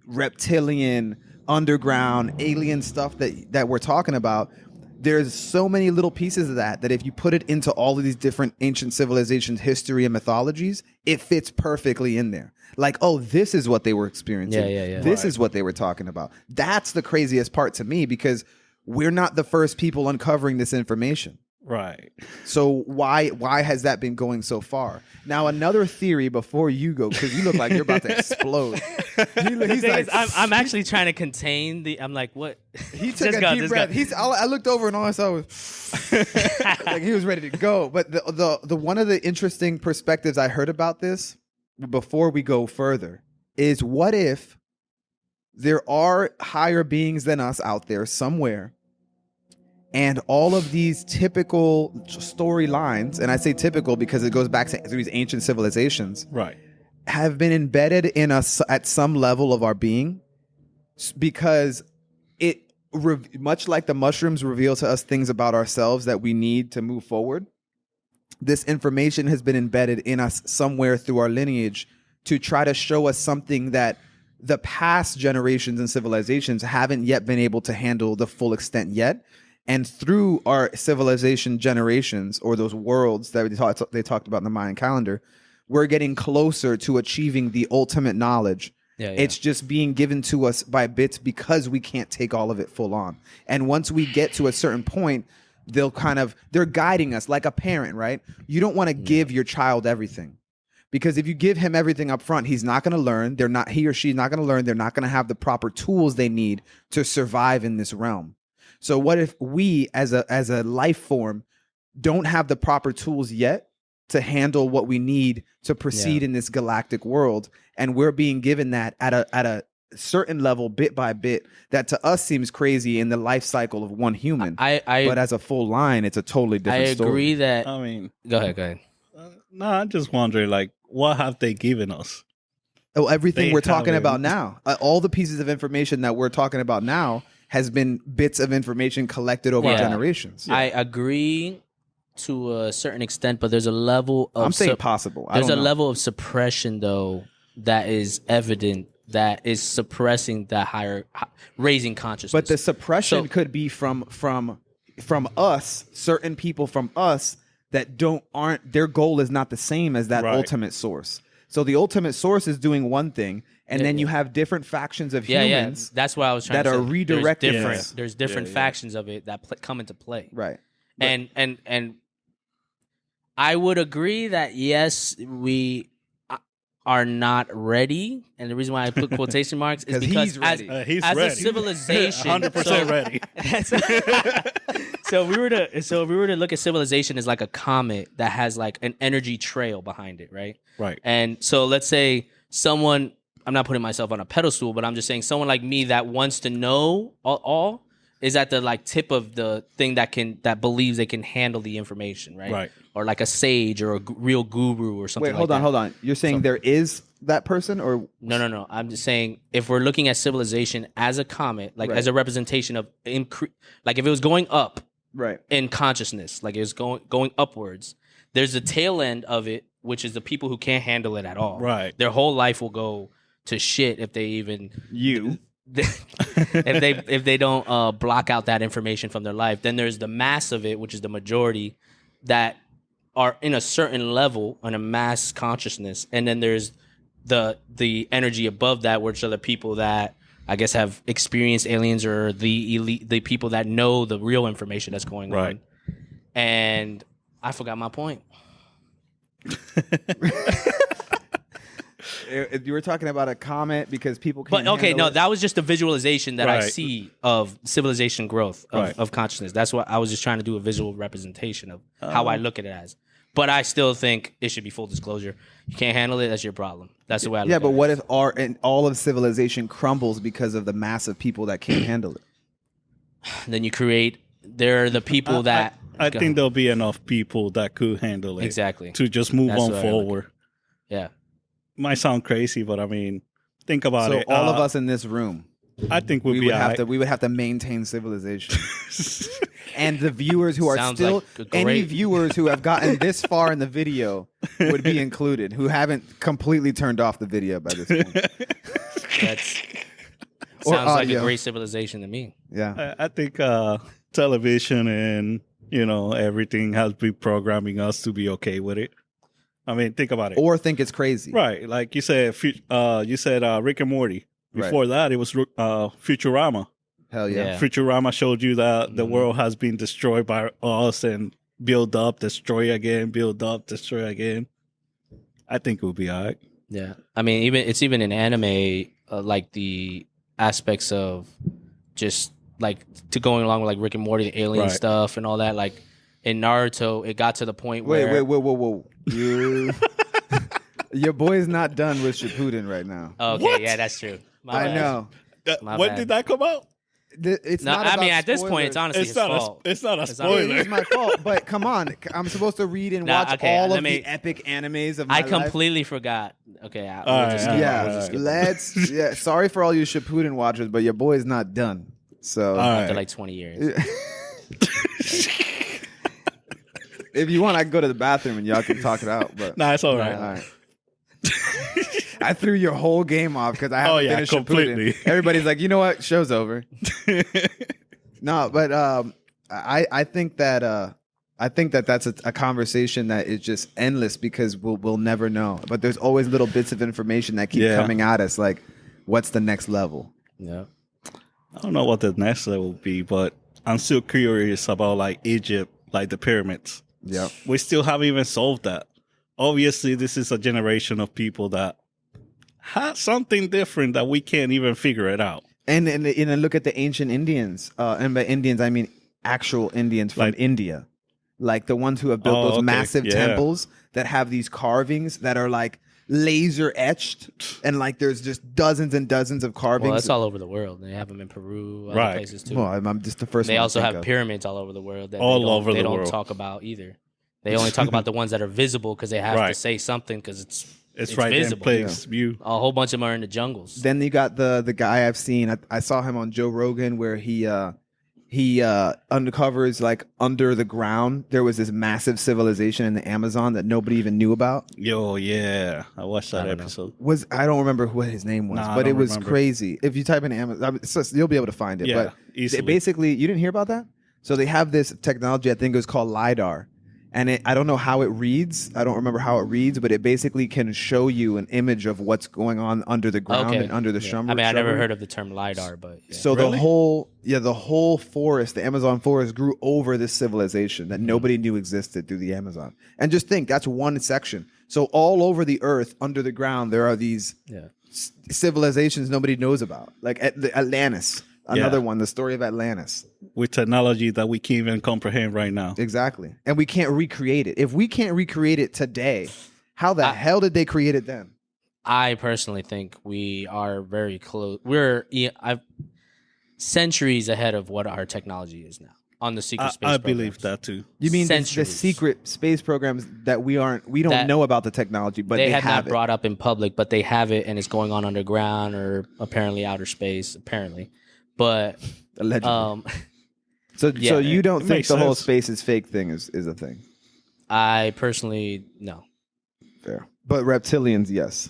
B: reptilian, underground, alien stuff that we're talking about. There's so many little pieces of that if you put it into all of these different ancient civilizations, history, and mythologies, it fits perfectly in there. Like, oh, this is what they were experiencing. This is what they were talking about. That's the craziest part to me, because we're not the first people uncovering this information. Right. So why has that been going so far? Now, another theory before you go, because you look like you're about to explode. He's like,
C: I'm actually trying to contain the. I'm like, what?
B: He took a deep breath. I looked over and all I saw was like he was ready to go. But the one of the interesting perspectives I heard about this before we go further is, what if there are higher beings than us out there somewhere? And all of these typical storylines, and I say typical because it goes back to these ancient civilizations, have been embedded in us at some level of our being, because it, much like the mushrooms reveal to us things about ourselves that we need to move forward, this information has been embedded in us somewhere through our lineage to try to show us something that the past generations and civilizations haven't yet been able to handle the full extent yet. And through our civilization generations, or those worlds that they talked about in the Mayan calendar, we're getting closer to achieving the ultimate knowledge. It's just being given to us by bits because we can't take all of it full on. And once we get to a certain point, they're guiding us like a parent, right? You don't want to give your child everything, because if you give him everything up front, he's not going to learn. He or she's not going to learn. They're not going to have the proper tools they need to survive in this realm. So what if we, as a life form, don't have the proper tools yet to handle what we need to proceed in this galactic world, and we're being given that at a certain level, bit by bit, that to us seems crazy in the life cycle of one human. But as a full line, it's a totally different story.
C: I agree that.
D: I mean,
C: go ahead.
D: No, I'm just wondering, like, what have they given us?
B: Oh, everything we're talking about now, all the pieces of information that we're talking about now has been bits of information collected over generations.
C: I agree to a certain extent, but there's a level of...
B: I'm saying possible.
C: There's a level of suppression, though, that is evident, that is suppressing that higher... raising consciousness.
B: But the suppression could be from us, certain people from us that aren't... Their goal is not the same as that ultimate source. So the ultimate source is doing one thing, and then you have different factions of humans.
C: That's what I was trying to say.
B: That are redirected.
C: There's different factions of it that come into play.
B: Right.
C: And I would agree that yes, we are not ready, and the reason why I put quotation marks is because
B: he's ready.
D: He's
C: as
D: ready.
C: A civilization,
D: 100% ready.
C: So if we were to look at civilization as like a comet that has like an energy trail behind it, right?
D: Right.
C: And so let's say someone, I'm not putting myself on a pedestal, but I'm just saying someone like me that wants to know all is at the like tip of the thing that believes they can handle the information, right?
D: Right.
C: Or like a sage or a real guru or something.
B: Wait, hold on. You're saying there is that person, or
C: no? I'm just saying if we're looking at civilization as a comet, like as a representation of like if it was going up, in consciousness, like it was going upwards. There's a tail end of it, which is the people who can't handle it at all.
D: Right.
C: Their whole life will go to shit if they even if they don't block out that information from their life. Then there's the mass of it, which is the majority that are in a certain level on a mass consciousness, and then there's the energy above that, which are the people that I guess have experienced aliens, or the elite, the people that know the real information that's going on. And I forgot my point.
B: You were talking about a comet because people can't
C: that was just a visualization that I see of civilization growth of consciousness. That's what I was just trying to do, a visual representation of how I look at it as. But I still think it should be full disclosure. You can't handle it, that's your problem. That's the way I look at it.
B: Yeah, but what if all of civilization crumbles because of the mass of people that can't handle it?
C: Then you create... There are the people that...
D: I think there'll be enough people that could handle it.
C: Exactly.
D: To just move on forward.
C: Yeah.
D: Might sound crazy, but I mean, think about it.
B: So all of us in this room,
D: I think we'll
B: we
D: be
B: would
D: all
B: have
D: right.
B: to we would have to maintain civilization. And the viewers who are
C: Sounds
B: still
C: like a
B: any
C: great-
B: viewers who have gotten this far in the video would be included, who haven't completely turned off the video by this point.
C: That's
B: Or
C: sounds like a
B: audio.
C: great civilization to me.
B: Yeah.
D: I think television and everything has been programming us to be okay with it. I mean, think about it.
B: Or think it's crazy.
D: Right, like you said, Rick and Morty. Before that, it was Futurama.
B: Hell yeah.
C: Yeah.
D: Futurama showed you that the world has been destroyed by us and build up, destroy again, build up, destroy again. I think we'll be all right.
C: Yeah, I mean, even in anime, like the aspects of just like to going along with like Rick and Morty, the alien
D: Right.
C: stuff and all that. Like in Naruto, it got to the point where
B: Whoa. Your boy's not done with Shippuden right now.
C: Okay,
D: What?
C: yeah, that's true. My
B: I
C: bad.
B: know.
C: My
D: When
C: bad.
D: did that come out?
B: It's
C: No,
B: not
C: I
B: about
C: mean, at this point, it's
B: spoilers.
C: honestly his fault.
D: It's not a
C: It's not-
B: It
D: spoiler.
B: is my fault, but come on. I'm supposed to read and
C: Nah,
B: watch
C: okay,
B: all
C: let
B: of
C: me-
B: the epic animes of my
C: I
B: life.
C: completely forgot. Okay,
D: All
C: we'll
D: right,
C: just
D: all
C: skip
D: right,
C: it. We'll
B: Yeah,
C: just skip it.
B: let's. Sorry for all you Shippuden watchers, but your boy's not done. So
D: All
C: After
D: right.
C: like 20 years.
B: if you want, I can go to the bathroom and y'all can talk it out. But
D: Nah, it's all right.
B: all right. I threw your whole game off because I haven't
D: Oh, yeah,
B: finished
D: completely.
B: Shippuden. Everybody's like, you know what? Show's over. No, but I think that that's a conversation that is just endless because we'll never know. But there's always little bits of information that keep
D: Yeah.
B: coming at us. Like, what's the next level?
C: Yeah.
D: I don't know what the next level will be, but I'm still curious about like Egypt, like the pyramids.
B: Yeah.
D: We still haven't even solved that. Obviously, this is a generation of people that had something different that we can't even figure it out.
B: And look at the ancient Indians. And by Indians, I mean actual Indians from
D: Like-
B: India. Like the ones who have built
D: Oh,
B: those
D: okay.
B: massive
D: Yeah.
B: temples that have these carvings that are like laser etched. And like there's just dozens and dozens of carvings.
C: Well, that's all over the world. They have them in Peru, other
D: Right.
C: places too.
B: Well, I'm just the first
C: They
B: one to
C: also
B: think
C: have
B: of.
C: pyramids all over the world that
D: All
C: they don't,
D: over
C: they
D: the
C: don't
D: world.
C: talk about either. They only talk about the ones that are visible because they have to
D: Right.
C: say something because it's
D: right
C: visible.
D: there in place. View.
C: A whole bunch of them are in the jungles.
B: Then you got the guy I've seen. I saw him on Joe Rogan where he uncovers like under the ground there was this massive civilization in the Amazon that nobody even knew about.
D: Yo, yeah. I watched that
C: I don't know.
D: episode.
B: I don't remember what his name was,
D: Nah, I
B: but it
D: don't
B: was
D: remember.
B: crazy. If you type in Amazon, you'll be able to find it.
D: Yeah,
B: But
D: easily.
B: basically, you didn't hear about that. So they have this technology. I think it was called LiDAR. And I don't know how it reads. I don't remember how it reads, but it basically can show you an image of what's going on under the ground
C: Okay.
B: and under the
C: Yeah.
B: shrubbery.
C: I mean, I never heard of the term LiDAR, but yeah.
B: So
D: Really?
B: the whole forest, the Amazon forest, grew over this civilization that nobody knew existed through the Amazon. And just think, that's one section. So all over the earth, under the ground, there are these
C: yeah.
B: civilizations nobody knows about, like the Atlantis. Another one, the story of Atlantis.
D: With technology that we can't even comprehend right now.
B: Exactly. And we can't recreate it. If we can't recreate it today, how the hell did they create it then?
C: I personally think we are very close. I've centuries ahead of what our technology is now on the secret space
D: I
C: programs.
D: believe that too.
B: You mean the
C: Centuries.
B: secret space programs that we don't
C: That
B: know about the technology, but they
C: have
B: have
C: not
B: it.
C: brought up in public, but they have it and it's going on underground or apparently outer space, apparently. But
B: Allegedly.
C: yeah,
B: so you don't
D: it
B: think
D: makes
B: the whole
D: sense.
B: space is fake thing is a thing?
C: I personally, no.
B: Fair. But reptilians, yes.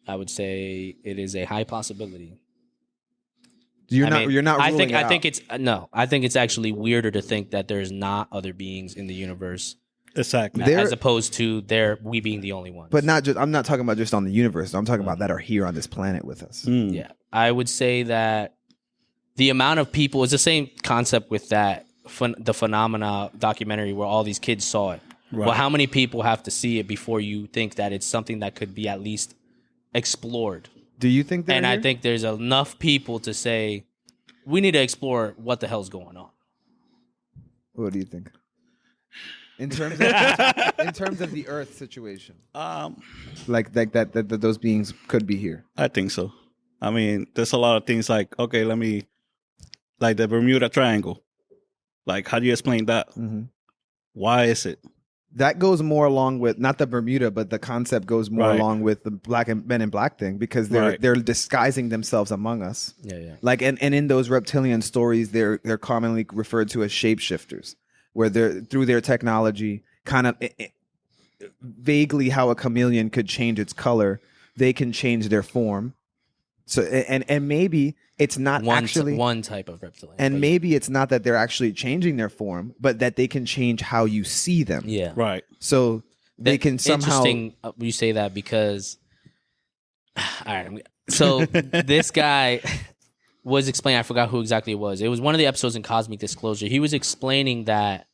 C: I would say it is a high possibility.
B: You're
C: I
B: not.
C: mean,
B: You're not.
C: I
B: ruling
C: think.
B: it
C: I think
B: out.
C: it's no. I think it's actually weirder to think that there's not other beings in the universe
D: Exactly.
B: There-
C: as opposed to we being the only ones.
B: But not just. I'm not talking about just on the universe. I'm talking about that are here on this planet with us.
D: Mm.
C: Yeah, I would say that the amount of people is the same concept with that the Phenomena documentary where all these kids saw it.
D: Right.
C: Well, how many people have to see it before you think that it's something that could be at least explored?
B: Do you think that?
C: And I think there's enough people to say we need to explore what the hell's going on.
B: What do you think? In terms of the Earth situation, like that those beings could be here.
D: I think so. I mean, there's a lot of things like, okay, like the Bermuda Triangle. Like, how do you explain that?
B: Mm-hmm.
D: Why is it?
B: that goes more along with not the Bermuda, but the concept goes more along with the Men in Black thing, because they're disguising themselves among us.
C: Yeah.
B: Like and in those reptilian stories, they're commonly referred to as shapeshifters, where they're through their technology, kind of vaguely how a chameleon could change its color, they can change their form. So and maybe it's not
C: one type of reptilian,
B: and maybe it's not that they're actually changing their form, but that they can change how you see them.
C: Yeah,
D: right.
B: So they can somehow.
C: Interesting you say that, because all right. So this guy was explaining. I forgot who exactly it was. It was one of the episodes in Cosmic Disclosure. He was explaining that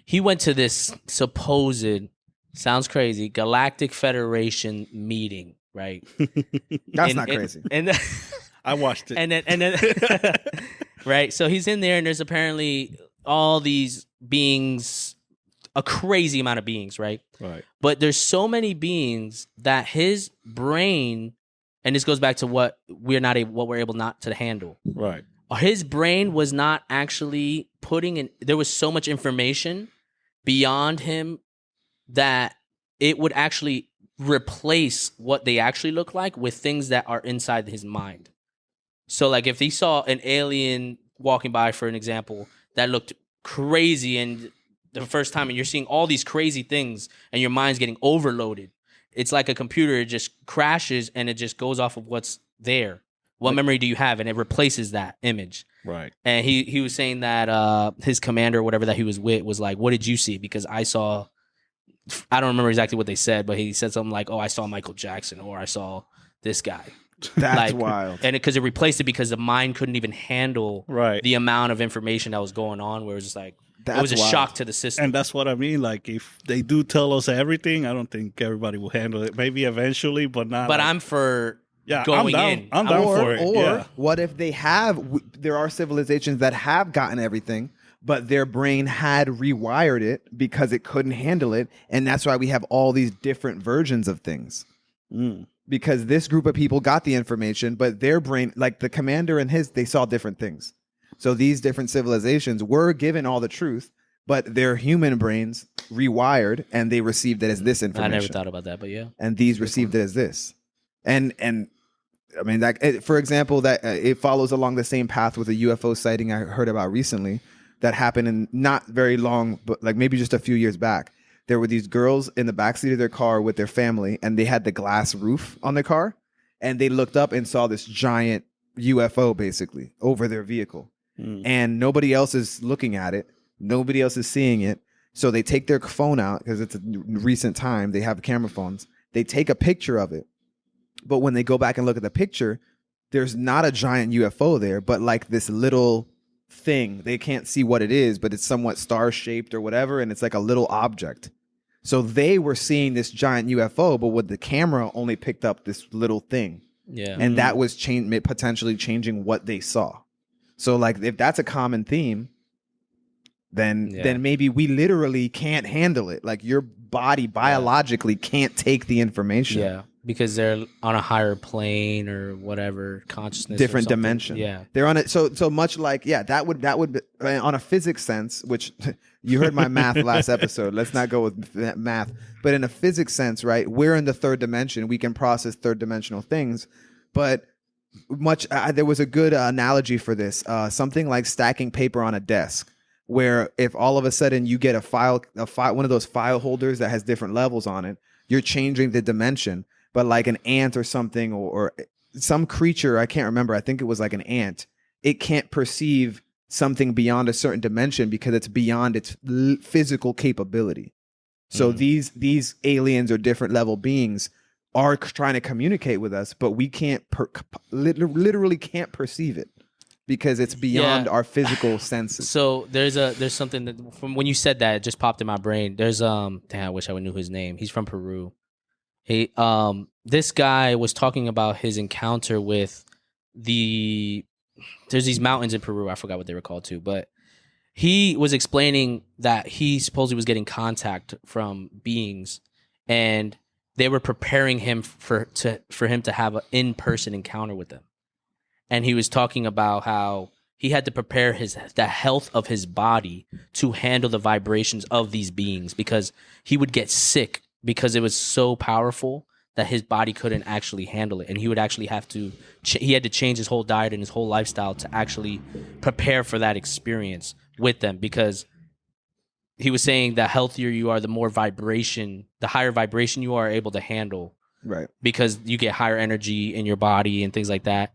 C: he went to this supposed, sounds crazy, Galactic Federation meeting. Right,
B: that's not crazy.
C: And
D: I watched it.
C: And then right. So he's in there, and there's apparently all these beings, a crazy amount of beings, right?
D: Right.
C: But there's so many beings that his brain, and this goes back to what we're able not to handle.
D: Right.
C: His brain was not actually putting in. There was so much information beyond him that it would actually replace what they actually look like with things that are inside his mind. So like if he saw an alien walking by, for an example, that looked crazy, and the first time, and you're seeing all these crazy things and your mind's getting overloaded, it's like a computer, it just crashes and it just goes off of what's there. What memory do you have? And it replaces that image.
D: Right.
C: And he was saying that his commander, whatever that he was with, was like, what did you see? Because I don't remember exactly what they said, but he said something like, "Oh, I saw Michael Jackson," or "I saw this guy."
B: That's wild.
C: And because it replaced it, because the mind couldn't even handle the amount of information that was going on, where it was just like, it was a shock to the system.
D: And that's what I mean. Like, if they do tell us everything, I don't think everybody will handle it. Maybe eventually, but not.
C: But I'm for going in.
D: I'm down for it.
B: Or what if they there are civilizations that have gotten everything, but their brain had rewired it because it couldn't handle it. And that's why we have all these different versions of things. Because this group of people got the information, but their brain, like the commander and they saw different things. So these different civilizations were given all the truth, but their human brains rewired, and they received it as this information.
C: I never thought about that, but yeah.
B: And these received it as this. And I mean, that, for example, that it follows along the same path with a UFO sighting I heard about recently, that happened in not very long, but like maybe just a few years back. There were these girls in the backseat of their car with their family, and they had the glass roof on their car, and they looked up and saw this giant UFO basically over their vehicle. And nobody else is looking at it. Nobody else is seeing it. So they take their phone out, because it's a recent time. They have camera phones. They take a picture of it. But when they go back and look at the picture, there's not a giant UFO there, but like this little thing. They can't see what it is, but it's somewhat star-shaped or whatever, and it's like a little object. So they were seeing this giant UFO, but with the camera only picked up this little thing.
C: Yeah.
B: And that was potentially changing what they saw. So like if that's a common theme, then maybe we literally can't handle it. Like your body biologically can't take the information.
C: Yeah. Because they're on a higher plane or whatever, consciousness,
B: different dimension.
C: Yeah,
B: they're on it. So much like that would be, on a physics sense, which you heard my math last episode. Let's not go with math, but in a physics sense, right? We're in the third dimension. We can process third dimensional things, but there was a good analogy for this. Something like stacking paper on a desk, where if all of a sudden you get a file, one of those file holders that has different levels on it, you're changing the dimension. But like an ant or something, or some creature, I can't remember. I think it was like an ant. It can't perceive something beyond a certain dimension because it's beyond its physical capability. So these aliens or different level beings are trying to communicate with us, but we can't literally can't perceive it because it's beyond our physical senses.
C: So there's something that from when you said that, it just popped in my brain. There's I wish I knew his name. He's from Peru. This guy was talking about his encounter with there's these mountains in Peru. I forgot what they were called too, but he was explaining that he supposedly was getting contact from beings, and they were preparing him for him to have an in-person encounter with them. And he was talking about how he had to prepare the health of his body to handle the vibrations of these beings, because he would get sick because it was so powerful that his body couldn't actually handle it, and he would actually have to he had to change his whole diet and his whole lifestyle to actually prepare for that experience with them, because he was saying the healthier you are, the higher vibration you are able to handle,
B: Right.
C: because you get higher energy in your body and things like that.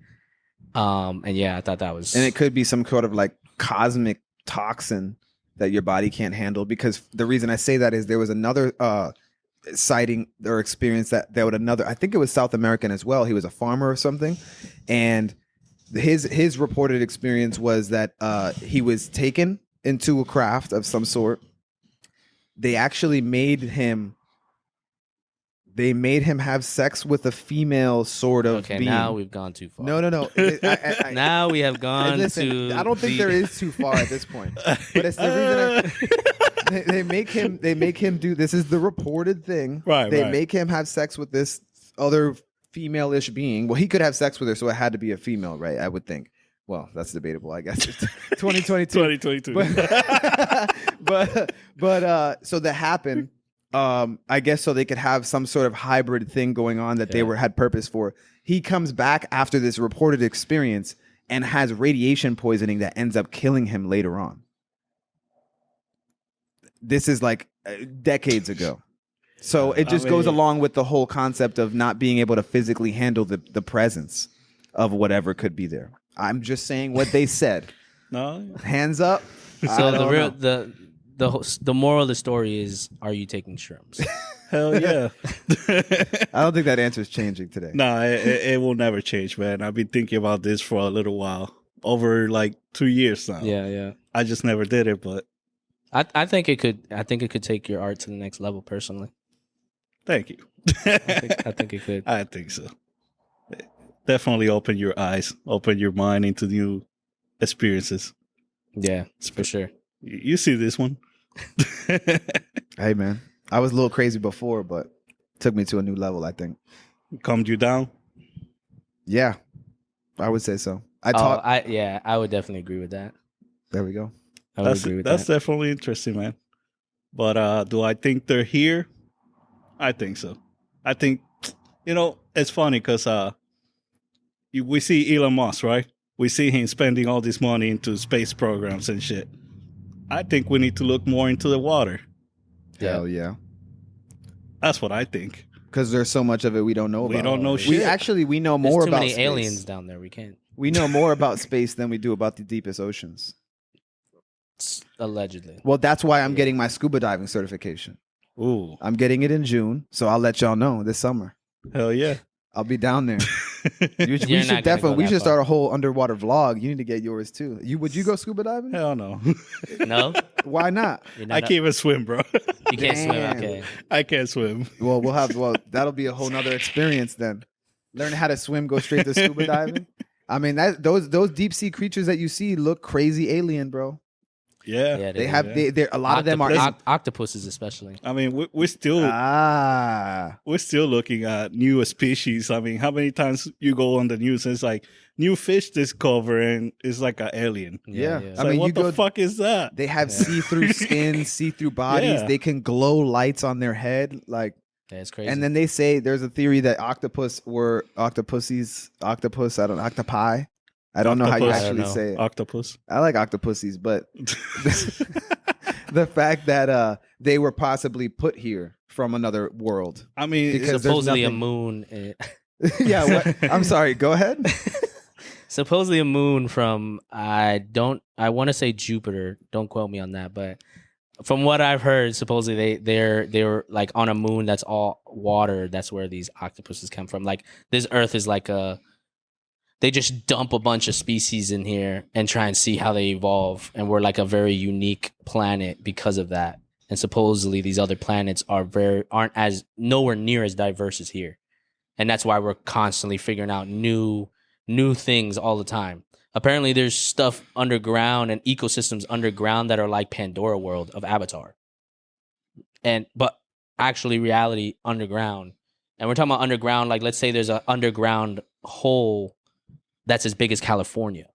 C: And yeah, I thought that was,
B: And it could be some sort of like cosmic toxin that your body can't handle, because the reason I say that is there was another sighting or experience that would I think it was South American as well. He was a farmer or something, and his reported experience was that he was taken into a craft of some sort. They actually made him have sex with a female sort of being.
C: Now we've gone too far.
B: No.
C: Now we have gone
B: listen, I don't think there is too far at this point. But it's the reason they make him do this. Is the reported thing.
D: Right.
B: They make him have sex with this other female-ish being. Well, he could have sex with her, so it had to be a female, right? I would think. Well, that's debatable, I guess. It's 2022.
D: 2022.
B: But so that happened. I guess so they could have some sort of hybrid thing going on that they had purpose for. He comes back after this reported experience and has radiation poisoning that ends up killing him later on. This is like decades ago. So it just goes along with the whole concept of not being able to physically handle the presence of whatever could be there. I'm just saying what they said.
D: No.
B: Hands up.
C: So the moral of the story is: are you taking shrooms?
D: Hell yeah.
B: I don't think that answer is changing today.
D: No, it will never change, man. I've been thinking about this for a little while, over like 2 years now.
C: Yeah.
D: I just never did it, but
C: I think it could. I think it could take your art to the next level. Personally,
D: thank you.
C: I think it could.
D: I think so. Definitely open your eyes, open your mind into new experiences.
C: Yeah, for sure.
D: You see this one.
B: Hey, man. I was a little crazy before, but took me to a new level, I think.
D: Calmed you down?
B: Yeah, I would say so.
C: I would definitely agree with that.
B: There we go.
C: I would agree with that.
D: That's definitely interesting, man. But do I think they're here? I think so. I think, it's funny because we see Elon Musk, right? We see him spending all this money into space programs and shit. I think we need to look more into the water.
B: Hell yeah.
D: That's what I think.
B: Because there's so much of it we don't know about.
D: We don't know shit.
B: We know more
C: There's too
B: about
C: many
B: space.
C: aliens down there. We can't.
B: We know more about space than we do about the deepest oceans.
C: Allegedly.
B: Well, that's why I'm getting my scuba diving certification.
D: Ooh.
B: I'm getting it in June, so I'll let y'all know this summer.
D: Hell yeah.
B: I'll be down there. We
C: You're not gonna go
B: we
C: that
B: should
C: far.
B: start a whole underwater vlog. You need to get yours too. Would you go scuba diving?
D: Hell no.
C: No,
B: Why not?
D: I can't even swim, bro.
C: You can't swim.
B: Damn.
C: Okay.
D: I can't swim.
B: Well, that'll be a whole nother experience then. Learn how to swim, go straight to scuba diving. I mean, those deep sea creatures that you see look crazy alien, bro.
D: Yeah.
C: Yeah,
B: They have a lot of them are
C: octopuses, especially.
D: I mean, we're still looking at new species. I mean, how many times you go on the news and it's like new fish discovered and it's like an alien.
B: Yeah.
D: It's
B: I
D: like,
B: mean,
D: what the fuck is that?
B: They have see-through skin, see-through bodies.
D: Yeah.
B: They can glow lights on their head, like.
C: Yeah, it's crazy.
B: And then they say there's a theory that octopus. I don't know, octopi. I don't know how you
D: Octopus.
B: actually say it.
D: Octopus.
B: I like octopuses, but the fact that they were possibly put here from another world.
D: I mean,
B: Because
C: supposedly a
B: nothing-
C: moon.
B: Yeah, what? I'm sorry. Go ahead.
C: Supposedly a moon from I want to say Jupiter. Don't quote me on that, but from what I've heard, supposedly they're like on a moon that's all water. That's where these octopuses come from. Like this Earth is like they just dump a bunch of species in here and try and see how they evolve, and we're like a very unique planet because of that. And supposedly these other planets aren't as nowhere near as diverse as here, and that's why we're constantly figuring out new things all the time. Apparently, there's stuff underground and ecosystems underground that are like Pandora World of Avatar, but actually reality underground. And we're talking about underground. Like, let's say there's an underground hole that's as big as California,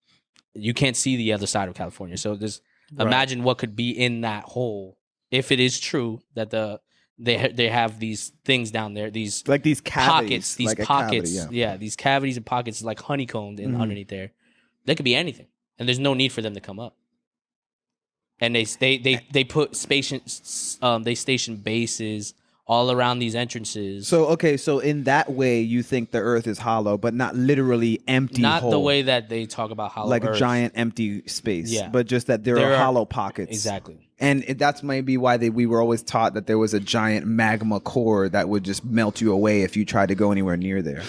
C: you can't see the other side of California. So just imagine what could be in that hole if it is true that they have these things down there, these
B: like these cavities,
C: pockets, these
B: like
C: pockets,
B: a cavity,
C: these cavities and pockets like honeycombed in underneath there. They could be anything, and there's no need for them to come up. And they put they station bases all around these entrances.
B: So in that way, you think the Earth is hollow, but not literally empty.
C: Not
B: hole,
C: the way that they talk about hollow
B: like
C: Earth.
B: a giant empty space.
C: Yeah.
B: But just that there are hollow pockets.
C: Exactly.
B: And that's maybe why we were always taught that there was a giant magma core that would just melt you away if you tried to go anywhere near there.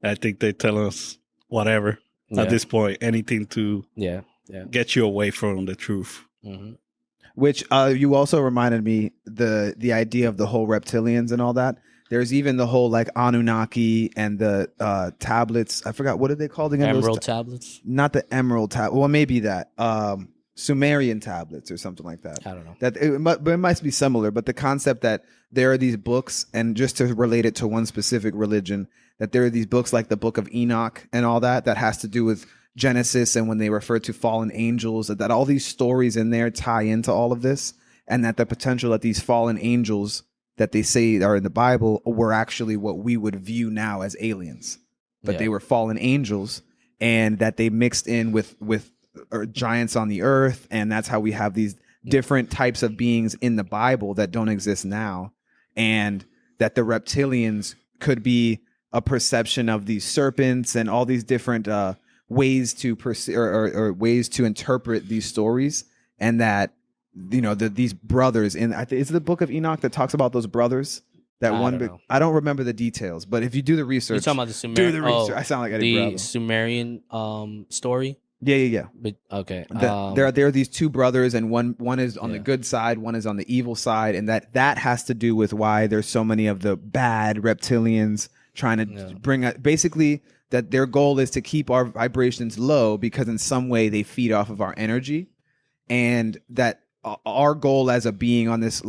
D: I think they tell us whatever at this point, anything to get you away from the truth.
C: Mm-hmm.
B: Which you also reminded me the idea of the whole reptilians and all that. There's even the whole like Anunnaki and the tablets. I forgot, what are they called again?
C: Emerald tablets?
B: Not the emerald tablet. Well, maybe that. Sumerian tablets or something like that.
C: I don't know.
B: But it might be similar. But the concept that there are these books, and just to relate it to one specific religion, that there are these books like the Book of Enoch and all that has to do with Genesis, and when they refer to fallen angels, that all these stories in there tie into all of this, and that the potential that these fallen angels that they say are in the Bible were actually what we would view now as aliens, but they were fallen angels, and that they mixed in with giants on the earth, and that's how we have these different types of beings in the Bible that don't exist now, and that the reptilians could be a perception of these serpents and all these different ways to or ways to interpret these stories, and that these brothers in it's the Book of Enoch that talks about those brothers. I don't remember the details, but if you do the research,
C: you're talking about the Sumerian.
B: Do the research. I sound like Eddie Bravo.
C: The Sumerian story.
B: Yeah.
C: But okay,
B: there are these two brothers, and one is on the good side, one is on the evil side, and that has to do with why there's so many of the bad reptilians trying to bring basically that their goal is to keep our vibrations low, because in some way they feed off of our energy, and that our goal as a being on this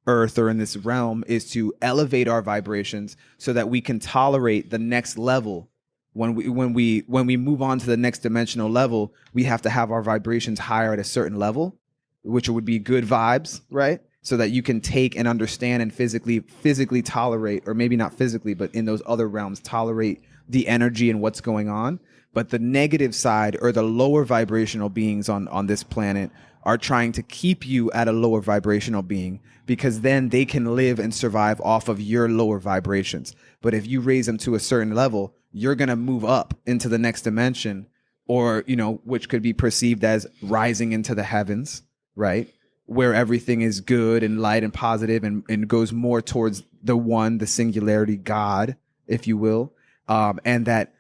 B: earth or in this realm is to elevate our vibrations so that we can tolerate the next level. When we move on to the next dimensional level, we have to have our vibrations higher at a certain level, which would be good vibes, right? So that you can take and understand and physically tolerate, or maybe not physically, but in those other realms, tolerate the energy and what's going on. But the negative side, or the lower vibrational beings on this planet, are trying to keep you at a lower vibrational being, because then they can live and survive off of your lower vibrations. But if you raise them to a certain level, you're going to move up into the next dimension, or, which could be perceived as rising into the heavens, right? Where everything is good and light and positive, and goes more towards the singularity, God, if you will. And that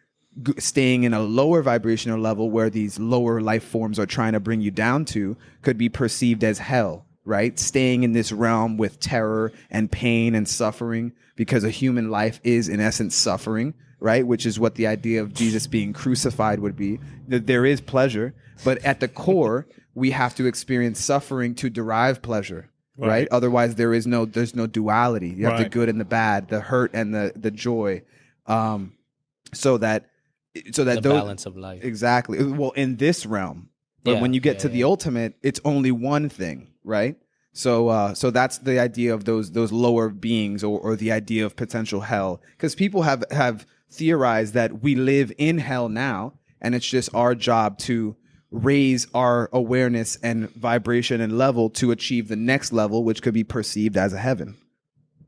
B: staying in a lower vibrational level where these lower life forms are trying to bring you down to could be perceived as hell, right? Staying in this realm with terror and pain and suffering, because a human life is in essence suffering, right? Which is what the idea of Jesus being crucified would be. That there is pleasure, but at the core, we have to experience suffering to derive pleasure, right? Otherwise, there's no duality. You have the good and the bad, the hurt and the joy, so that the
C: balance of life.
B: Exactly. Well, in this realm, but when you get to the ultimate, it's only one thing, right? So that's the idea of those lower beings, or the idea of potential hell, because people have theorized that we live in hell now, and it's just our job to raise our awareness and vibration and level to achieve the next level, which could be perceived as a heaven,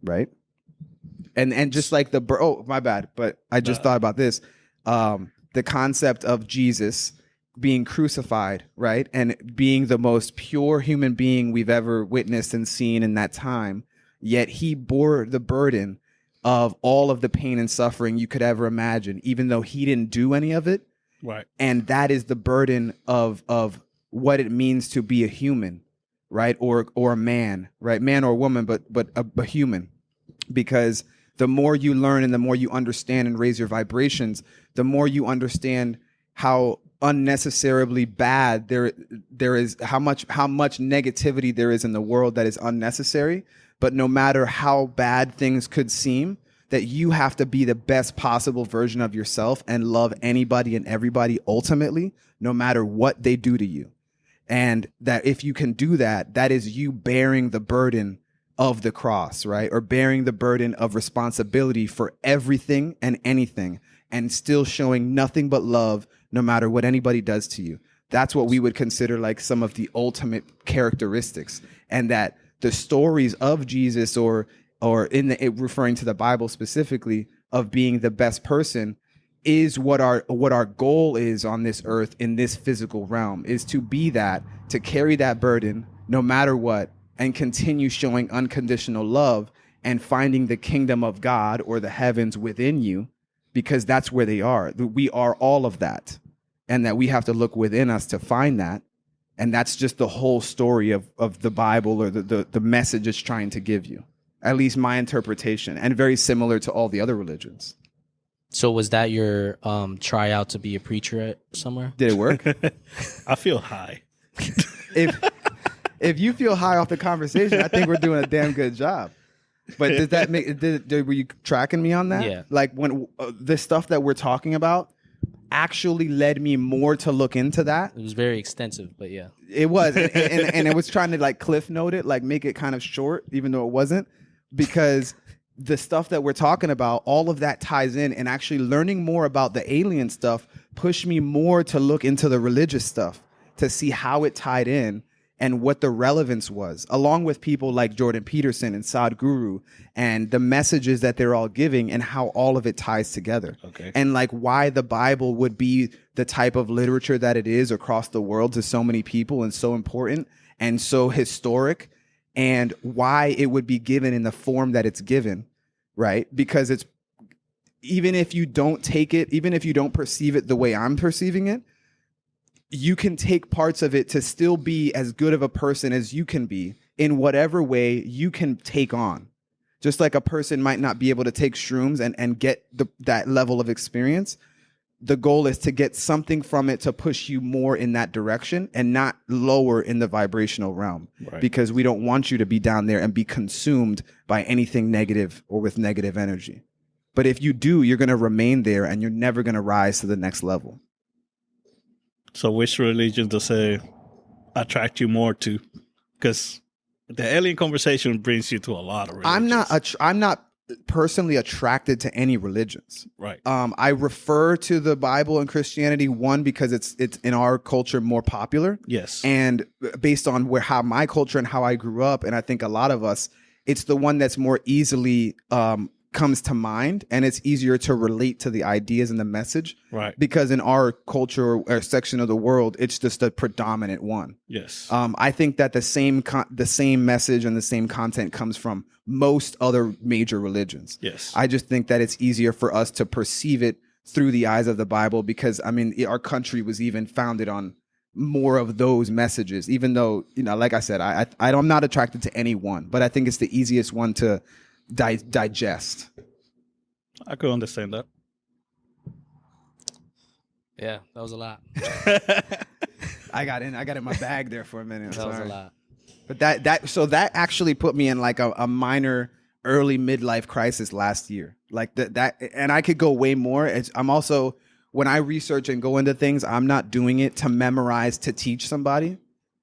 B: right? And just like my bad, but I just thought about this. The concept of Jesus being crucified, right? And being the most pure human being we've ever witnessed and seen in that time, yet he bore the burden of all of the pain and suffering you could ever imagine, even though he didn't do any of it.
D: Right.
B: And that is the burden of what it means to be a human, right? Or a man, right? Man or woman, but a human. Because the more you learn and the more you understand and raise your vibrations, the more you understand how unnecessarily bad there is, how much negativity there is in the world that is unnecessary. But no matter how bad things could seem, that you have to be the best possible version of yourself and love anybody and everybody ultimately, no matter what they do to you. And that if you can do that, that is you bearing the burden of the cross, right? Or bearing the burden of responsibility for everything and anything, and still showing nothing but love no matter what anybody does to you. That's what we would consider like some of the ultimate characteristics. And that the stories of Jesus or referring to the Bible specifically of being the best person is what our goal is on this earth in this physical realm, is to be that, to carry that burden no matter what, and continue showing unconditional love and finding the kingdom of God or the heavens within you, because that's where they are. We are all of that, and that we have to look within us to find that. And that's just the whole story of the Bible, or the message it's trying to give you. At least my interpretation, and very similar to all the other religions.
C: So was that your tryout to be a preacher at somewhere?
B: Did it work?
D: I feel high.
B: If you feel high off the conversation, I think we're doing a damn good job. But did that make? Were you tracking me on that?
C: Yeah.
B: Like when the stuff that we're talking about actually led me more to look into that.
C: It was very extensive, but yeah,
B: it was, and it was trying to like cliff note it, like make it kind of short, even though it wasn't, because the stuff that we're talking about, all of that ties in, and actually learning more about the alien stuff pushed me more to look into the religious stuff to see how it tied in and what the relevance was, along with people like Jordan Peterson and Sadhguru, and the messages that they're all giving and how all of it ties together.
D: Okay.
B: And like why the Bible would be the type of literature that it is across the world to so many people and so important and so historic, and why it would be given in the form that it's given, right? Because it's, even if you don't take it, even if you don't perceive it the way I'm perceiving it, you can take parts of it to still be as good of a person as you can be in whatever way you can take on. Just like a person might not be able to take shrooms and get that level of experience, the goal is to get something from it to push you more in that direction and not lower in the vibrational realm.
D: Right.
B: Because we don't want you to be down there and be consumed by anything negative or with negative energy. But if you do, you're going to remain there and you're never going to rise to the next level.
D: So which religion does it attract you more to? Because the alien conversation brings you to a lot of religions.
B: I'm not personally attracted to any religions.
D: Right.
B: I refer to the Bible and Christianity, one, because it's in our culture more popular.
D: Yes.
B: And based on how my culture and how I grew up, and I think a lot of us, it's the one that's more easily comes to mind, and it's easier to relate to the ideas and the message.
D: Right.
B: Because in our culture or section of the world, it's just the predominant one.
D: Yes.
B: I think that the same message and the same content comes from most other major religions.
D: Yes.
B: I just think that it's easier for us to perceive it through the eyes of the Bible, because I mean, our country was even founded on more of those messages, even though, you know, like I said, I'm not attracted to any one, but I think it's the easiest one to digest.
D: I could understand that.
C: yeah, that was a lot.
B: I got in my bag there for a minute.
C: That was a lot.
B: But that actually put me in like a minor early midlife crisis last year. Like that, and I could go way more. I'm also, when I research and go into things, I'm not doing it to memorize to teach somebody.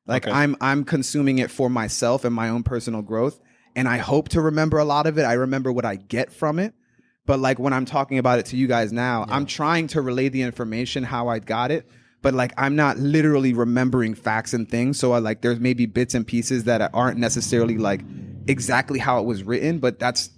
B: Like okay. I'm consuming it for myself and my own personal growth. And I hope to remember a lot of it. I remember what I get from it. But like when I'm talking about it to you guys now, yeah. I'm trying to relay the information how I got it. But like I'm not literally remembering facts and things. So there's maybe bits and pieces that aren't necessarily like exactly how it was written. But that's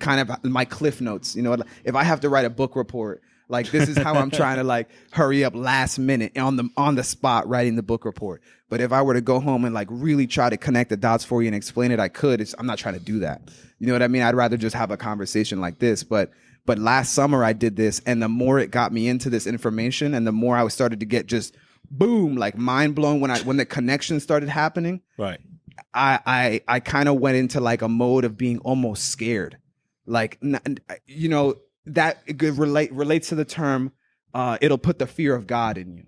B: kind of my cliff notes. You know, if I have to write a book report, like this is how I'm trying to like hurry up last minute on the spot writing the book report. But if I were to go home and like really try to connect the dots for you and explain it, I could. I'm not trying to do that. You know what I mean? I'd rather just have a conversation like this. But last summer I did this, and the more it got me into this information, and the more I started to get just boom, like mind blown when the connection started happening.
D: Right.
B: I kind of went into like a mode of being almost scared. Like, you know, that relates to the term, it'll put the fear of God in you.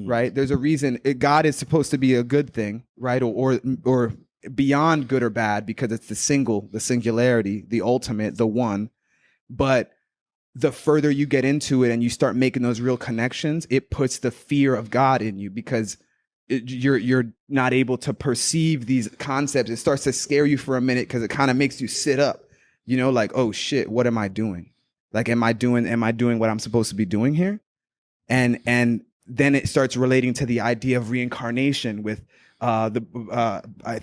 B: Right? There's a reason God is supposed to be a good thing, right? Or beyond good or bad, because it's the singularity, the ultimate, the one. But the further you get into it and you start making those real connections, it puts the fear of God in you because you're not able to perceive these concepts. It starts to scare you for a minute because it kind of makes you sit up, you know, like, oh shit, what am I doing? Like, am I doing what I'm supposed to be doing here? And then it starts relating to the idea of reincarnation with I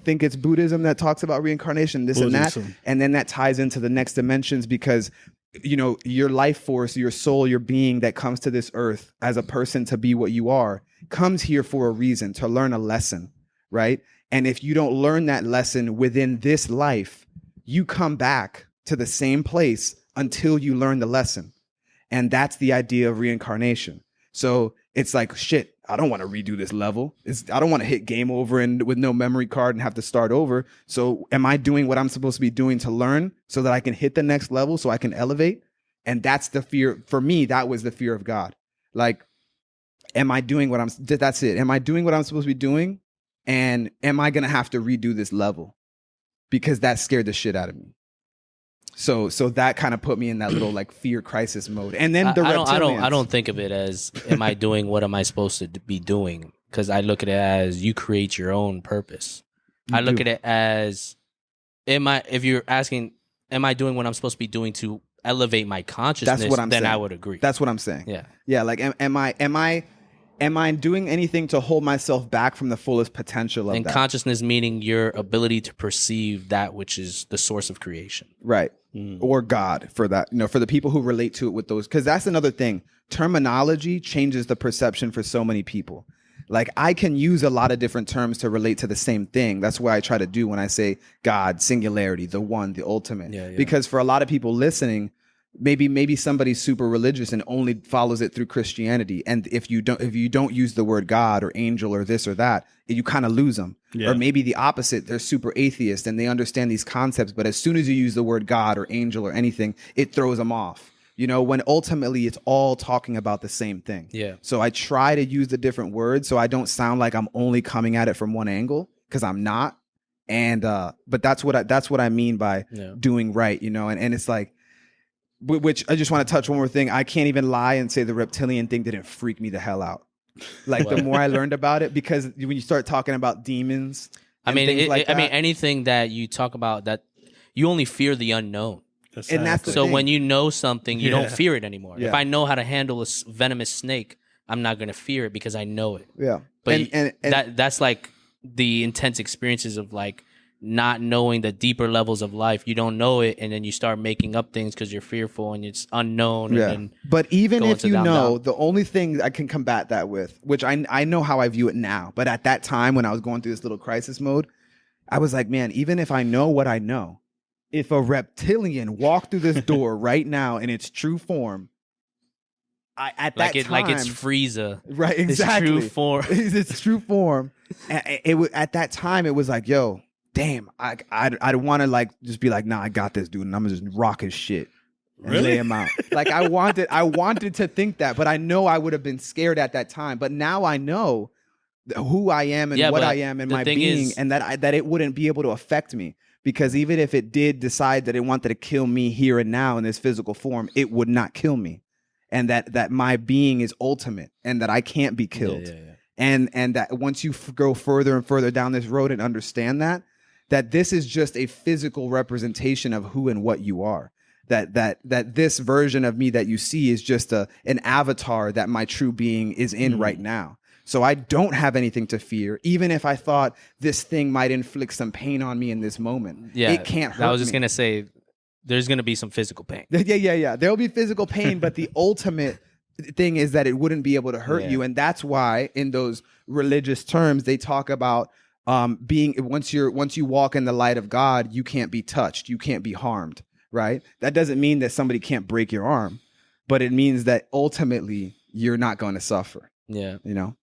B: think it's Buddhism that talks about reincarnation, this and that. And then that ties into the next dimensions because, you know, your life force, your soul, your being that comes to this earth as a person to be what you are, comes here for a reason, to learn a lesson, right? And if you don't learn that lesson within this life, you come back to the same place until you learn the lesson. And that's the idea of reincarnation. So it's like, shit, I don't want to redo this level. I don't want to hit game over and with no memory card and have to start over. So am I doing what I'm supposed to be doing to learn so that I can hit the next level so I can elevate? And that's the fear. For me, that was the fear of God. Like, am I doing what that's it. Am I doing what I'm supposed to be doing? And am I going to have to redo this level? Because that scared the shit out of me. So that kind of put me in that little like fear crisis mode. And then
C: I don't think of it as, am I doing what am I supposed to be doing? Because I look at it as you create your own purpose. I look at it as, if you're asking, am I doing what I'm supposed to be doing to elevate my consciousness?
B: That's what I'm saying.
C: I would agree.
B: That's what I'm saying.
C: Yeah.
B: Yeah. Like, am I doing anything to hold myself back from the fullest potential of
C: and
B: that?
C: Consciousness meaning your ability to perceive that which is the source of creation.
B: Right. Or God, for that, you know, for the people who relate to it with those, because that's another thing. Terminology changes the perception for so many people. Like, I can use a lot of different terms to relate to the same thing. That's what I try to do when I say God, singularity, the one, the ultimate. Yeah. Because for a lot of people listening, maybe somebody's super religious and only follows it through Christianity. And if you don't use the word God or angel or this or that, you kind of lose them. Yeah. Or maybe the opposite, they're super atheist and they understand these concepts, but as soon as you use the word God or angel or anything, it throws them off. You know, when ultimately it's all talking about the same thing. Yeah. So I try to use the different words so I don't sound like I'm only coming at it from one angle, because I'm not. And but that's what I mean by doing right, you know, and it's like, which I just want to touch one more thing. I can't even lie and say the reptilian thing didn't freak me the hell out. Like, the more I learned about it, because when you start talking about demons, I mean,
C: anything that you talk about, that you only fear the unknown.
B: Exactly. And that's
C: so thing. When you know something, you don't fear it anymore. Yeah. If I know how to handle a venomous snake, I'm not going to fear it because I know it. Yeah. But and that's like the intense experiences of like not knowing the deeper levels of life. You don't know it, and then you start making up things because you're fearful and it's unknown.
B: Yeah.
C: And
B: but even if you know, the only thing I can combat that with, which I know how I view it now, but at that time when I was going through this little crisis mode, I was like, man, even if I know what I know, if a reptilian walked through this door right now in its true form, like it's
C: Frieza,
B: right? Exactly,
C: its true form.
B: Its true form. At that time, it was like, yo, damn, I'd want to like just be like, nah, I got this dude, and I'm gonna just rock his shit and lay him out. Like, I wanted to think that, but I know I would have been scared at that time. But now I know who I am and what I am and my being, and that it wouldn't be able to affect me. Because even if it did decide that it wanted to kill me here and now in this physical form, it would not kill me. And that my being is ultimate and that I can't be killed. Yeah. And that once you go further and further down this road and understand that this is just a physical representation of who and what you are. That this version of me that you see is just an avatar that my true being is in right now. So I don't have anything to fear, even if I thought this thing might inflict some pain on me in this moment. Yeah, it can't hurt me.
C: I was just going to say, there's going to be some physical pain.
B: Yeah. There'll be physical pain, but the ultimate thing is that it wouldn't be able to hurt you. And that's why in those religious terms, they talk about being, once you walk in the light of God, you can't be touched. You can't be harmed, right? That doesn't mean that somebody can't break your arm, but it means that ultimately you're not going to suffer. Yeah. You know?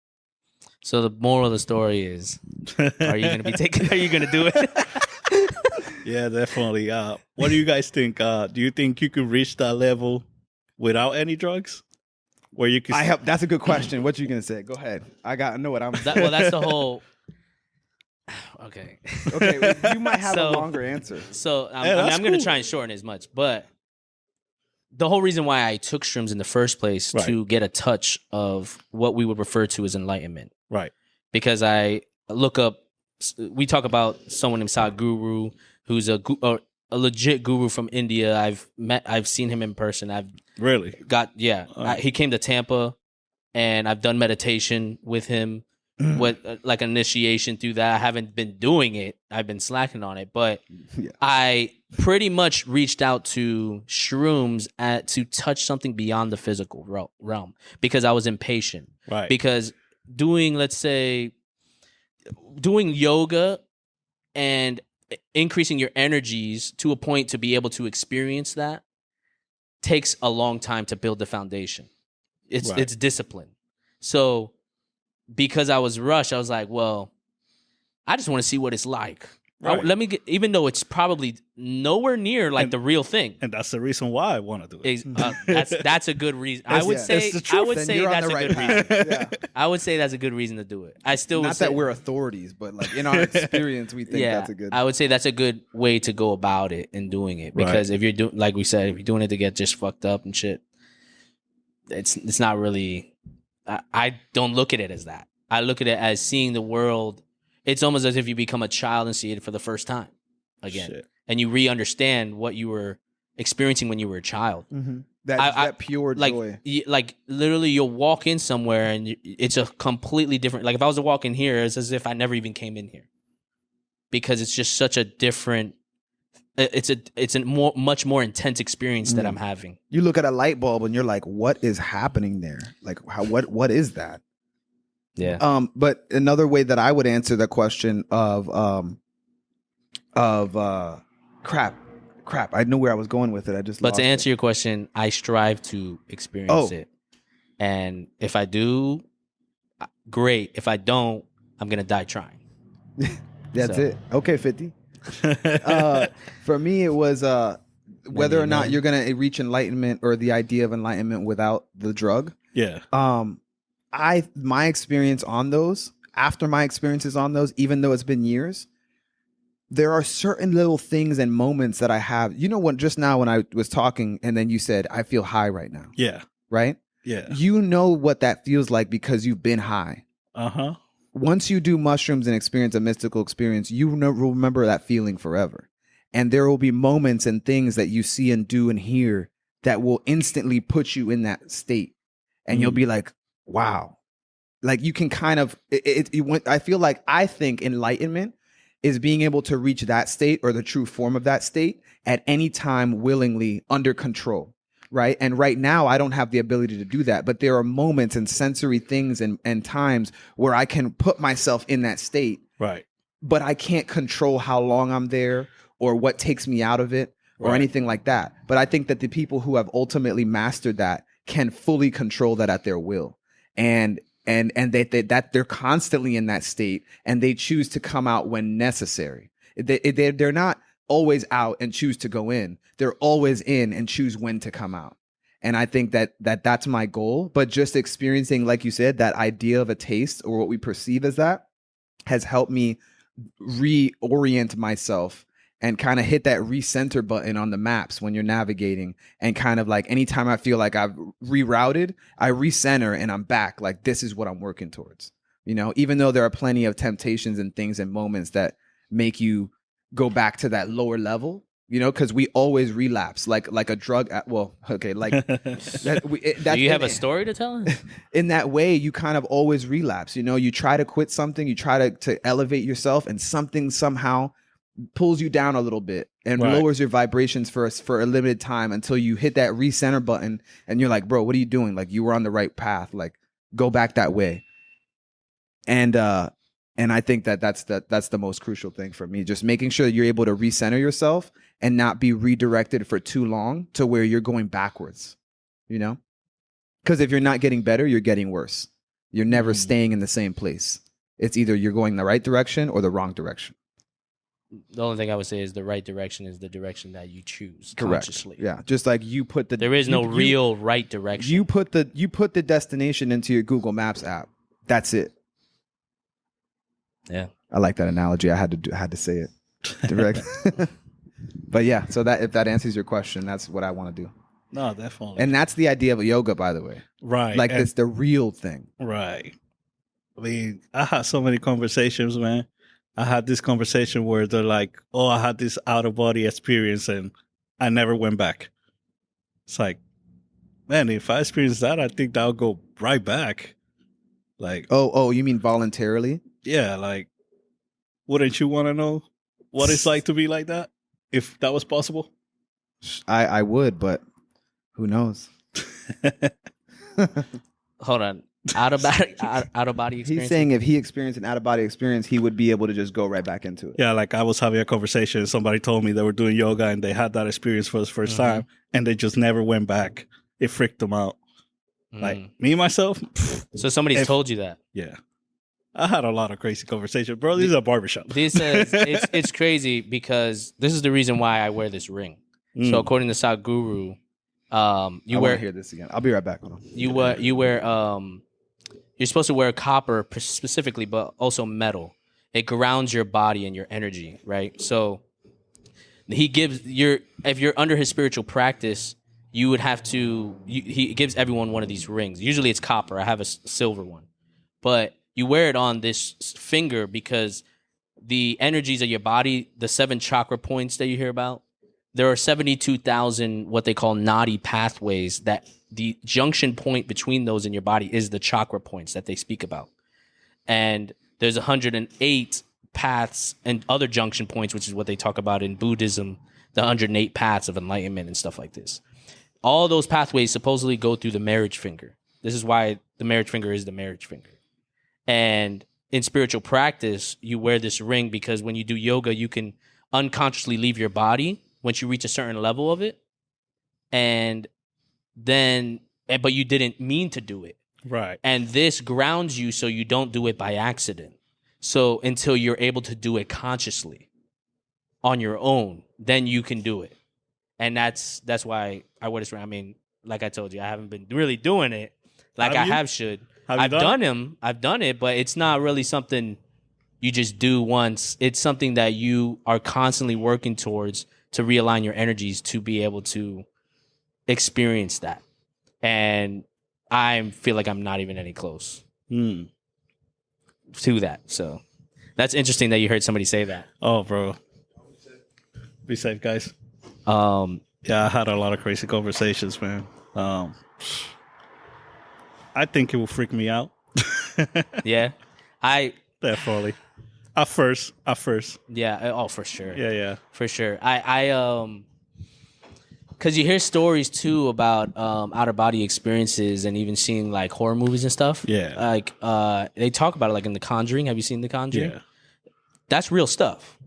C: So the moral of the story is, are you going to do it?
D: Yeah, definitely. What do you guys think? Do you think you could reach that level without any drugs? Where you could?
B: That's a good question. What you going to say? Go ahead. I know what I'm saying.
C: Well, that's the whole. Okay.
B: Okay. You might have a longer answer.
C: So I'm going to try and shorten as much, but the whole reason why I took shrooms in the first place to get a touch of what we would refer to as enlightenment.
D: Right.
C: Because I look up, we talk about someone named Sadhguru, who's a legit guru from India. I've seen him in person. He came to Tampa, and I've done meditation with him, with like initiation through that. I haven't been doing it. I've been slacking on it, but I pretty much reached out to shrooms to touch something beyond the physical realm because I was impatient.
D: Right.
C: Because doing yoga and increasing your energies to a point to be able to experience that takes a long time to build the foundation. It's discipline. So because I was rushed, I was like, well, I just want to see what it's like. Right. Even though it's probably nowhere near like the real thing.
D: And that's the reason why I want to do it.
C: That's a good reason. I would say that's a good reason. Yeah. I would say that's a good reason to do it. I still
B: not that we're authorities, but like in our experience, we think that's a good.
C: I would say that's a good way to go about it and doing it because if you're doing, like we said, if you're doing it to get just fucked up and shit, it's not really. I don't look at it as that. I look at it as seeing the world. It's almost as if you become a child and see it for the first time again. Shit. And you re-understand what you were experiencing when you were a child.
B: Mm-hmm. That pure joy.
C: Like literally you'll walk in somewhere and it's a completely different, like if I was to walk in here, it's as if I never even came in here. Because it's just such a different, it's a much more intense experience that I'm having.
B: You look at a light bulb and you're like, what is happening there? Like what is that?
C: Yeah.
B: But another way that I would answer the question of crap. I knew where I was going with it. I just.
C: But to answer your question, I strive to experience it, and if I do, great. If I don't, I'm gonna die trying.
B: That's it. Okay, 50. For me, it was whether or not you're gonna reach enlightenment or the idea of enlightenment without the drug.
D: Yeah.
B: My experience on those, after my experiences on those, even though it's been years, there are certain little things and moments that I have. You know what? Just now when I was talking and then you said, I feel high right now.
D: Yeah.
B: Right?
D: Yeah.
B: You know what that feels like because you've been high.
D: Uh-huh.
B: Once you do mushrooms and experience a mystical experience, you remember that feeling forever. And there will be moments and things that you see and do and hear that will instantly put you in that state. And you'll be like, wow. Like you can kind of, I think enlightenment is being able to reach that state or the true form of that state at any time willingly under control. Right. And right now I don't have the ability to do that, but there are moments and sensory things and times where I can put myself in that state.
D: Right.
B: But I can't control how long I'm there or what takes me out of it or anything like that. But I think that the people who have ultimately mastered that can fully control that at their will. And that they're constantly in that state and they choose to come out when necessary. They're not always out and choose to go in. They're always in and choose when to come out. And I think that's my goal. But just experiencing, like you said, that idea of a taste or what we perceive as that has helped me reorient myself and kind of hit that recenter button on the maps when you're navigating. And kind of like anytime I feel like I've rerouted, I recenter and I'm back. Like this is what I'm working towards. You know, even though there are plenty of temptations and things and moments that make you go back to that lower level, you know, because we always relapse like a drug. Do
C: you have a story to tell?
B: In that way, you kind of always relapse. You know, you try to quit something, you try to elevate yourself, and something somehow pulls you down a little bit and lowers your vibrations for a limited time until you hit that recenter button and you're like, bro, what are you doing? Like you were on the right path. Like go back that way. And I think that's the most crucial thing for me. Just making sure that you're able to recenter yourself and not be redirected for too long to where you're going backwards, you know? Because if you're not getting better, you're getting worse. You're never staying in the same place. It's either you're going the right direction or the wrong direction.
C: The only thing I would say is the right direction is the direction that you choose consciously.
B: Yeah, just like you put the
C: there is no real right direction.
B: You put the destination into your Google Maps app. That's it.
C: Yeah,
B: I like that analogy. I had to say it direct. But yeah, so that if that answers your question, that's what I want to do.
D: No, definitely.
B: And that's the idea of yoga, by the way.
D: Right.
B: Like it's the real thing.
D: Right. I mean, I had so many conversations, man. I had this conversation where they're like, "Oh, I had this out of body experience and I never went back." It's like, man, if I experience that, I think that'll go right back. Like,
B: oh, you mean voluntarily?
D: yeah, like, wouldn't you want to know what it's like to be like that? If that was possible?
B: I would, but who knows?
C: Hold on. Out of body experience.
B: He's saying if he experienced an out of body experience, he would be able to just go right back into it.
D: Yeah, like I was having a conversation. Somebody told me they were doing yoga and they had that experience for the first time and they just never went back. It freaked them out. Like me, myself.
C: So somebody's told you that?
D: Yeah. I had a lot of crazy conversations. Bro, this is a barbershop.
C: This is, it's crazy because this is the reason why I wear this ring. So according to Sadhguru,
B: I want to hear this again. I'll be right back. Hold on.
C: You wear you're supposed to wear copper specifically, but also metal. It grounds your body and your energy, right? So he gives if you're under his spiritual practice, you would have to. He gives everyone one of these rings. Usually it's copper. I have a silver one, but you wear it on this finger because the energies of your body, the 7 chakra points that you hear about, there are 72,000 what they call nadi pathways that the junction point between those in your body is the chakra points that they speak about. And there's 108 paths and other junction points, which is what they talk about in Buddhism, the 108 paths of enlightenment and stuff like this. All those pathways supposedly go through the marriage finger. This is why the marriage finger is the marriage finger. And in spiritual practice, you wear this ring because when you do yoga, you can unconsciously leave your body once you reach a certain level of it. But you didn't mean to do it.
D: Right.
C: And this grounds you so you don't do it by accident. So until you're able to do it consciously on your own, then you can do it. And that's why I wear this ring. I mean, like I told you, I haven't been really doing it like I should. I've done it, but it's not really something you just do once. It's something that you are constantly working towards to realign your energies to be able to experience that. And I feel like I'm not even any close to that. So that's interesting that you heard somebody say that.
D: Oh, bro. Be safe, guys. Yeah, I had a lot of crazy conversations, man. I think it will freak me out.
C: Yeah.
D: Definitely. At first.
C: Yeah. Oh, for sure.
D: Yeah.
C: For sure. Because you hear stories too about out of body experiences and even seeing like horror movies and stuff.
D: Yeah.
C: Like they talk about it like in The Conjuring. Have you seen The Conjuring?
D: Yeah.
C: That's real stuff.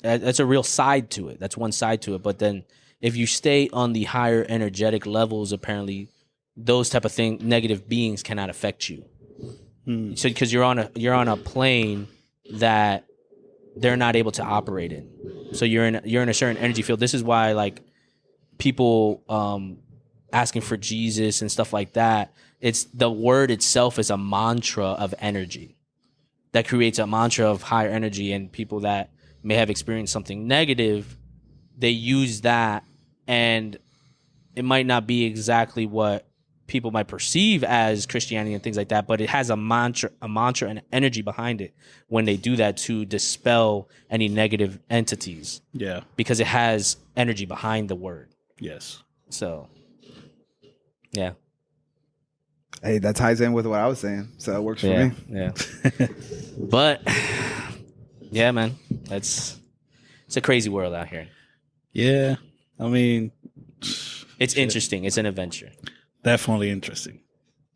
C: That's a real side to it. That's one side to it. But then if you stay on the higher energetic levels, apparently those type of negative beings cannot affect you. So because you're on a plane that they're not able to operate in. So you're in a certain energy field. This is why like people asking for Jesus and stuff like that, it's the word itself is a mantra of energy that creates a mantra of higher energy, and people that may have experienced something negative, they use that, and it might not be exactly what people might perceive as Christianity and things like that, but it has a mantra and energy behind it when they do that to dispel any negative entities.
D: Yeah.
C: Because it has energy behind the word.
D: Yes.
C: So, yeah.
B: Hey, that ties in with what I was saying, so it works for me.
C: Yeah. But, yeah, man, it's a crazy world out here.
D: Yeah. I mean,
C: it's interesting. It's an adventure.
D: Definitely interesting.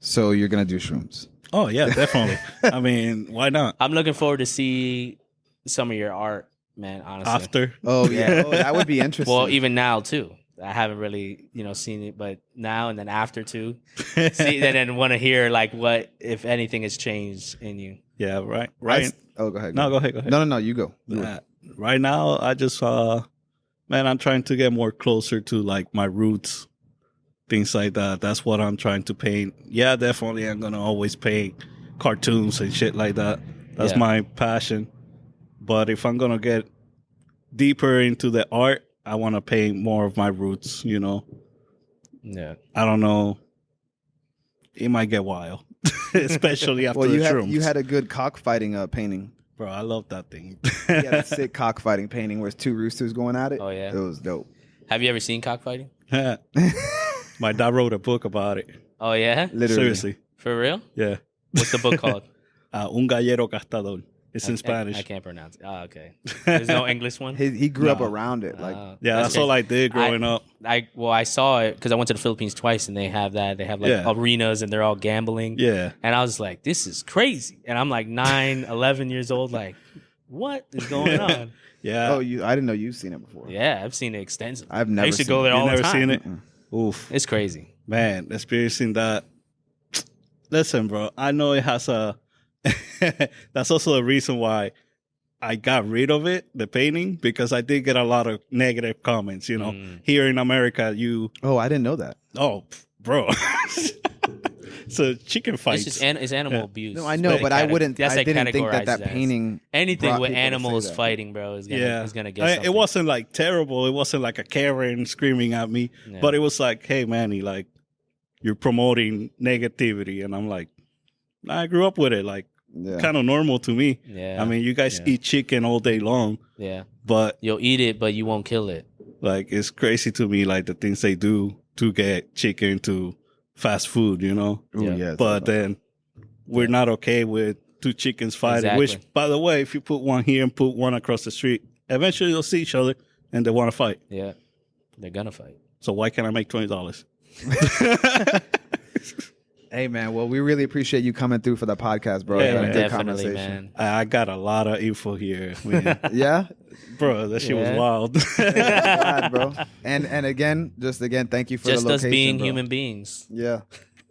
B: So you're gonna do shrooms?
D: Oh yeah, definitely. I mean, why not?
C: I'm looking forward to see some of your art, man. Honestly,
D: After.
B: Oh yeah, that would be interesting.
C: Well, even now too. I haven't really, seen it, but now and then after too. See, and then want to hear like what, if anything, has changed in you.
D: Yeah, right.
B: Oh, go ahead.
D: No, go ahead.
B: No, you go.
D: Right now, I just, man, I'm trying to get more closer to like my roots. Things like that. That's what I'm trying to paint. Yeah, definitely. I'm going to always paint cartoons and shit like that. That's my passion. But if I'm going to get deeper into the art, I want to paint more of my roots,
C: Yeah.
D: I don't know. It might get wild, especially after
B: Well,
D: the
B: you
D: shrooms.
B: had a good cockfighting painting.
D: Bro, I love that thing.
B: You had a sick cockfighting painting where it's two roosters going at it.
C: Oh, yeah.
B: It was dope.
C: Have you ever seen cockfighting?
D: My dad wrote a book about it.
C: Oh, yeah?
B: Literally.
D: Seriously.
C: For real?
D: Yeah.
C: What's the book called?
D: Un gallero castador. It's in Spanish.
C: I can't pronounce it. Oh, okay. There's no English one?
B: He grew up around it. Like
D: Yeah, that's all I did growing up.
C: I saw it because I went to the Philippines twice, and they have that. They have like arenas, and they're all gambling.
D: Yeah.
C: And I was like, this is crazy. And I'm like 9, 11 years old. Like, what is going on?
D: Yeah.
B: I didn't know you've seen it before.
C: Yeah, I've seen it extensively.
B: I've never
C: I used to
B: seen
C: go there
B: it.
C: all the
D: Never
C: time.
D: seen it? Oof.
C: It's crazy.
D: Man, experiencing that. Listen, bro, I know it has a... That's also the reason why I got rid of it, the painting, because I did get a lot of negative comments, you know. Here in America,
B: Oh, I didn't know that.
D: Oh, bro. So chicken fights.
C: It's animal abuse.
B: No, I know, but I didn't think
C: categorized
B: that
C: as.
B: painting.
C: Anything
B: brought
C: with
B: people to say
C: animals
B: that.
C: fighting, bro, is gonna get something.
D: It wasn't like terrible. It wasn't like a Karen screaming at me, but it was like, hey, Manny, like you're promoting negativity. And I'm like, I grew up with it. Like, kind of normal to me.
C: Yeah.
D: I mean, you guys eat chicken all day long.
C: Yeah.
D: But
C: you'll eat it, but you won't kill it.
D: Like, it's crazy to me, like the things they do to get chicken to fast food, you know?
B: Ooh, yeah.
D: But then we're not okay with two chickens fighting, which, by the way, if you put one here and put one across the street, eventually they'll see each other and they want to fight.
C: Yeah. They're going to fight.
D: So why can't I make $20?
B: Hey, man. Well, we really appreciate you coming through for the podcast, bro.
D: Yeah,
B: Good
C: definitely,
B: conversation.
C: man.
D: I got a lot of info here, man.
B: Yeah?
D: Bro, that shit was wild.
B: God, bro. And again, thank you for
C: just
B: the location,
C: us being
B: bro.
C: human beings.
B: Yeah.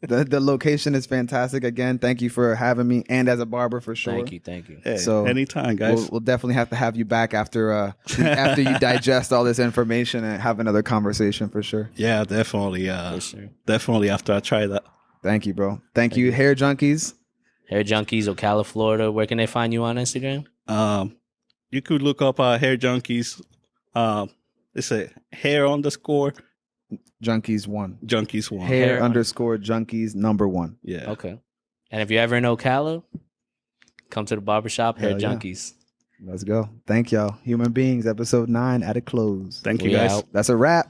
B: The location is fantastic. Again, thank you for having me, and as a barber for sure.
C: Thank you.
D: Hey,
B: So
D: anytime, guys.
B: We'll definitely have to have you back after you digest all this information and have another conversation for sure.
D: Yeah, definitely.
C: For sure.
D: Definitely after I try that.
B: Thank you, bro. Thank you, Hair Junkies.
C: Hair Junkies, Ocala, Florida. Where can they find you on Instagram?
D: You could look up Hair Junkies. It's a hair _
B: Junkies 1.
D: Junkies 1.
B: Hair _ Junkies #1.
D: Yeah.
C: Okay. And if you're ever in Ocala, come to the barbershop, Hair
B: Hell yeah.
C: Junkies.
B: Let's go. Thank y'all. Human Beings, episode 9 at a close.
D: Thank you,
C: We
D: guys.
C: out.
B: That's a wrap.